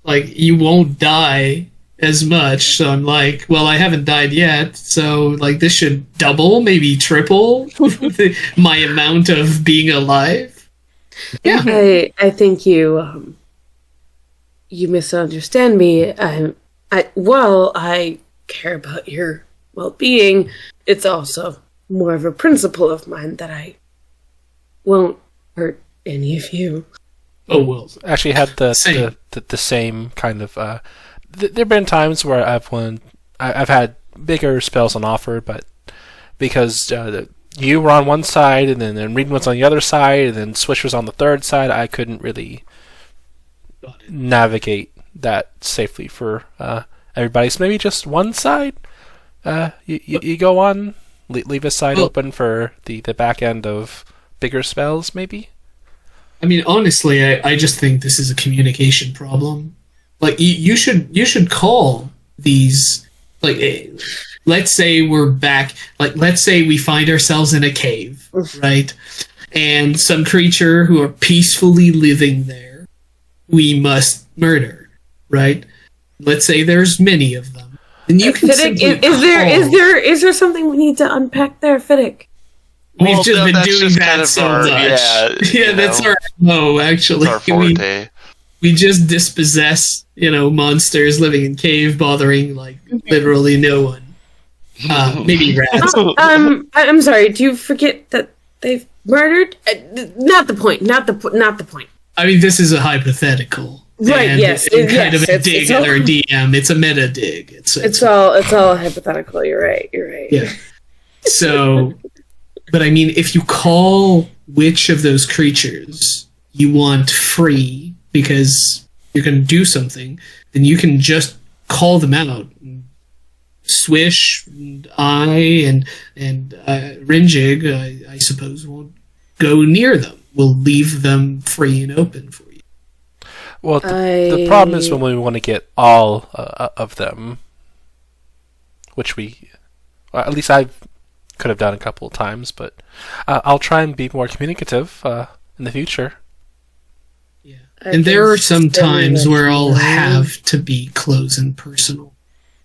like you won't die as much. So I'm like, well, I haven't died yet. So like, this should double, maybe triple my amount of being alive. Yeah, I think you misunderstand me. I care about your well-being. It's also more of a principle of mine that I won't hurt any of you. Oh well. Actually, had the same kind of. There've been times where I've had bigger spells on offer, but because you were on one side and then Reed was on the other side, and then Swish was on the third side, I couldn't really navigate that safely for everybody. So maybe just one side. You go on, leave a side open for the back end of bigger spells, maybe. I mean, honestly, I just think this is a communication problem. Like, you should call these, like, let's say we're back, like, let's say we find ourselves in a cave, right? And some creature who are peacefully living there, we must murder, right? Let's say there's many of them. And you can Fiddick, is there something we need to unpack there, Fiddick? We've just been doing that so much. Yeah, that's our MO, actually. Our forte. We just dispossess, monsters living in cave, bothering, like, literally no one. Maybe rats. I'm sorry, do you forget that they've murdered? Not the point, not the point. I mean, this is a hypothetical. Right, and yes. It's kind of a dig at our DM. It's a meta dig. It's all hypothetical, you're right. Yeah. So, but I mean, if you call which of those creatures you want free because you're going to do something, then you can just call them out. Swish, and I, and Rinjig, I suppose, won't go near them. We'll leave them free and open for you. Well, the problem is when we want to get all of them, which at least I could have done a couple of times, but I'll try and be more communicative in the future. Yeah, and there are some times where I'll have to be close and personal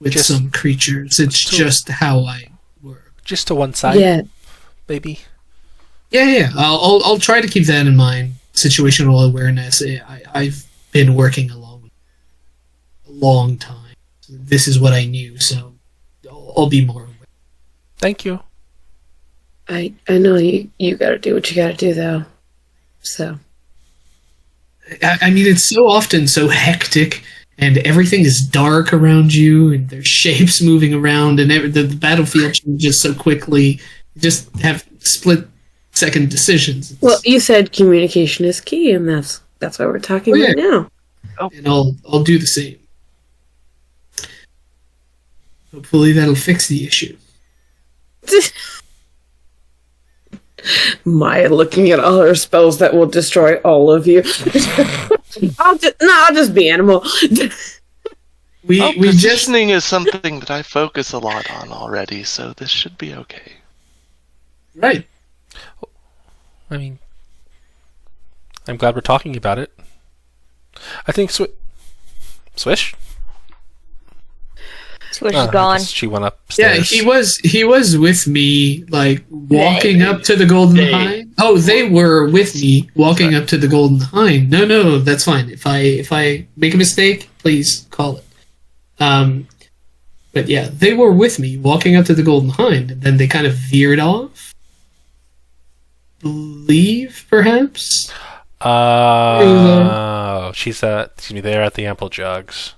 with some creatures. It's just how I work. Just to one side, maybe. Yeah. I'll try to keep that in mind. Situational awareness. I've been working along with a long time. This is what I knew, so I'll be more aware. Thank you. I know you gotta do what you gotta do, though. So. I mean, it's so often so hectic, and everything is dark around you, and there's shapes moving around, and the battlefield changes so quickly. You just have split-second decisions. Well, you said communication is key, and that's why we're talking right now. And I'll do the same. Hopefully that'll fix the issue. Maya looking at all her spells that will destroy all of you. I'll just be animal. Positioning is something that I focus a lot on already, so this should be okay. Right. I mean, I'm glad we're talking about it. I think Swish? Swish is gone. She went upstairs. Yeah, he was with me, like, walking up to the Golden Hind. Oh, they were with me walking up to the Golden Hind. No, that's fine. If I make a mistake, please call it. But yeah, they were with me walking up to the Golden Hind, and then they kind of veered off. Leave, perhaps? Oh, she's they're at the Ample Jugs.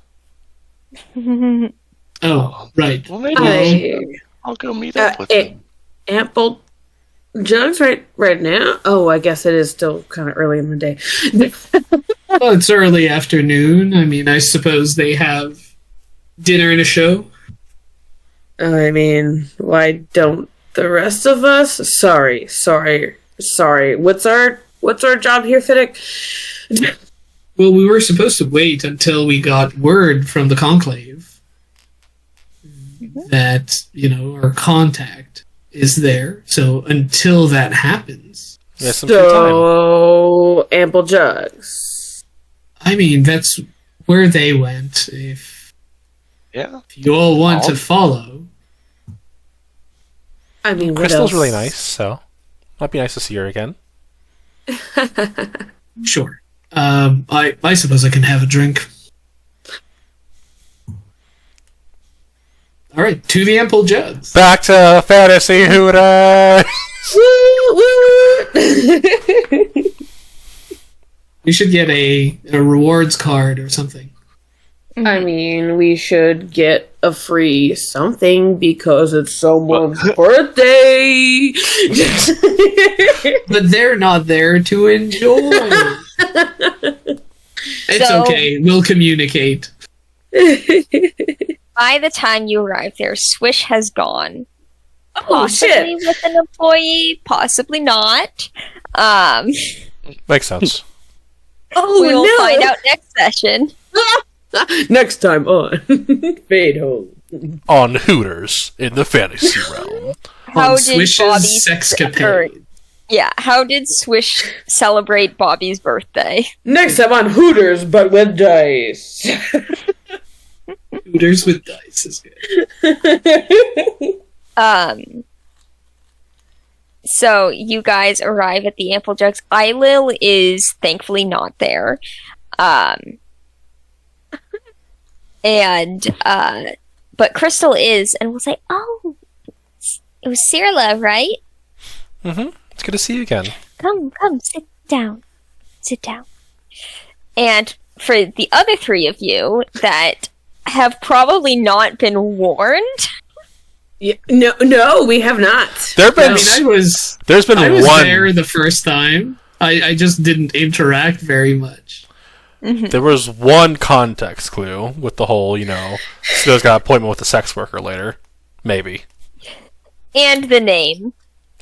Oh, right. Well, maybe I'll go meet up with him. Ample jugs right now? Oh, I guess it is still kind of early in the day. Well, it's early afternoon. I mean, I suppose they have dinner and a show. I mean, why don't the rest of us? Sorry. What's our job here, Fiddick? Well, we were supposed to wait until we got word from the Conclave that, our contact is there. So until that happens... Yeah, some free time. So, ample jugs. I mean, that's where they went. If you all want to follow... I mean, what Crystal's else? really nice, so might be nice to see her again. Sure. I suppose I can have a drink. All right, to the ample jugs. Back to Fantasy Hooters! Woo! We should get a rewards card or something. I mean, we should get a free something because it's someone's birthday. But they're not there to enjoy. It's okay. We'll communicate. By the time you arrive there, Swish has gone. Oh, Possibly shit. with an employee, possibly not. Makes sense. Oh, We will no. find out next session. Next time on Fadehome. On Hooters in the fantasy realm. How On did Swish's Bobby's sexcapade. how did Swish celebrate Bobby's birthday? Next time on Hooters, but with dice. Hooters with dice is good. So you guys arrive at the Ample Jugs. Eilil is thankfully not there. But Crystal is, and will say, "Oh, it was Cirla, right? Mm-hmm. It's good to see you again. Come, sit down. And for the other three of you that have probably not been warned, Yeah, no, we have not. There's been I was one. there the first time. I just didn't interact very much. There was one context clue with the whole, Snow's got an appointment with a sex worker later. Maybe. and the name.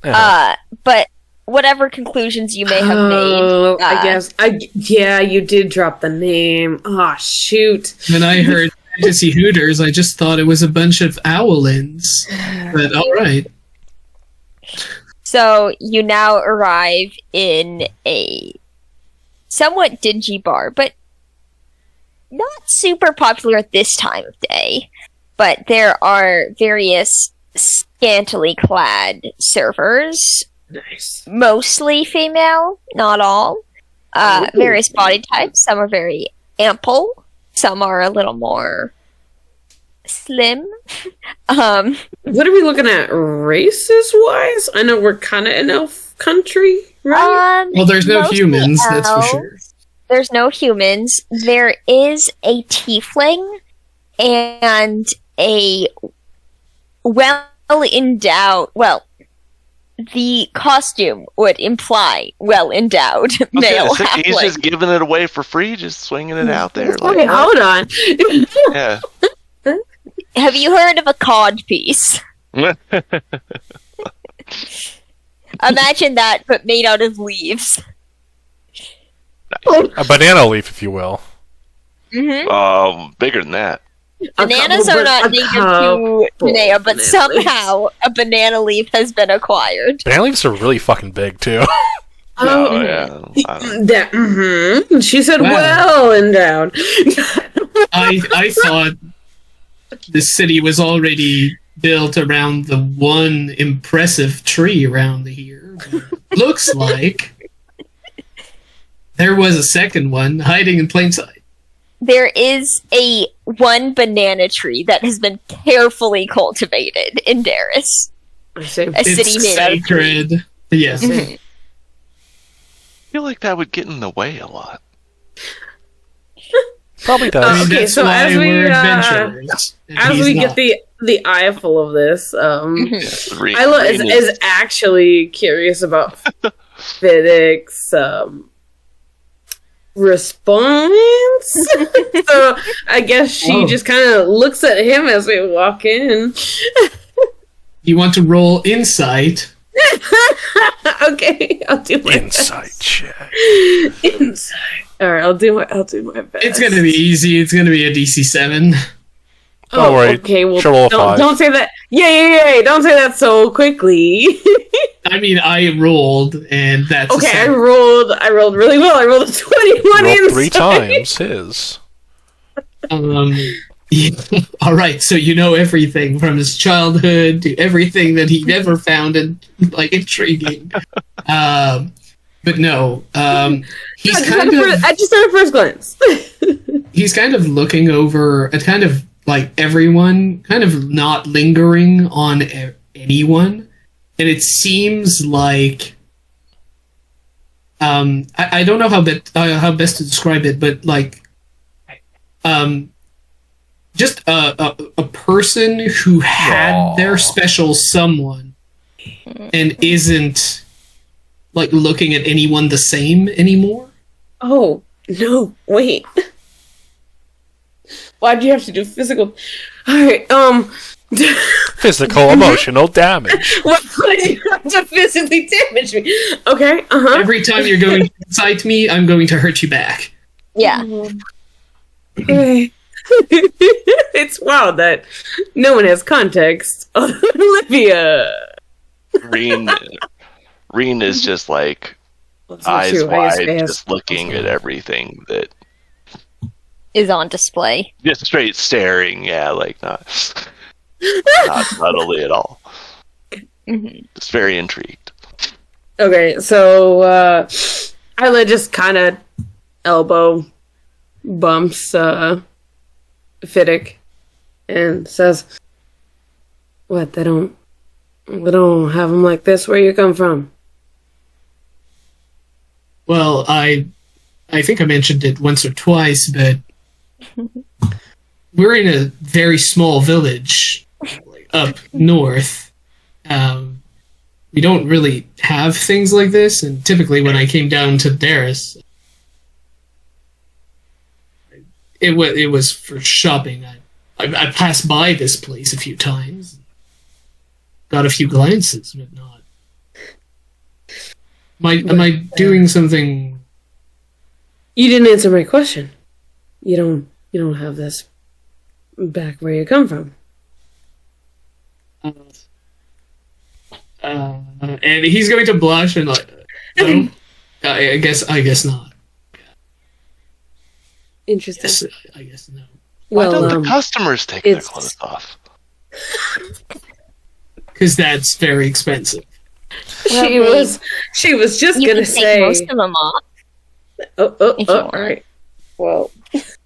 Uh-huh. But whatever conclusions you may have Oh, made, I guess. Yeah, you did drop the name. Oh, shoot. When I heard Fantasy Hooters, I just thought it was a bunch of owlins. But all right. So you now arrive in a somewhat dingy bar, but not super popular at this time of day. But there are various scantily clad servers, Nice. mostly female, not all. Various body types. Some are very ample. Some are a little more slim. What are we looking at races-wise? I know we're kind of an elf country, right? Well, there's no mostly humans, that's for elves. sure. There's no humans. There is a tiefling and a well-endowed... Well, the costume would imply well-endowed male He's halfling. just giving it away for free, just swinging it out there. Okay, hold on. Yeah. Have you heard of a cod piece? Imagine that, but made out of leaves. A banana leaf, if you will. Mm-hmm. Bigger than that. Bananas are not native to Tanea, but banana somehow a banana leaf has been acquired. Banana leaves are really fucking big, too. Oh, yeah. I don't know. That, She said, Wow. well endowed. I thought the city was already built around the one impressive tree around here. Looks like there was a second one hiding in plain sight. There is a one banana tree that has been carefully cultivated in Daris. I say, A city It's made out of trees. sacred. Yes. Mhm. I feel like that would get in the way a lot. Probably does. Okay, that's so why as we we're adventurers. and as he's we not. get the eye full of this, Reen is actually curious about Fiddick's response. So I guess she just kind of looks at him as we walk in. You want to roll insight? Okay, I'll do my Insight check. Insight. All right, I'll do my best. It's gonna be easy. It's gonna be a DC 7. Don't worry. Okay, well, She'll roll a 5. don't say that. Yeah. Don't say that so quickly. I mean, I rolled, and that's Okay, a I 7. rolled really well. I rolled a 21 Roll insight. 3 times his. Yeah. All right, so you know everything from his childhood to everything that he never found intriguing. But no, he's I just had a first glance. he's kind of looking over at kind of like everyone, kind of not lingering on anyone, and it seems like I don't know how best to describe it, but like just a person who had their special someone and isn't like looking at anyone the same anymore. Oh no! Wait. Why'd you have to do physical? All right. Physical, emotional damage. What did you have to physically damage me? Okay. Every time you're going to incite me, I'm going to hurt you back. Yeah. Okay. It's wild that no one has context other than Olivia. Reen is just like eyes wide, just looking at everything that Is on display. just straight staring. Yeah, like not subtly at all. Just very intrigued. Okay, so Isla just kind of elbow bumps Fiddick and says, "What? They don't have them like this. Where you come from?" Well, I think I mentioned it once or twice, but we're in a very small village up north. We don't really have things like this, and typically when I came down to Daris, it was for shopping. I passed by this place a few times, got a few glances, but not. Am I doing something? You didn't answer my question. You don't have this back where you come from. And he's going to blush and like, no, I guess not. Interesting. Yes, I guess no. Why Well, don't the customers take their clothes off? Because that's very expensive. she was just You gonna can say. take most of them off. If you want. All right. Well,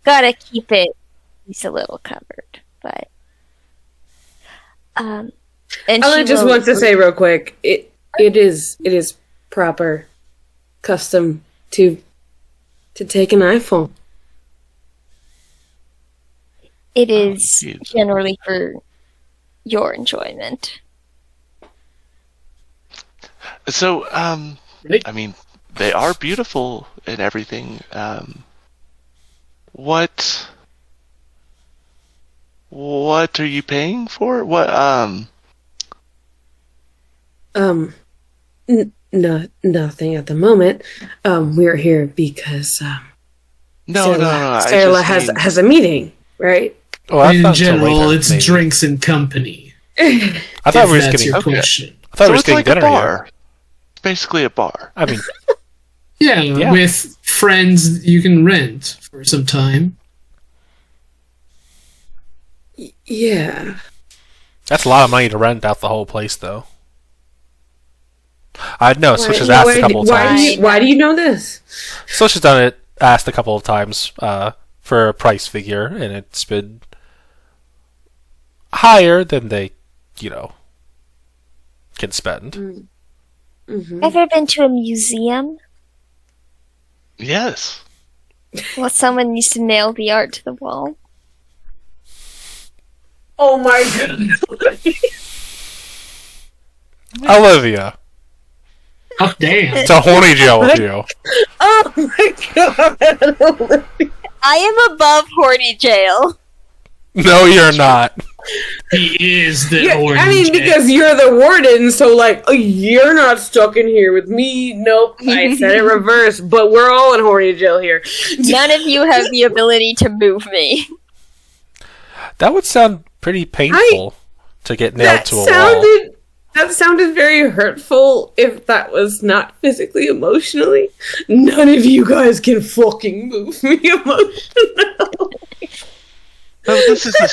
Gotta keep it at least a little covered, but and I just want to say real quick, it is proper custom to take an iPhone. it is cute. generally for your enjoyment. So, Right? I mean, they are beautiful and everything. What are you paying for? What? Nothing at the moment. We're here because No. Sarah has a meeting, right? Oh, I In thought so general, later, it's maybe. drinks and company. I thought If we were just that's getting. your Okay. question. I thought we So were it's just like getting a dinner bar. here. It's basically a bar. I mean, Yeah, with friends you can rent for some time. Yeah. that's a lot of money to rent out the whole place, though. I know. Switch has asked a couple of times. Why do you know this? Switch has done it. Asked a couple of times for a price figure, and it's been higher than they, can spend. Ever been to a museum? Yes. Well, someone needs to nail the art to the wall. Oh my goodness. Olivia, Oh, damn. it's a horny jail with you. Oh my god. I am above horny jail. No, you're not. He is the Yeah, orange. I mean, because you're the warden, so like, oh, you're not stuck in here with me. Nope, I said it reverse, but we're all in horny jail here. None of you have the ability to move me. That would sound pretty painful to get nailed That to a wall. sounded very hurtful if that was not physically, emotionally. None of you guys can fucking move me emotionally. No, this is a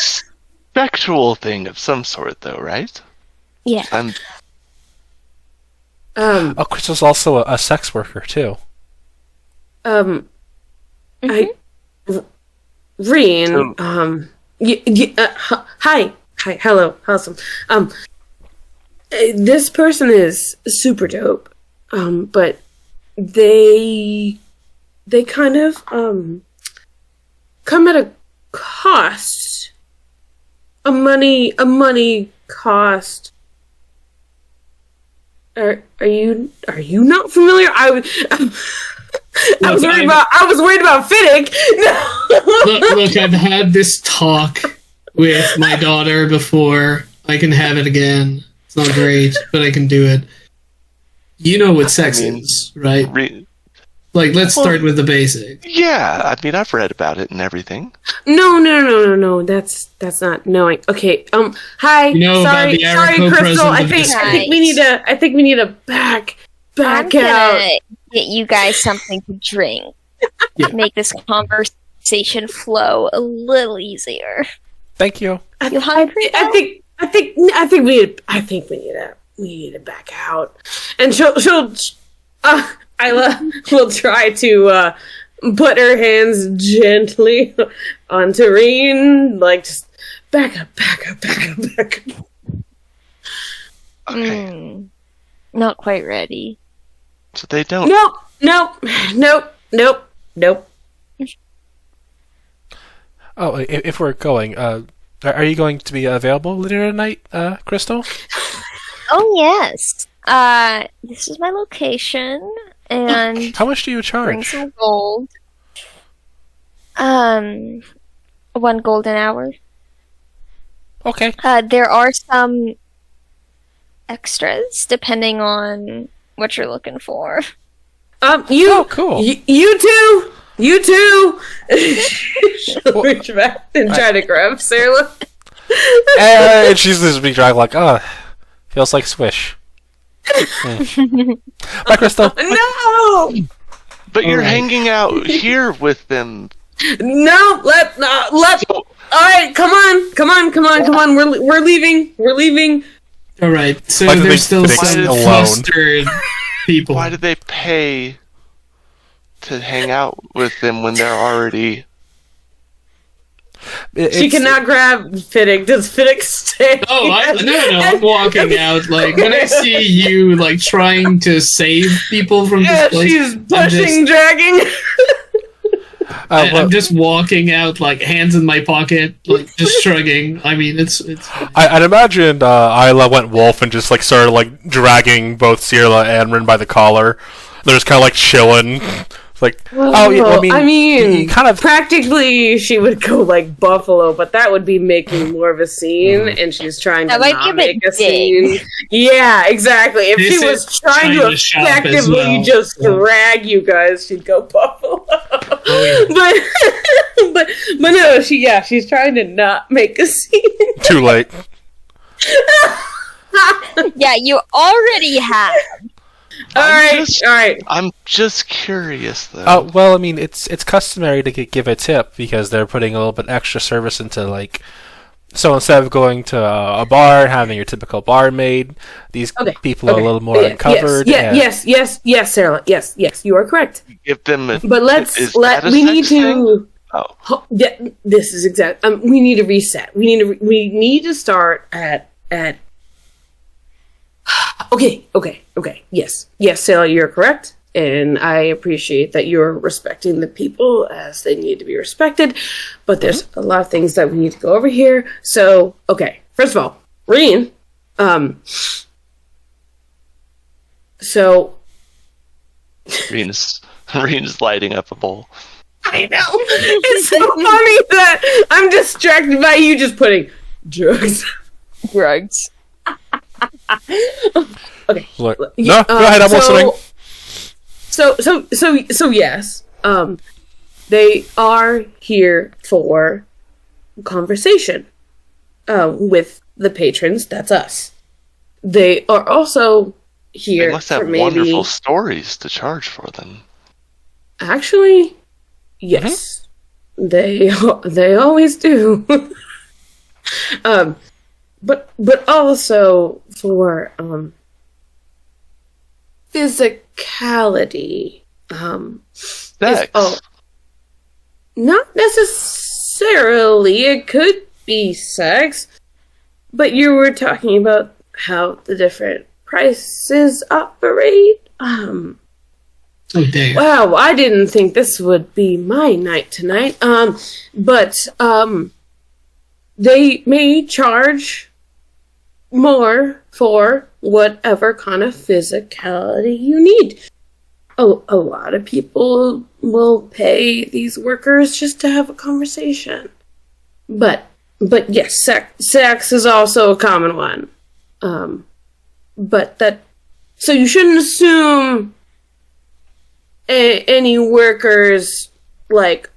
sexual thing of some sort, though, right? Yeah. Oh, Crystal's also a sex worker, too. Reen, hi, hello, awesome. This person is super dope, but they kind of come at a cost, a money cost. Are you not familiar? I was worried about Fiddick. Look, I've had this talk with my daughter before. I can have it again. It's not great, but I can do it. You know what sex is, right? Like, let's start with the basics. Yeah, I mean, I've read about it and everything. No. That's not knowing. Okay. Hi. You know about sorry, the Araco Crystal. I president think we need to back I'm out. gonna get you guys something to drink. Yeah. Make this conversation flow a little easier. Thank you. You hungry? I think we need to back out, and Isla will try to put her hands gently on Tareen, like just back up. Okay. Not quite ready. So they don't... Nope. Oh, if we're going, are you going to be available later tonight, Crystal? Oh yes. This is my location, and How much do you bring charge? some gold. 1 gold an hour. Okay. There are some extras depending on what you're looking for. Oh, cool. You too. She'll reach back and try to grab Sarah. And she's just being dragged like, feels like swish. Bye, Crystal. No. But you're hanging out here with them. No. Let. All right. Come on. We're leaving. All right, so Why do there's they still fix some alone? flustered people. Why did they pay to hang out with them when they're already... She cannot grab Fiddick. Does Fiddick stay? Oh, no, I'm walking out. Like, when I see you, like, trying to save people from this place, she's pushing, dragging. I'm just walking out, like, hands in my pocket, like, just shrugging. I mean, it's I'd imagine Isla went wolf and just like started like dragging both Sierra and Rin by the collar. They're just kind of like chilling. Like, I mean, you kind of practically she would go like Buffalo, but that would be making more of a scene, and she's trying to That might not be a bit make a big. scene. Yeah, exactly. If This she was is trying to shop as effectively well. just drag you guys, she'd go Buffalo. but no, she's trying to not make a scene. too late. Yeah, you already have. All right. I'm just curious, though. Well, I mean, it's customary to give a tip because they're putting a little bit extra service into like. So instead of going to a bar and having your typical barmaid, these people are a little more uncovered. Yes, Sarah. Yes, you are correct. Give them a... But we need to. Oh. This is exact. We need to reset. We need to start at. Okay. Yes, Sarah, you're correct. and I appreciate that you're respecting the people as they need to be respected, but there's a lot of things that we need to go over here. So, okay, first of all, Reen, so... Reen's lighting up a bowl. I know! It's so funny that I'm distracted by you just putting drugs. Drugs. Okay. Look, no, go ahead, I'm listening. So yes, they are here for conversation with the patrons. That's us. They are also here. They must have for wonderful stories to charge for them. Actually, yes, they always do. But also for physicality. Sex. Not necessarily. It could be sex, but you were talking about how the different prices operate. Oh, damn. Wow, I didn't think this would be my night tonight. But they may charge more for whatever kind of physicality you need. A lot of people will pay these workers just to have a conversation. But yes, sex is also a common one. So you shouldn't assume any workers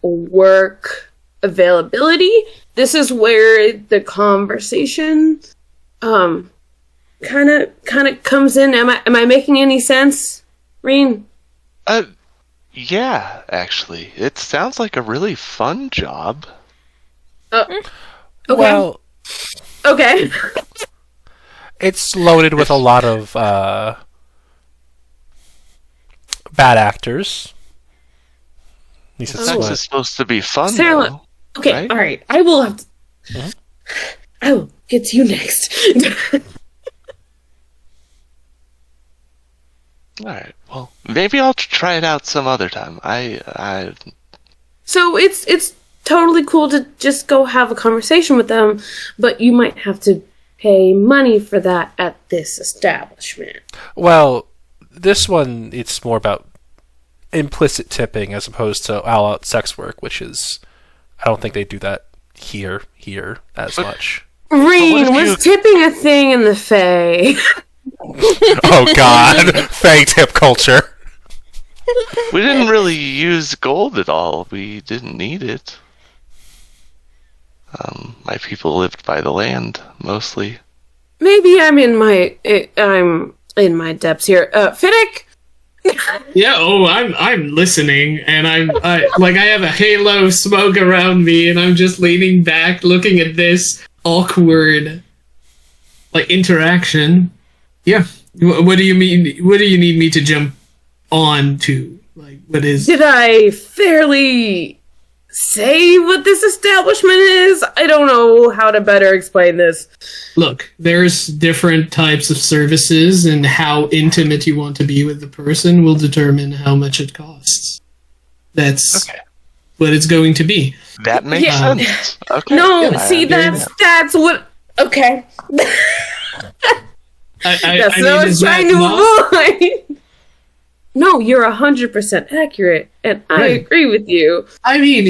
work availability. This is where the conversation kind of comes in. Am I making any sense, Reen? Yeah, actually. It sounds like a really fun job. Okay. Well, Okay. it's loaded with a lot of bad actors. At least it's Sex what- is supposed to be fun, Sarah, though. okay, right? all right. I will have to... I will get to you next. Alright, well, maybe I'll try it out some other time. So it's totally cool to just go have a conversation with them, but you might have to pay money for that at this establishment. Well, this one, it's more about implicit tipping as opposed to all-out sex work, which is... I don't think they do that here as much. Reen, if was you- tipping a thing in the Fae? Oh god, fake tip culture. We didn't really use gold at all. We didn't need it. My people lived by the land, mostly. Maybe I'm in my depths here. Fiddick? Yeah, I'm listening, and I have a halo of smoke around me, and I'm just leaning back, looking at this awkward, interaction. Yeah. What do you mean? What do you need me to jump on to? What is? Did I fairly say what this establishment is? I don't know how to better explain this. Look, there's different types of services, and how intimate you want to be with the person will determine how much it costs. That's Okay. what it's going to be. That makes Yeah. sense. Okay. No, Yeah, see, that's what... Okay. That's what I was trying to avoid. No, you're 100% accurate, and I Right. agree with you. I mean,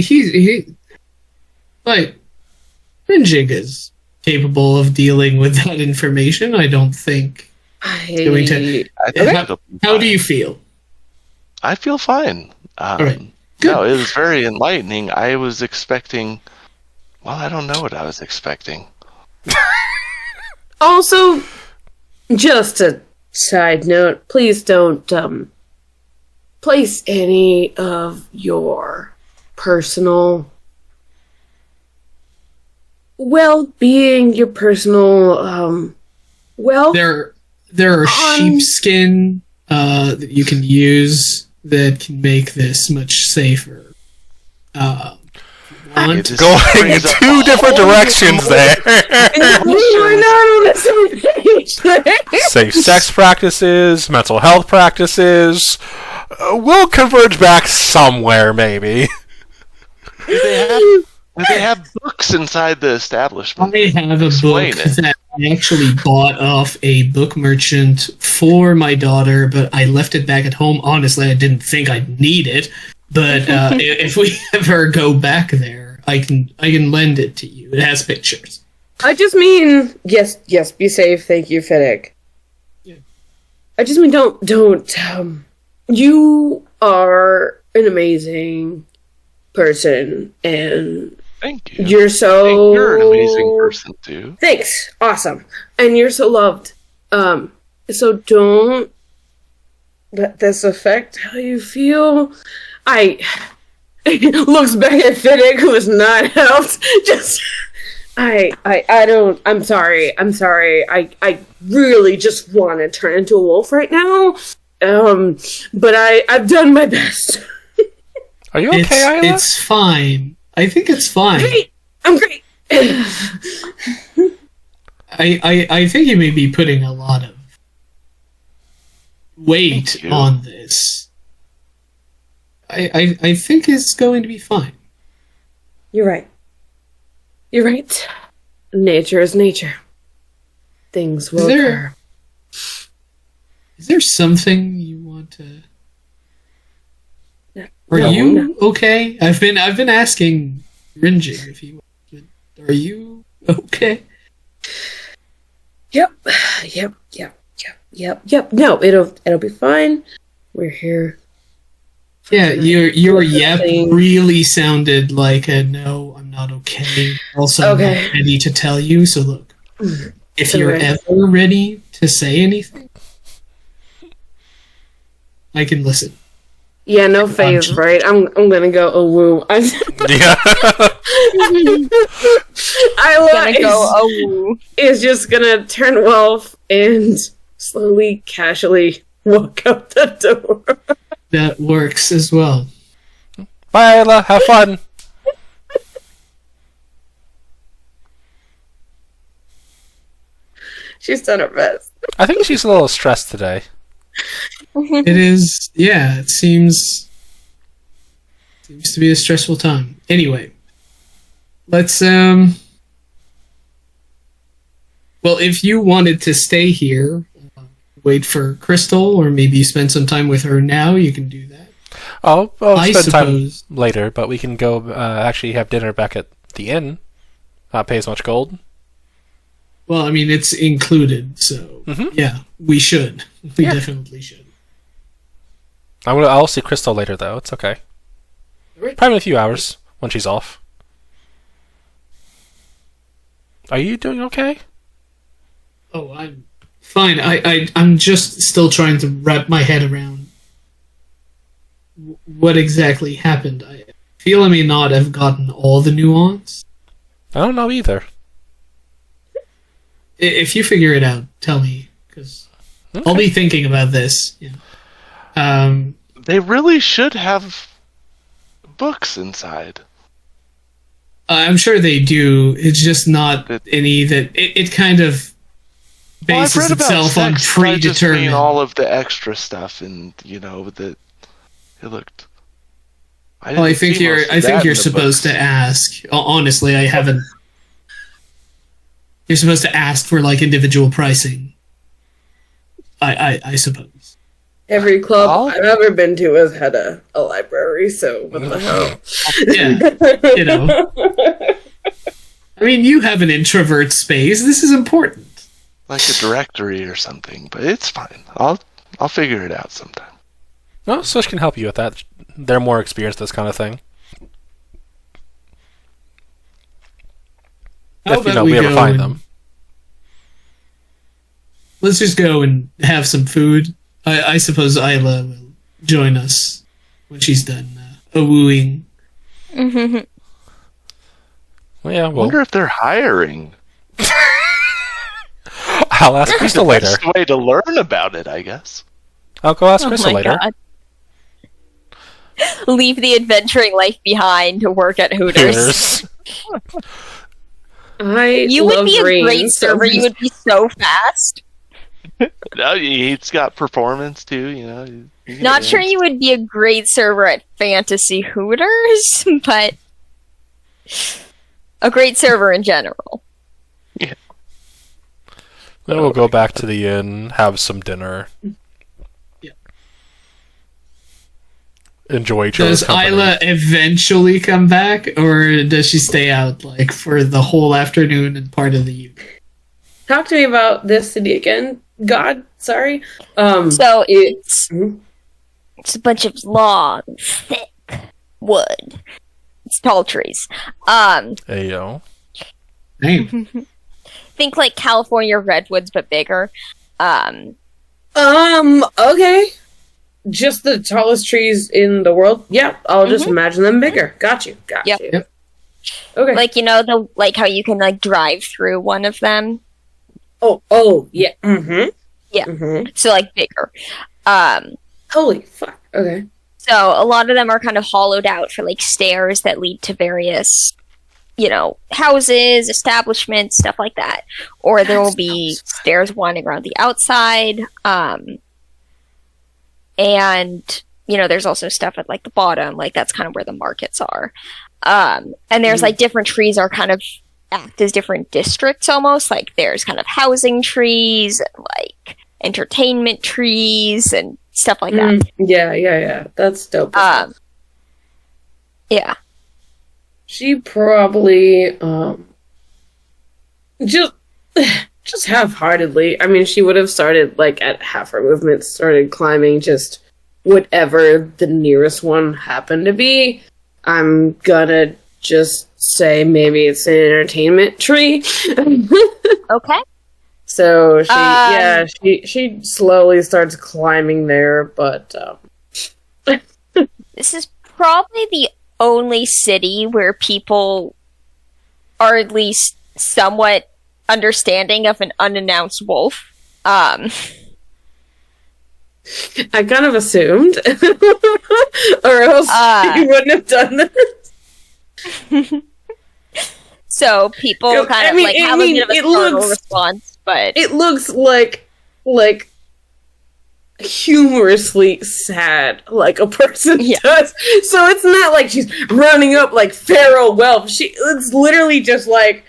Benjig is capable of dealing with that information. I don't think. Going to- I think it'll be How do fine. you feel? I feel fine. right. Good. No, it was very enlightening. I was expecting... Well, I don't know what I was expecting. Also, just a side note, please don't place any of your personal well-being, your personal wealth. There are sheepskin that you can use that can make this much safer. It just Going in brings up two a different whole directions there. We were not on the same page. Safe sex practices, mental health practices, We'll converge back somewhere, maybe. Do they have books inside the establishment? I have a Explain book it. that I actually bought off a book merchant for my daughter, but I left it back at home. Honestly, I didn't think I'd need it. But if we ever go back there, I can lend it to you. It has pictures. I just mean, yes, be safe. Thank you, Fiddick. Yeah. I just mean, don't. You are an amazing person, and Thank you. you're so. And you're an amazing person too. Thanks. Awesome. And you're so loved. So don't let this affect how you feel. Looks back at Fiddick, who is not helped. Just I'm sorry. I really just want to turn into a wolf right now. But I've done my best. Are you okay, Isla? It's fine. I think it's fine. Great. I'm great. I think you may be putting a lot of weight Thank you. on this. I think it's going to be fine. You're right. You're right. Nature is nature. Things will occur. Is there something you want to? Are No, you no. okay? I've been asking Rinjig if he was. Are you okay? Yep. No, it'll be fine. We're here. Yeah, your yep Nothing. really sounded like a no, I'm not okay. Also, I'm Okay. not ready to tell you. So look, if you're Alright. ever ready to say anything, I can listen. Yeah, no phase, right? I'm gonna go woo. Yeah. Gonna go, woo. is just gonna turn wolf and slowly, casually walk out the door. That works as well. Bye, Isla. Have fun. She's done her best. I think she's a little stressed today. It is, yeah. It seems to be a stressful time. Anyway, let's well, if you wanted to stay here, wait for Crystal, or maybe you spend some time with her now, you can do that. I'll I spend suppose. time later, but we can go actually have dinner back at the inn. Not pay as much gold. Well, I mean, it's included, so yeah, we should. We definitely should. I'll see Crystal later, though. It's okay. Alright. Probably in a few hours when she's off. Are you doing okay? Oh, I'm fine. I'm just still trying to wrap my head around what exactly happened. I feel I may not have gotten all the nuance. I don't know either. If you figure it out, tell me, because I'll be thinking about this. Yeah. They really should have books inside. I'm sure they do. It's just not any that it kind of Well, I've bases read about itself on sex, but I just mean predetermined. all of the extra stuff, and that it looked. Well, I think you're supposed to ask. Honestly, I haven't. You're supposed to ask for like individual pricing. I suppose. Every club I've ever been to has had a library, so what the hell? Yeah, you know. I mean, you have an introvert space. This is important. like a directory or something, but it's fine. I'll figure it out sometime. No, Swish can help you with that. They're more experienced at this kind of thing. How If, about we ever go find and- them. Let's just go and have some food. I suppose Isla will join us when she's done wooing. Well, yeah, I well, wonder if they're hiring. I'll ask Crystal later. That's the way to learn about it, I guess. I'll go ask Oh Crystal my later. God. Leave the adventuring life behind to work at Hooters. I You love would be a great Green, so server. You would be so fast. No, he's got performance too. Not sure you would be a great server at Fantasy Hooters, but a great server in general. Yeah. Then we'll go back to the inn, have some dinner. Yeah. Enjoy each other's Does company. Isla eventually come back, or does she stay out like for the whole afternoon and part of the evening? Talk to me about this city again. God, sorry. So it's a bunch of long, thick wood. It's tall trees. Ayo. Damn. Think like California redwoods, but bigger. Okay. Just the tallest trees in the world? Yeah, I'll just imagine them bigger. Got you. Yep. Okay. Like, how you can like drive through one of them. Oh, yeah. Mm-hmm. Yeah. Mm-hmm. So like bigger. Holy fuck. Okay. So a lot of them are kind of hollowed out for like stairs that lead to various, houses, establishments, stuff like that. Or there will be stairs winding around the outside. And, there's also stuff at like the bottom, like that's kind of where the markets are. And there's like different trees are kind of act as different districts almost. Like there's kind of housing trees, and, like entertainment trees and stuff like that. Yeah. That's dope. Yeah. She probably, just half-heartedly. I mean, she would have started, like, at half her movement, started climbing just whatever the nearest one happened to be. I'm gonna just say maybe it's an entertainment tree. Okay. So, she slowly starts climbing there, but, This is probably the only city where people are at least somewhat understanding of an unannounced wolf. I kind of assumed. Or else you wouldn't have done this. So people have a bit of a startle response, but it looks like humorously sad, like a person does. So it's not like she's running up like feral wolf. It's literally just like,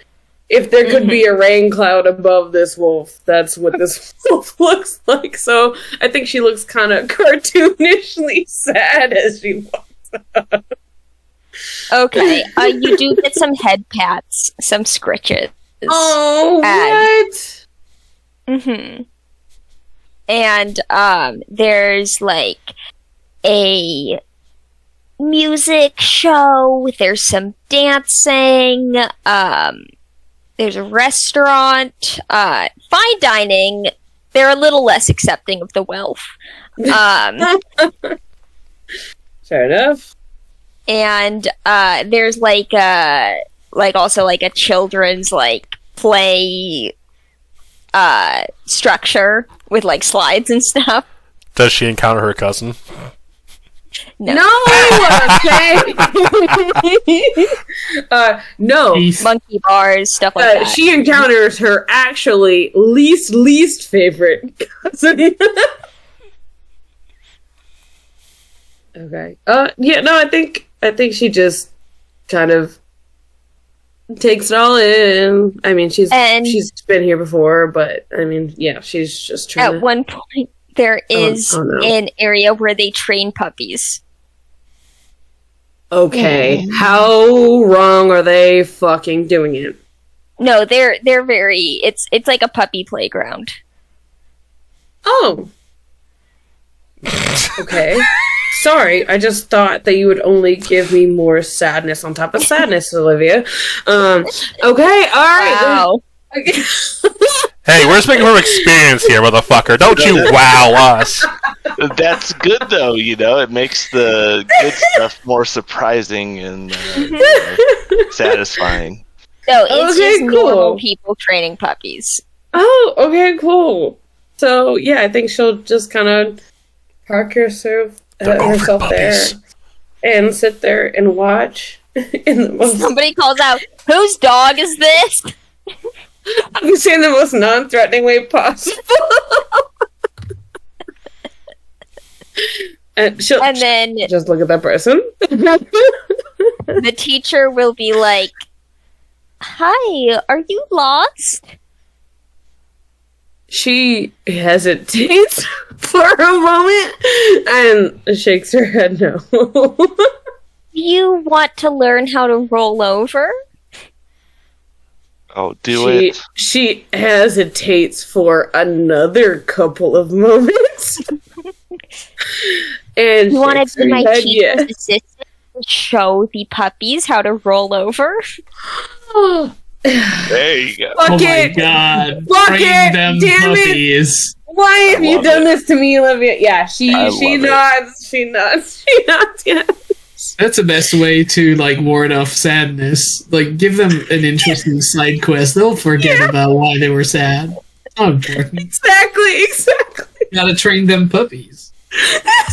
if there could be a rain cloud above this wolf, that's what this wolf looks like. So I think she looks kind of cartoonishly sad as she walks up. okay. You do get some head pats, some scritches. Oh, what? Mm-hmm. And there's like a music show. There's some dancing. There's a restaurant. Fine dining. They're a little less accepting of the wealth. Fair enough. And there's also a children's play structure with slides and stuff. Does she encounter her cousin? No. Okay. No. Monkey bars, stuff like that. She encounters her actually least favorite cousin. Okay. Yeah. No. I think she just kind of takes it all in. I mean, she's been here before, but I mean, yeah, she's just trying. At one point, there is an area where they train puppies. Okay, how wrong are they fucking doing it? No, they're very. It's like a puppy playground. Oh. Okay. Sorry, I just thought that you would only give me more sadness on top of sadness, Olivia. Okay, alright. Wow. Hey, we're speaking from experience here, motherfucker. Don't you wow us. That's good, though, It makes the good stuff more surprising and satisfying. So it's just normal people training puppies. Oh, okay, cool. So, yeah, I think she'll just kind of park herself there and sit there and watch. Somebody calls out, "Whose dog is this?" I'm saying the most non-threatening way possible. And then just look at that person. the teacher will be like, "Hi, are you lost?" She hesitates for a moment and shakes her head no. Do you want to learn how to roll over? Oh, do it. She hesitates for another couple of moments. And You want to be my head, teacher's assistant and show the puppies how to roll over? There you go. Fuck Oh my it! god. Fuck Bring it! them Damn it! puppies. Why have you love done it. this to me, Olivia? Yeah, she I love it. nods. She nods. She nods. Yeah. That's the best way to like ward off sadness. Like give them an interesting side quest. They'll forget about why they were sad. It's not important. Exactly. Gotta train them puppies.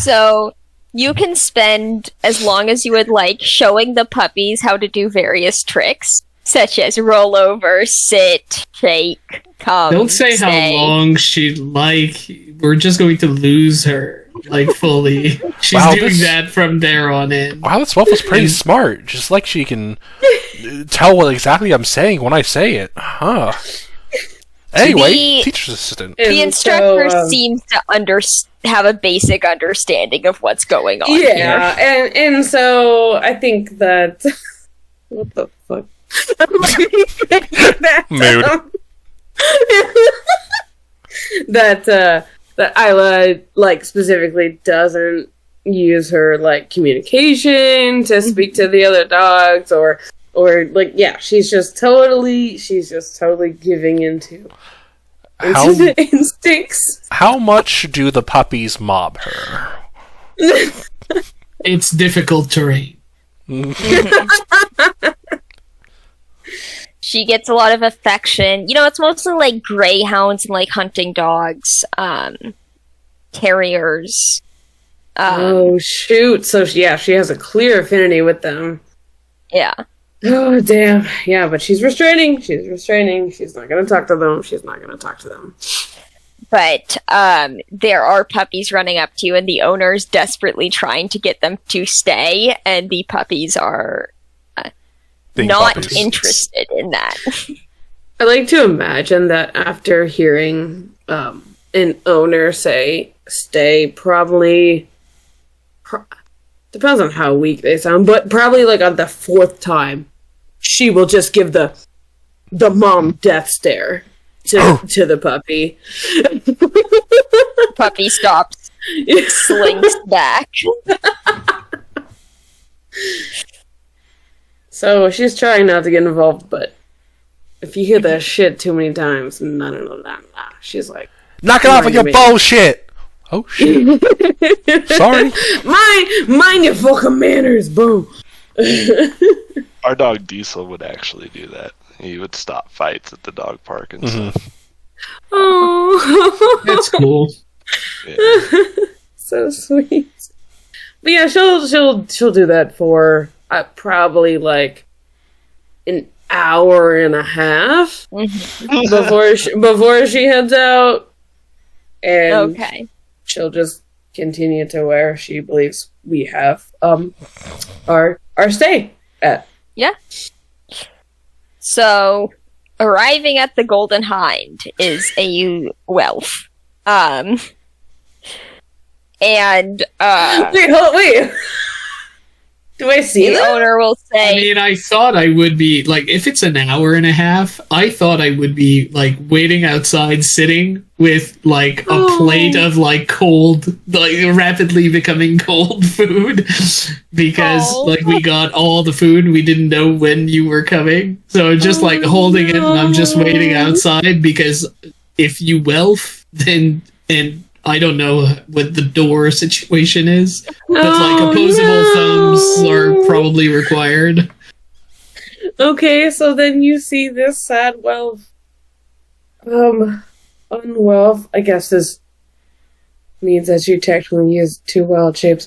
So you can spend as long as you would like showing the puppies how to do various tricks, such as roll over, sit, shake, come. Don't say how stay. long she'd like. We're just going to lose her, like, fully. She's Wow, doing this- that from there on in. Wow, this wolf was pretty smart. Just like she can tell what exactly I'm saying when I say it. Huh. Anyway, The- teacher's assistant. And The instructor so, seems to have a basic understanding of what's going on yeah, here. and so I think that what the fuck? Mood. that Isla like specifically doesn't use her like communication to speak to the other dogs or like yeah, she's just totally giving into How the instincts. how much do the puppies mob her? It's difficult terrain. She gets a lot of affection. You know, it's mostly like greyhounds and like hunting dogs, terriers. Oh shoot! So yeah, she has a clear affinity with them. Yeah. Oh damn! Yeah, but she's restraining. She's restraining. She's not gonna talk to them. She's not gonna talk to them. But there are puppies running up to you, and the owner's desperately trying to get them to stay, and the puppies are Being not puppies. interested in that. I like to imagine that after hearing an owner say "stay," probably depends on how weak they sound, but probably like on the fourth time, she will just give the mom death stare to the puppy. Puppy stops, slinks back. So she's trying not to get involved, but if you hear that shit too many times, no, she's like, Knock it off with your Mind me. bullshit! Oh shit. Sorry. mind your fucking manners, boom. Our dog Diesel would actually do that. He would stop fights at the dog park and stuff. Oh, That's cool. Yeah. so sweet. But yeah, she'll do that for probably like an hour and a half before she heads out, and Okay. she'll just continue to where she believes we have our stay at. Yeah. So, arriving at the Golden Hind is a Welf. And, Wait. Do I see the that? owner will I say, mean, I thought I would be, like, if it's an hour and a half, I thought I would be, like, waiting outside sitting with, like, a plate of, like, cold, like, rapidly becoming cold food. Because, Oh. like, we got all the food, we didn't know when you were coming. So just, like, holding it, and I'm just waiting outside, because if you welf, then, and I don't know what the door situation is, but, like, opposable thumbs are probably required. Okay, so then you see this sad Welf. Unwelf, I guess this means that you technically use two wild shapes.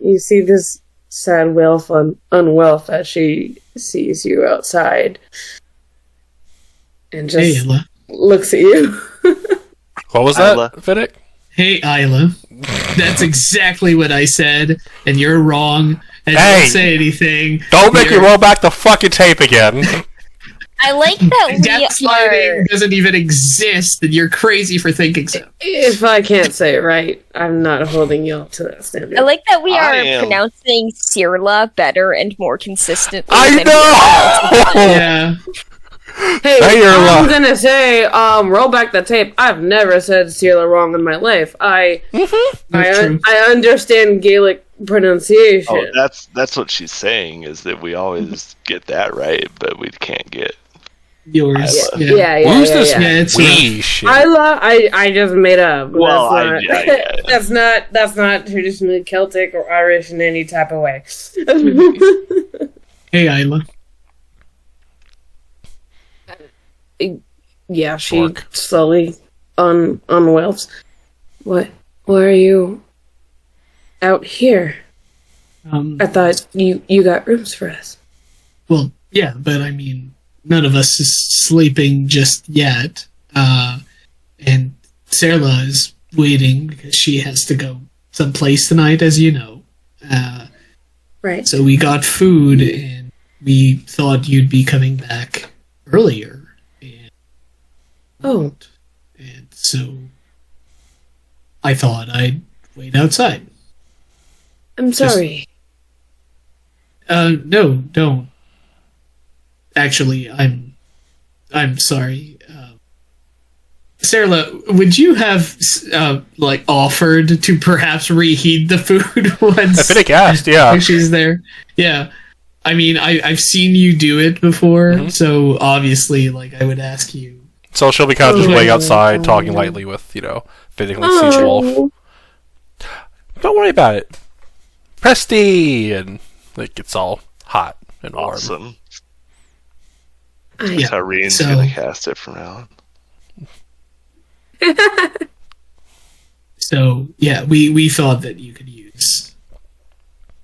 You see this sad wail unwelf as she sees you outside. And just looks at you. What was that, Fiddick? Hey, Isla. That's exactly what I said, and you're wrong. And don't say anything. Don't make me roll back the fucking tape again. I like that Gaslighting doesn't even exist, and you're crazy for thinking so. If I can't say it right, I'm not holding you up to that standard. I like that we are pronouncing Cirla better and more consistently. I know! Yeah. Hey, I'm gonna say, roll back the tape. I've never said Cirla wrong in my life. I understand Gaelic pronunciation. Oh, that's what she's saying, is that we always get that right, but we can't get yours. Yeah. Who's this it's we shit? I just made up. Well, that's not traditionally Celtic or Irish in any type of way. Hey, Isla. Yeah, she slowly unwelps. Why are you out here? I thought you got rooms for us. Well, yeah, but I mean, none of us is sleeping just yet. And Sarla is waiting because she has to go someplace tonight, as you know. Right. So we got food, and we thought you'd be coming back earlier. And so I thought I'd wait outside. I'm sorry. No, don't. Actually, I'm sorry. Sarah, would you have offered to perhaps reheat the food once? I think asked, yeah. She's there. Yeah. I mean, I've seen you do it before, so obviously, I would ask you. So she'll be kind of just waiting outside, talking lightly with, Fiddick like Siege Wolf. Don't worry about it. Presty! And it's all hot and warm. Awesome. Yeah. That's how Rian's gonna cast it from now on. So, yeah, we thought that you could use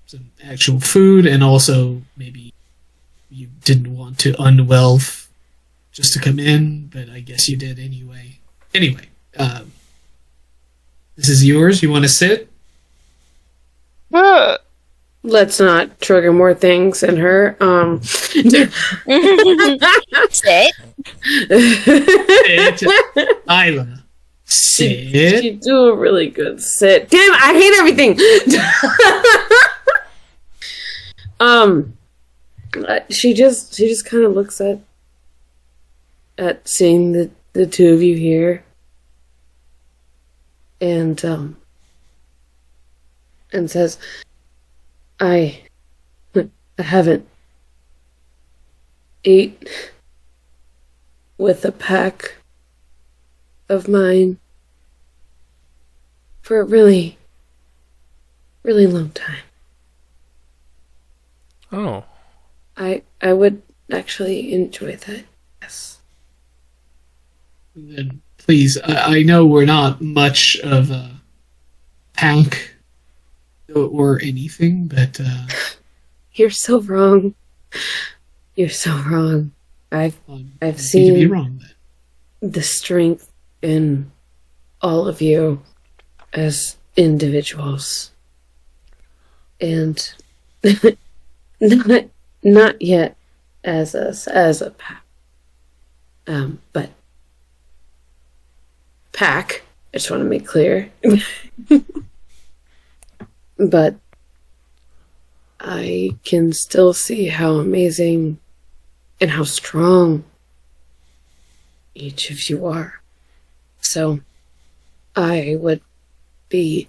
some actual food, and also maybe you didn't want to unwelf just to come in, but I guess you did anyway. Anyway, this is yours. You want to sit? Let's not trigger more things in her. Sit. Sit. Isla. Sit. She do a really good sit. Damn, I hate everything. She just kind of looks at seeing the two of you here, and says, I haven't ate with a pack of mine for a really, really long time. Oh. I would actually enjoy that. Yes. Then please, I know we're not much of a pack or anything, but you're so wrong. You're so wrong. I've seen to be wrong, the strength in all of you as individuals, and not yet as a pack. But pack. I just want to make clear. But I can still see how amazing and how strong each of you are. So I would be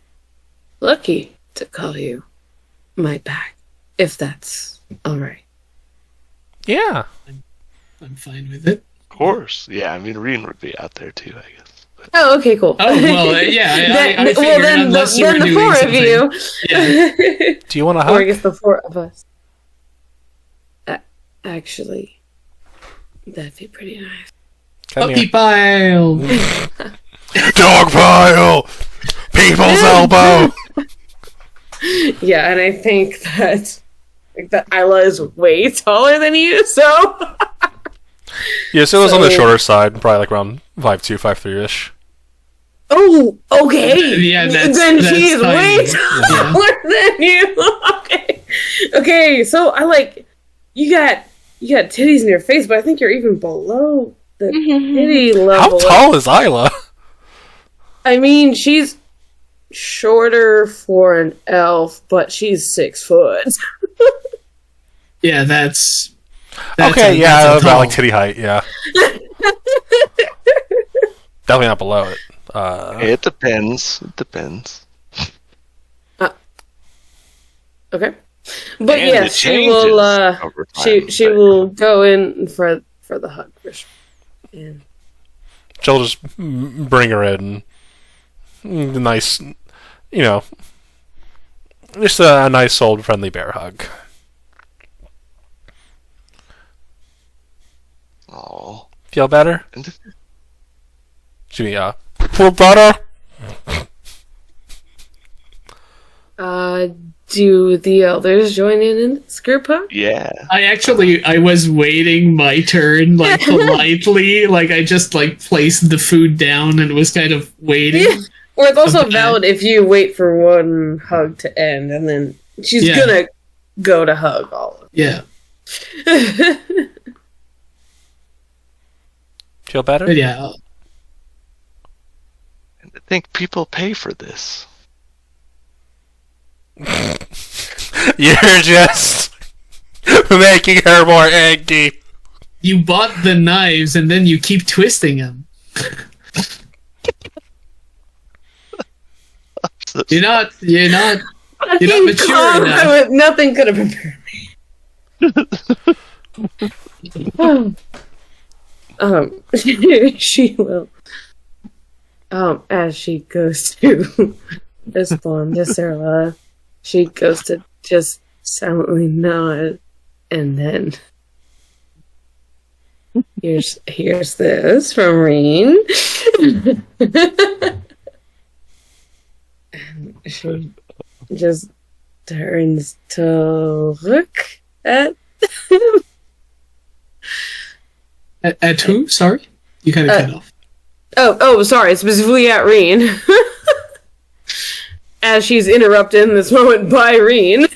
lucky to call you my pack, if that's all right. Yeah. I'm fine with it. Of course. Yeah, I mean, Rian would be out there too, I guess. Oh, okay, cool. Oh, well, yeah. I figured unless you were doing four something. of you. Yeah. Do you want to Or I hug? guess the four of us. Actually, that'd be pretty nice. Come Puppy here. pile. Dog pile! People's elbow! Yeah, and I think that Isla is way taller than you, so... Yeah, so it was on the shorter side, probably like around 5'2", 5'3"-ish. Oh, okay. Yeah, then she's tiny. way taller than you. Okay, so you got titties in your face, but I think you're even below the titty level. How tall is Isla? I mean, she's shorter for an elf, but she's 6 foot. Yeah, that's okay, that's about tall. like titty height, yeah. Definitely not below it. It depends. It depends. Okay, but And yeah, it she will. changes over time, She but- will go in for the hug. And She'll just bring her in. Nice, just a nice old friendly bear hug. Oh. Feel better? Excuse me, feel better? do the elders join in this group hug? Yeah. I was waiting my turn, like politely, like I just placed the food down and was kind of waiting. Yeah. Or it's also Okay. valid if you wait for one hug to end and then she's gonna go to hug all of Yeah. them. Feel better? But yeah. I think people pay for this. You're just making her more angry. You bought the knives and then you keep twisting them. You're not mature enough. Nothing could have prepared me. She will. As she goes to respond to Sarah, she goes to just silently nod, and then here's this from Reen. And she just turns to look at him. At who? Sorry? You kind of cut off. Oh, sorry, specifically at Reen. As she's interrupted in this moment by Reen,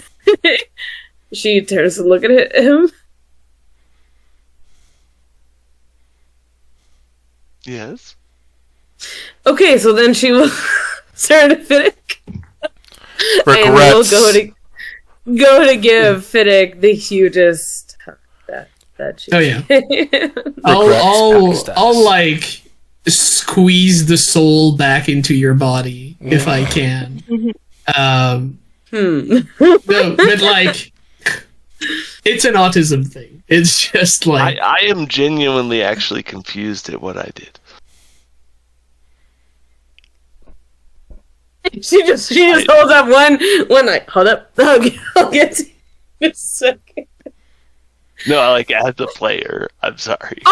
she turns to look at him. Yes. Okay, so then she will turn to Fiddick. And will Regrets. go to give Fiddick the hugest hug that she Oh yeah. Regrets I'll backstabs. Squeeze the soul back into your body if I can. No, but it's an autism thing. It's just I am genuinely actually confused at what I did. She just holds up one like, hold up, I'll get to you in a second. No, as a player, I'm sorry.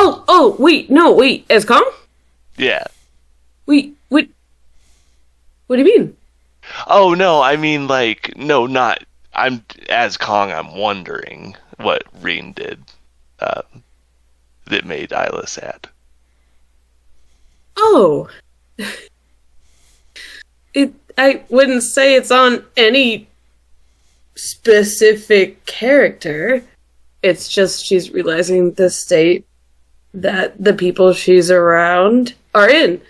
Wait, as calm? Yeah. Wait, what do you mean? Oh no, I mean no, not. I'm as Kong. I'm wondering what Reen did that made Isla sad. Oh. I wouldn't say it's on any specific character. It's just she's realizing the state that the people she's around are in.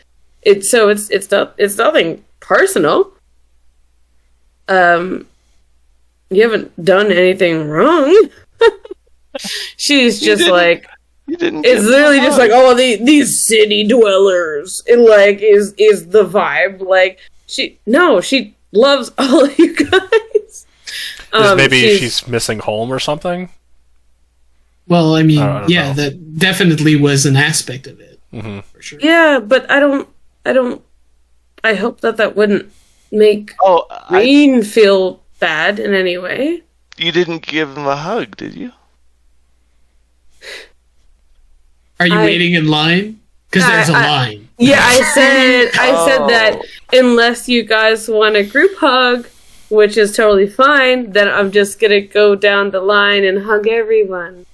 It's nothing personal. You haven't done anything wrong. She's just You didn't. it's literally just these city dwellers. It is the vibe. She loves all of you guys. Maybe she's missing home or something. well, I mean, I don't know. that definitely was an aspect of it. Mm-hmm. For sure. Yeah, but I hope that wouldn't make Oh, Reen feel bad in any way. you didn't give him a hug, did you? Are you waiting in line? Because there's a line. Yeah, I said that unless you guys want a group hug, which is totally fine, then I'm just gonna go down the line and hug everyone.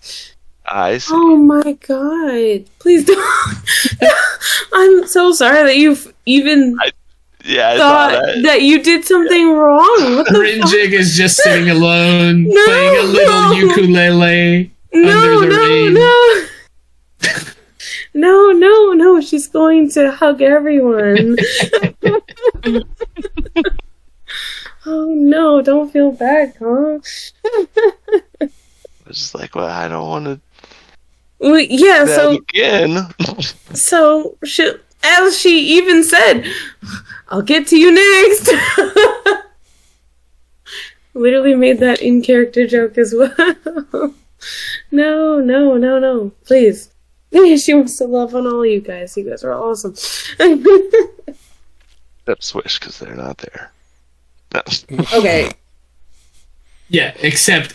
I see. Oh my god. Please don't. I'm so sorry that you've even I saw thought that you did something wrong. What the Rinjig is just sitting alone, No, playing a little no. ukulele under the rain. No, she's going to hug everyone. Oh no, don't feel bad, huh? I was just like, well, I don't want to Well, yeah, do so that again. as she even said, I'll get to you next. Literally made that in character joke as well. No, please. She wants to love on all you guys. You guys are awesome. Except Swish, because they're not there. No. Okay. Yeah, except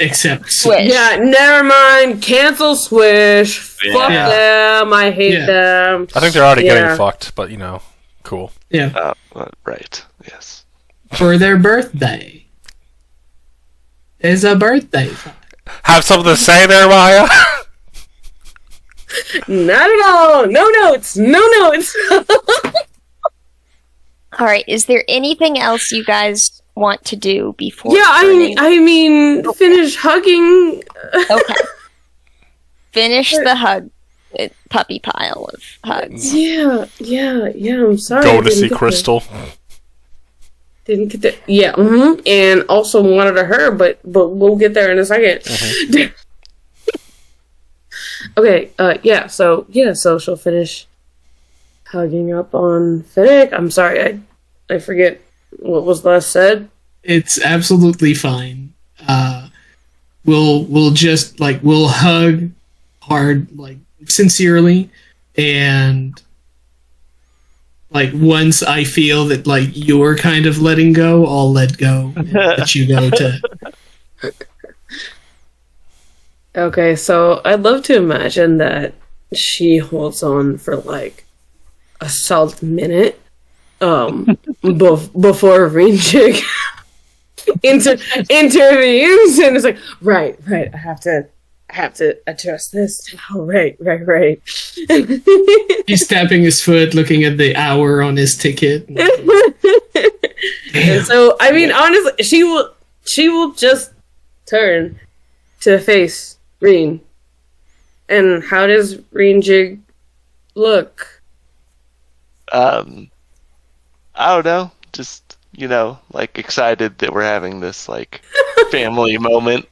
Swish. Yeah, never mind. Cancel Swish. Fuck Yeah. them. I hate them. I think they're already Yeah. getting fucked, but cool. Yeah, Right. Yes. for their birthday. It's a birthday. Have something to say there, Maya? Not at all. No notes. All right. Is there anything else you guys want to do before? Yeah, turning- I mean, finish hugging. Okay. Finish the hug. Puppy pile of hugs. Yeah. I'm sorry. Going I to didn't see get there. Crystal. Didn't get there. Yeah. And also wanted her, but we'll get there in a second. Okay. Yeah. So she'll finish hugging up on Finnick. I'm sorry. I forget what was last said. It's absolutely fine. We'll just we'll hug hard, sincerely, and once I feel that you're kind of letting go, I'll let go and let you go to. Okay, so I'd love to imagine that she holds on for a solid minute, before Rinjig intervenes and is like, right, I have to address this. Oh, right. He's tapping his foot, looking at the hour on his ticket. And so, I mean, honestly, she will just turn to face Reen. And how does Rinjig look? I don't know. Just excited that we're having this family moment.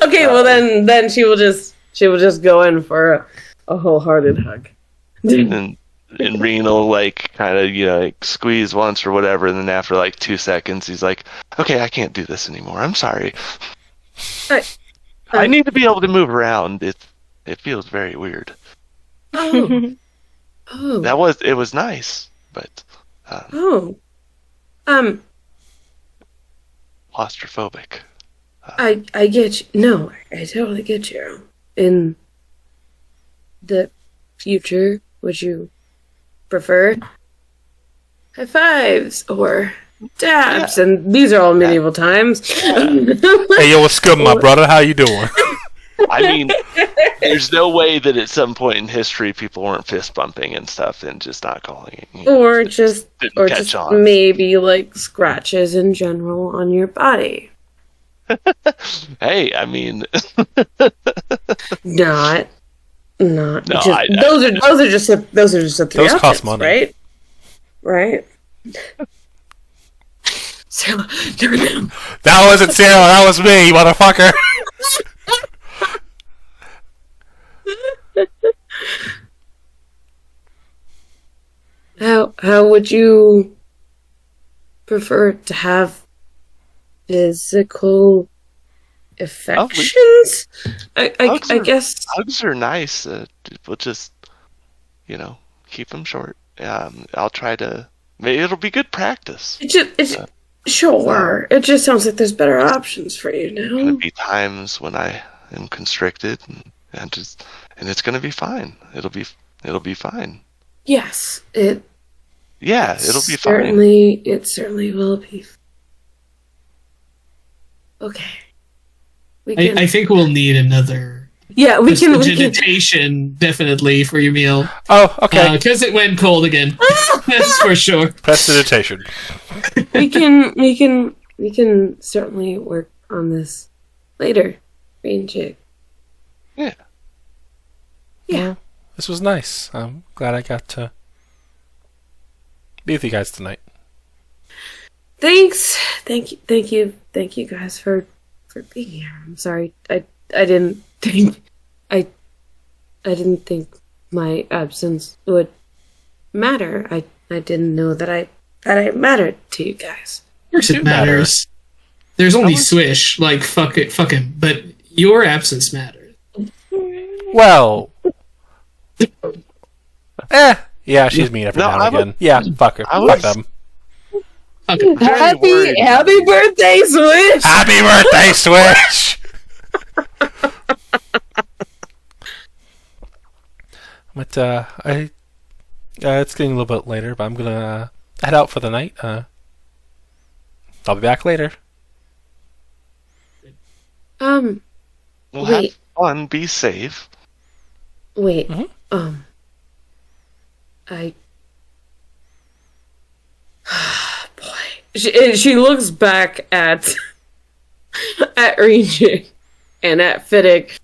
Okay, well then she will just go in for a wholehearted hug. and Reen will kind of squeeze once or whatever, and then after 2 seconds he's like, okay, I can't do this anymore, I'm sorry. I need to be able to move around. It feels very weird. Oh. It was nice, but claustrophobic. I get you. No, I totally get you. In the future, would you prefer high fives or dabs? Yeah. And these are all medieval times. Hey, yo, what's good, my brother? How you doing? I mean, there's no way that at some point in history people weren't fist bumping and stuff and just not calling it. Or just didn't catch on. maybe scratches in general on your body. Hey, I mean, Not No, just, I- those are just the three Those cost outfits, money. right? So no. That wasn't Sarah, that was me, motherfucker. How would you prefer to have physical affections? I guess. hugs are nice. We'll just, keep them short. I'll try to. Maybe it'll be good practice. Sure. It just sounds like there's better options for you Gonna now. be times when I am constricted, and it's gonna be fine. It'll be fine. Yes, it Yeah, it'll be fine. It certainly will be. Okay. I think we'll need another We can. prestidigitation definitely for your meal. Oh, okay. Because it went cold again. That's for sure. Prestidigitation. We can certainly work on this later, Green Chick. Yeah. Yeah. This was nice. I'm glad I got to be with you guys tonight. Thanks. Thank you guys for being here. I'm sorry. I didn't think I didn't think my absence would matter. I didn't know that I mattered to you guys. Of course it matters. There's only Swish, like fuck him, but your absence matters. Well, yeah, she's mean every now and again. Yeah, fuck her. Fuck them. Happy birthday, Swish! Happy birthday, Swish! But it's getting a little bit later, but I'm gonna head out for the night. I'll be back later. Well, wait. have fun. Be safe. Wait. Mm-hmm. Boy. She looks back at Rinjik and at Fiddick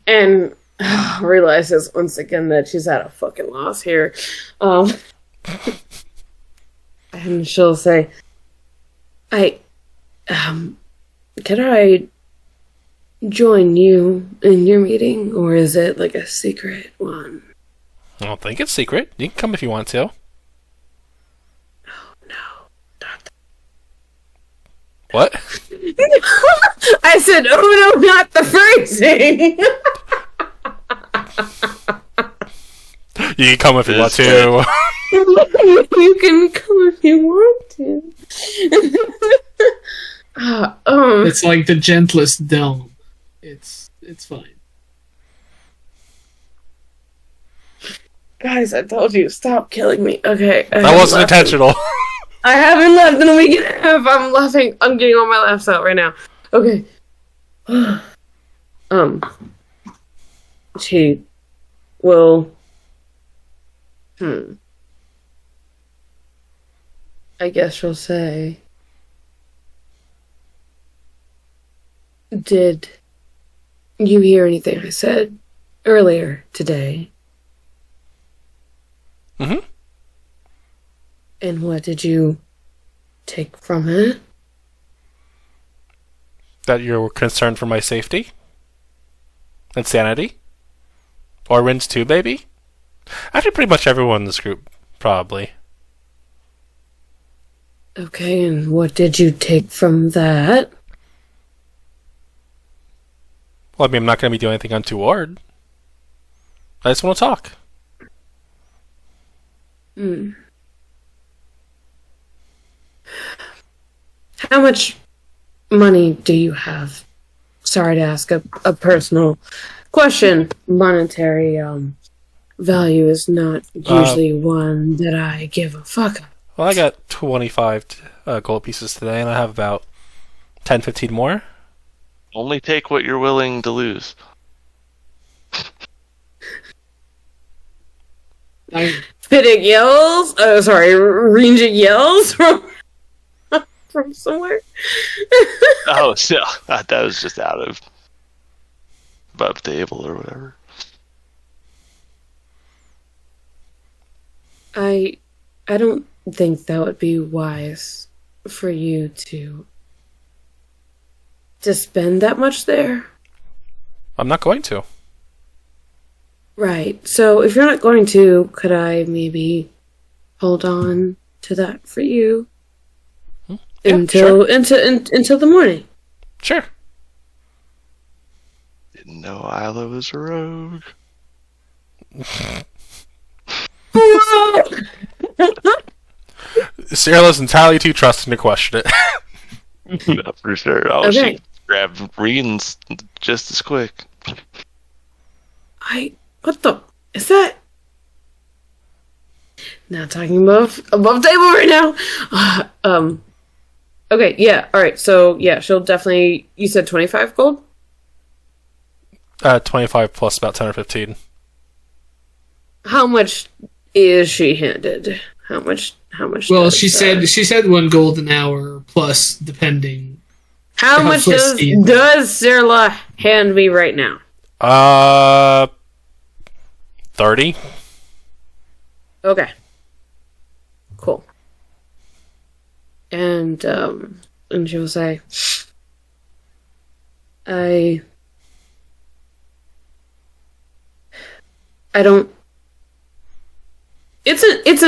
and realizes once again that she's at a fucking loss here. And she'll say, can I join you in your meeting, or is it like a secret one? I don't think it's secret. You can come if you want to. Oh, no. Not that. What? I said, oh no, not the phrasing! You can come if you want to. You can come if you want to. It's like the gentlest dome. It's fine. Guys, I told you, stop killing me. Okay. That wasn't intentional. I haven't laughed in a week and a half. I'm laughing. I'm getting all my laughs out right now. Okay. She will. I guess she'll say, did you hear anything I said earlier today? Mm-hmm. And what did you take from it? That you're concerned for my safety? And sanity? Or Rin's too, baby? Actually, pretty much everyone in this group, probably. Okay, and what did you take from that? Well, I mean, I'm not going to be doing anything untoward. I just want to talk. How much money do you have? Sorry to ask a personal question. Monetary value is not usually one that I give a fuck about. Well, I got 25 gold pieces today, and I have about 10, 15 more. Only take what you're willing to lose. Fiddick yells. Oh, sorry, Rinjik yells from somewhere. Oh, so that was just out of above table or whatever. I don't think that would be wise for you to spend that much there. I'm not going to. Right. So if you're not going to, could I maybe hold on to that for you until the morning? Sure. Didn't know Isla was a rogue. Cyrilla's entirely too trusting to question it. Yeah, for sure. Oh, Okay. she grabbed Reed's just as quick. What the is that? Not talking above table right now. Okay, yeah, alright, so yeah, she'll definitely, you said 25 gold? 25 plus about 10 or 15. How much is she handed? How much Well, does, she said 1 gold an hour plus, depending. how much does Sarah hand me right now? 30. Okay. Cool. And she will say, I don't. It's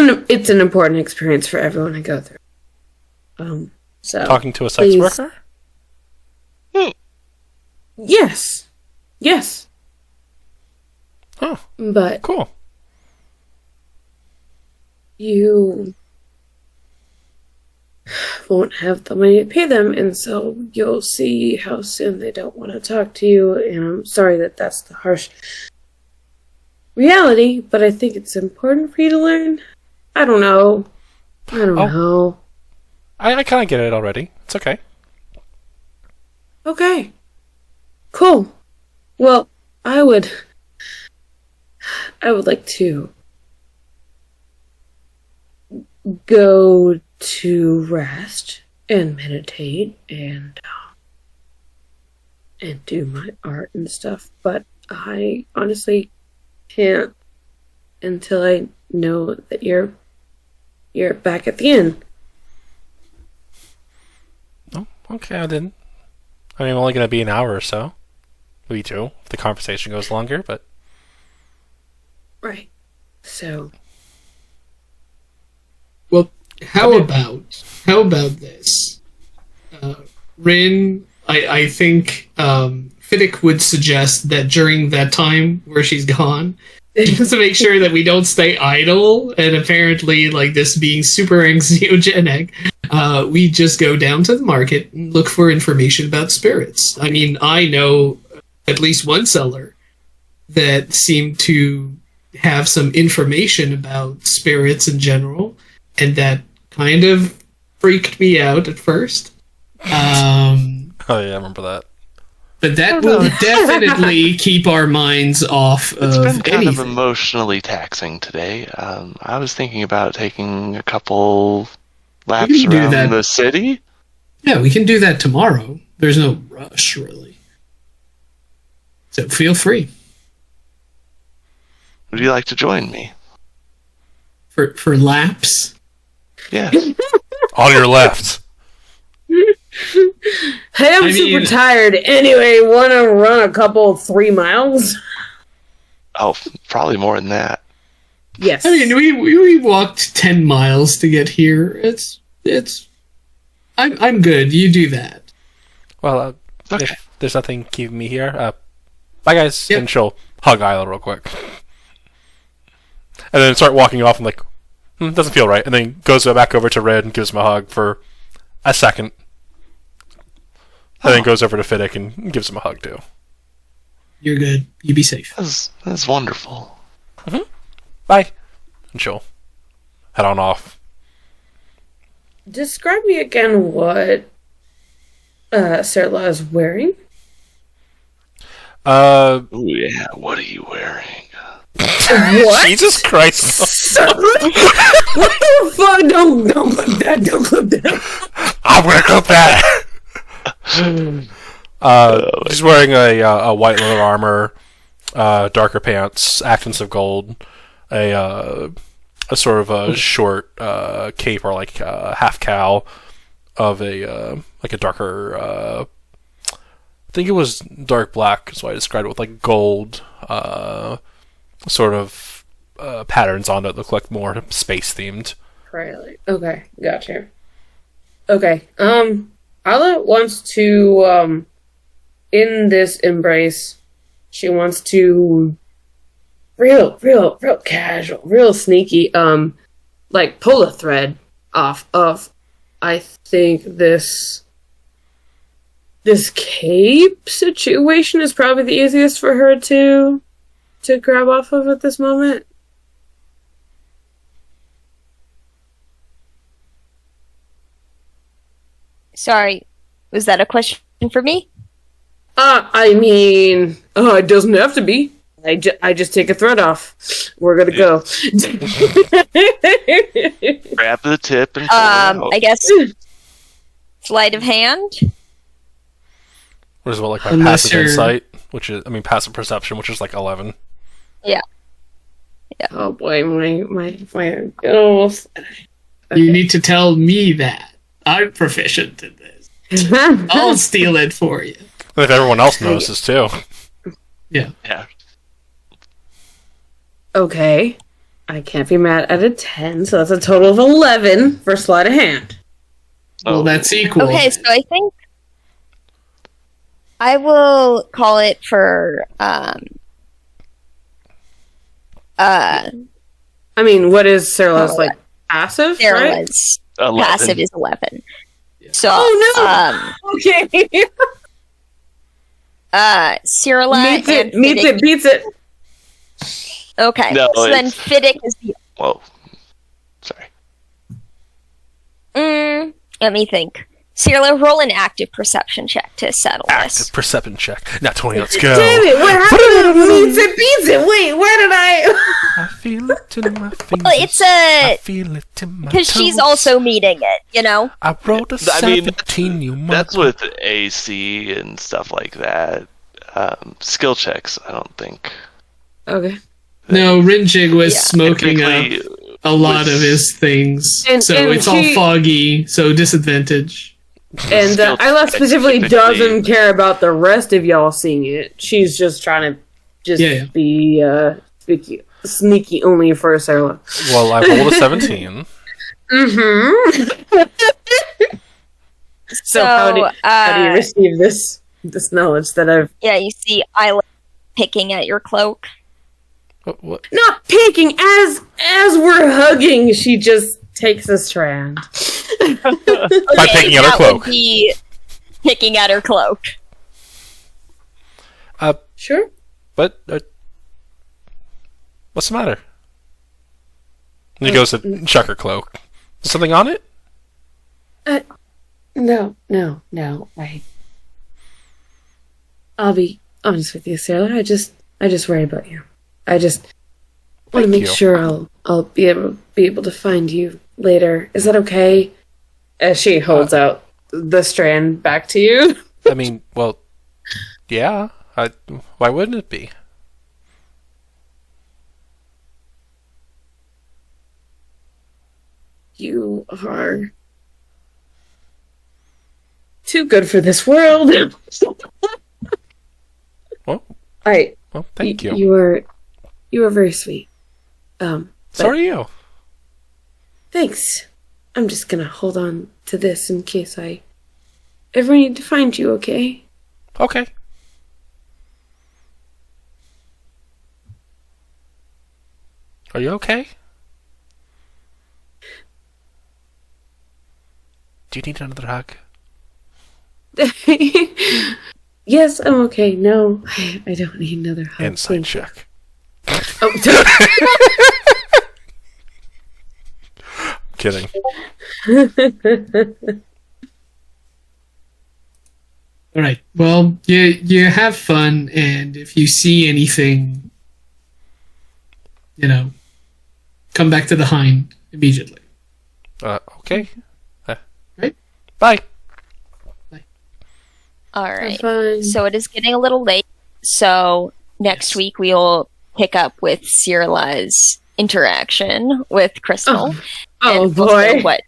an important experience for everyone I go through. So Talking to a sex worker? Yes. Oh, But cool. you won't have the money to pay them, and so you'll see how soon they don't want to talk to you, and I'm sorry that that's the harsh reality, but I think it's important for you to learn. I don't know. I kind of get it already. It's okay. Okay. Cool. Well, I would like to go to rest and meditate and do my art and stuff, but I honestly can't until I know that you're back at the inn. Oh, okay, I didn't. I mean, I'm only going to be an hour or so. Maybe 2, if the conversation goes longer, but... Right. So... Well, how about this? Rin, I think Fiddick would suggest that during that time where she's gone, just to make sure that we don't stay idle, and apparently, like, this being super anxiogenic, we just go down to the market and look for information about spirits. I mean, I know at least one seller that seemed to have some information about spirits in general, and that kind of freaked me out at first. Oh yeah, I remember that. But that will definitely keep our minds off of It's been kind anything. of emotionally taxing today. I was thinking about taking a couple laps can do around that. the city. Yeah, we can do that tomorrow. There's no rush, really. So feel free. Would you like to join me? For laps? Yeah. On your left. Hey, I'm super tired. Anyway, want to run a couple 3 miles? Oh, probably more than that. Yes. I mean, we walked 10 miles to get here. I'm good. You do that. Well, Okay. if there's nothing keeping me here, bye guys. Yep. And she'll hug Isla real quick. And then start walking off and like, doesn't feel right. And then goes back over to Red and gives him a hug for a second. And then goes over to Fiddick and gives him a hug too. You're good. You be safe. That's wonderful. Bye. And she'll head on off. Describe me again what Sarah is wearing. Oh yeah, what are you wearing? What? Jesus Christ. What the fuck? Don't clip that. Don't clip that. I'm gonna clip that. She's wearing a white leather armor, darker pants, accents of gold, a sort of a short cape or like half cowl of a darker. I think it was dark black, so I described it with like gold, sort of patterns on it that look like more space themed. Right. Okay, gotcha. Okay. Isla wants to, in this embrace, she wants to real casual, real sneaky, like pull a thread off of, I think this cape situation is probably the easiest for her to grab off of at this moment. Sorry, was that a question for me? I mean, it doesn't have to be. I just take a thread off. We're gonna go. Grab the tip and pull it out. I guess sleight of hand. What is like my Unless passive you're- insight, passive perception, which is like 11. Yeah. Oh boy, my oh. You need to tell me that. I'm proficient in this. I'll steal it for you. And if everyone else notices too. Yeah. Yeah. Okay, I can't be mad at a 10, so that's a total of 11 for sleight of hand. Well, that's equal. Okay, so I think I will call it for I mean, what is Sarah's like passive? Right? Sarah's 11. passive is 11. So Oh no! Okay, Cirilla meets it, and meets Fiddick. it, beats it. Okay, No, so then it's- Fiddick is the Whoa. Sorry. let me think. Cirilla, roll an active perception check to settle Active this. perception check. Not 20, let's go. Damn it! What happened? Meets it, beats it. Wait, where did I? I feel it in my fingers. Well, it's I a feel it in my because she's toes. also meeting it, you know. I rolled a I mean, 17, you That's mother- with AC and stuff like that. Skill checks, I don't think. Okay. No, Rinjig was Yeah. smoking Typically, a lot of his things. And- so and it's all she- foggy, so disadvantage. And skill Isla check specifically typically- doesn't care about the rest of y'all seeing it. She's just trying to be sneaky only for Sarah. Well, I rolled a 17. Mm-hmm. So how do you receive this knowledge that I've Yeah, you see Isla picking at your cloak. What? not picking as we're hugging? She just takes a strand. By picking at her that cloak. would be picking at her cloak. Sure. But, what's the matter? And he goes to check her cloak. Is something on it? No. I'll be honest with you, Sarah. I just worry about you. I just want to Thank make you. sure I'll be able to find you later. Is that okay? As she holds out the strand back to you. I mean, well, yeah. Why wouldn't it be? You are too good for this world. Well, I well, thank you. You are very sweet. So are you. Thanks. I'm just gonna hold on to this in case I ever need to find you, okay? Okay. Are you okay? Do you need another hug? Yes, I'm okay. No, I don't need another hug. Insight Thank you. check. Kidding. All right. Well, you have fun, and if you see anything, come back to the Hind immediately. Okay. Right. Bye. All Have right. fun. So it is getting a little late. So next week we'll pick up with Cirilla's interaction with Crystal. Oh and also boy. what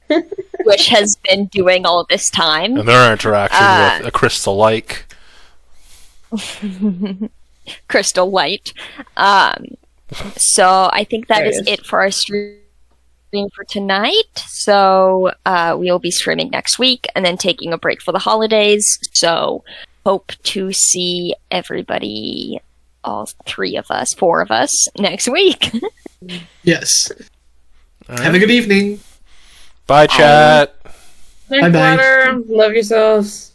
Wish has been doing all this time. And their interaction with a crystal like. Crystal Light. So I think that There it is is. it for our stream for tonight. So we'll be streaming next week and then taking a break for the holidays. So hope to see everybody, all four of us, next week. Yes. All Have a right. good evening. Bye, chat. Drink Bye-bye. water. Love yourselves.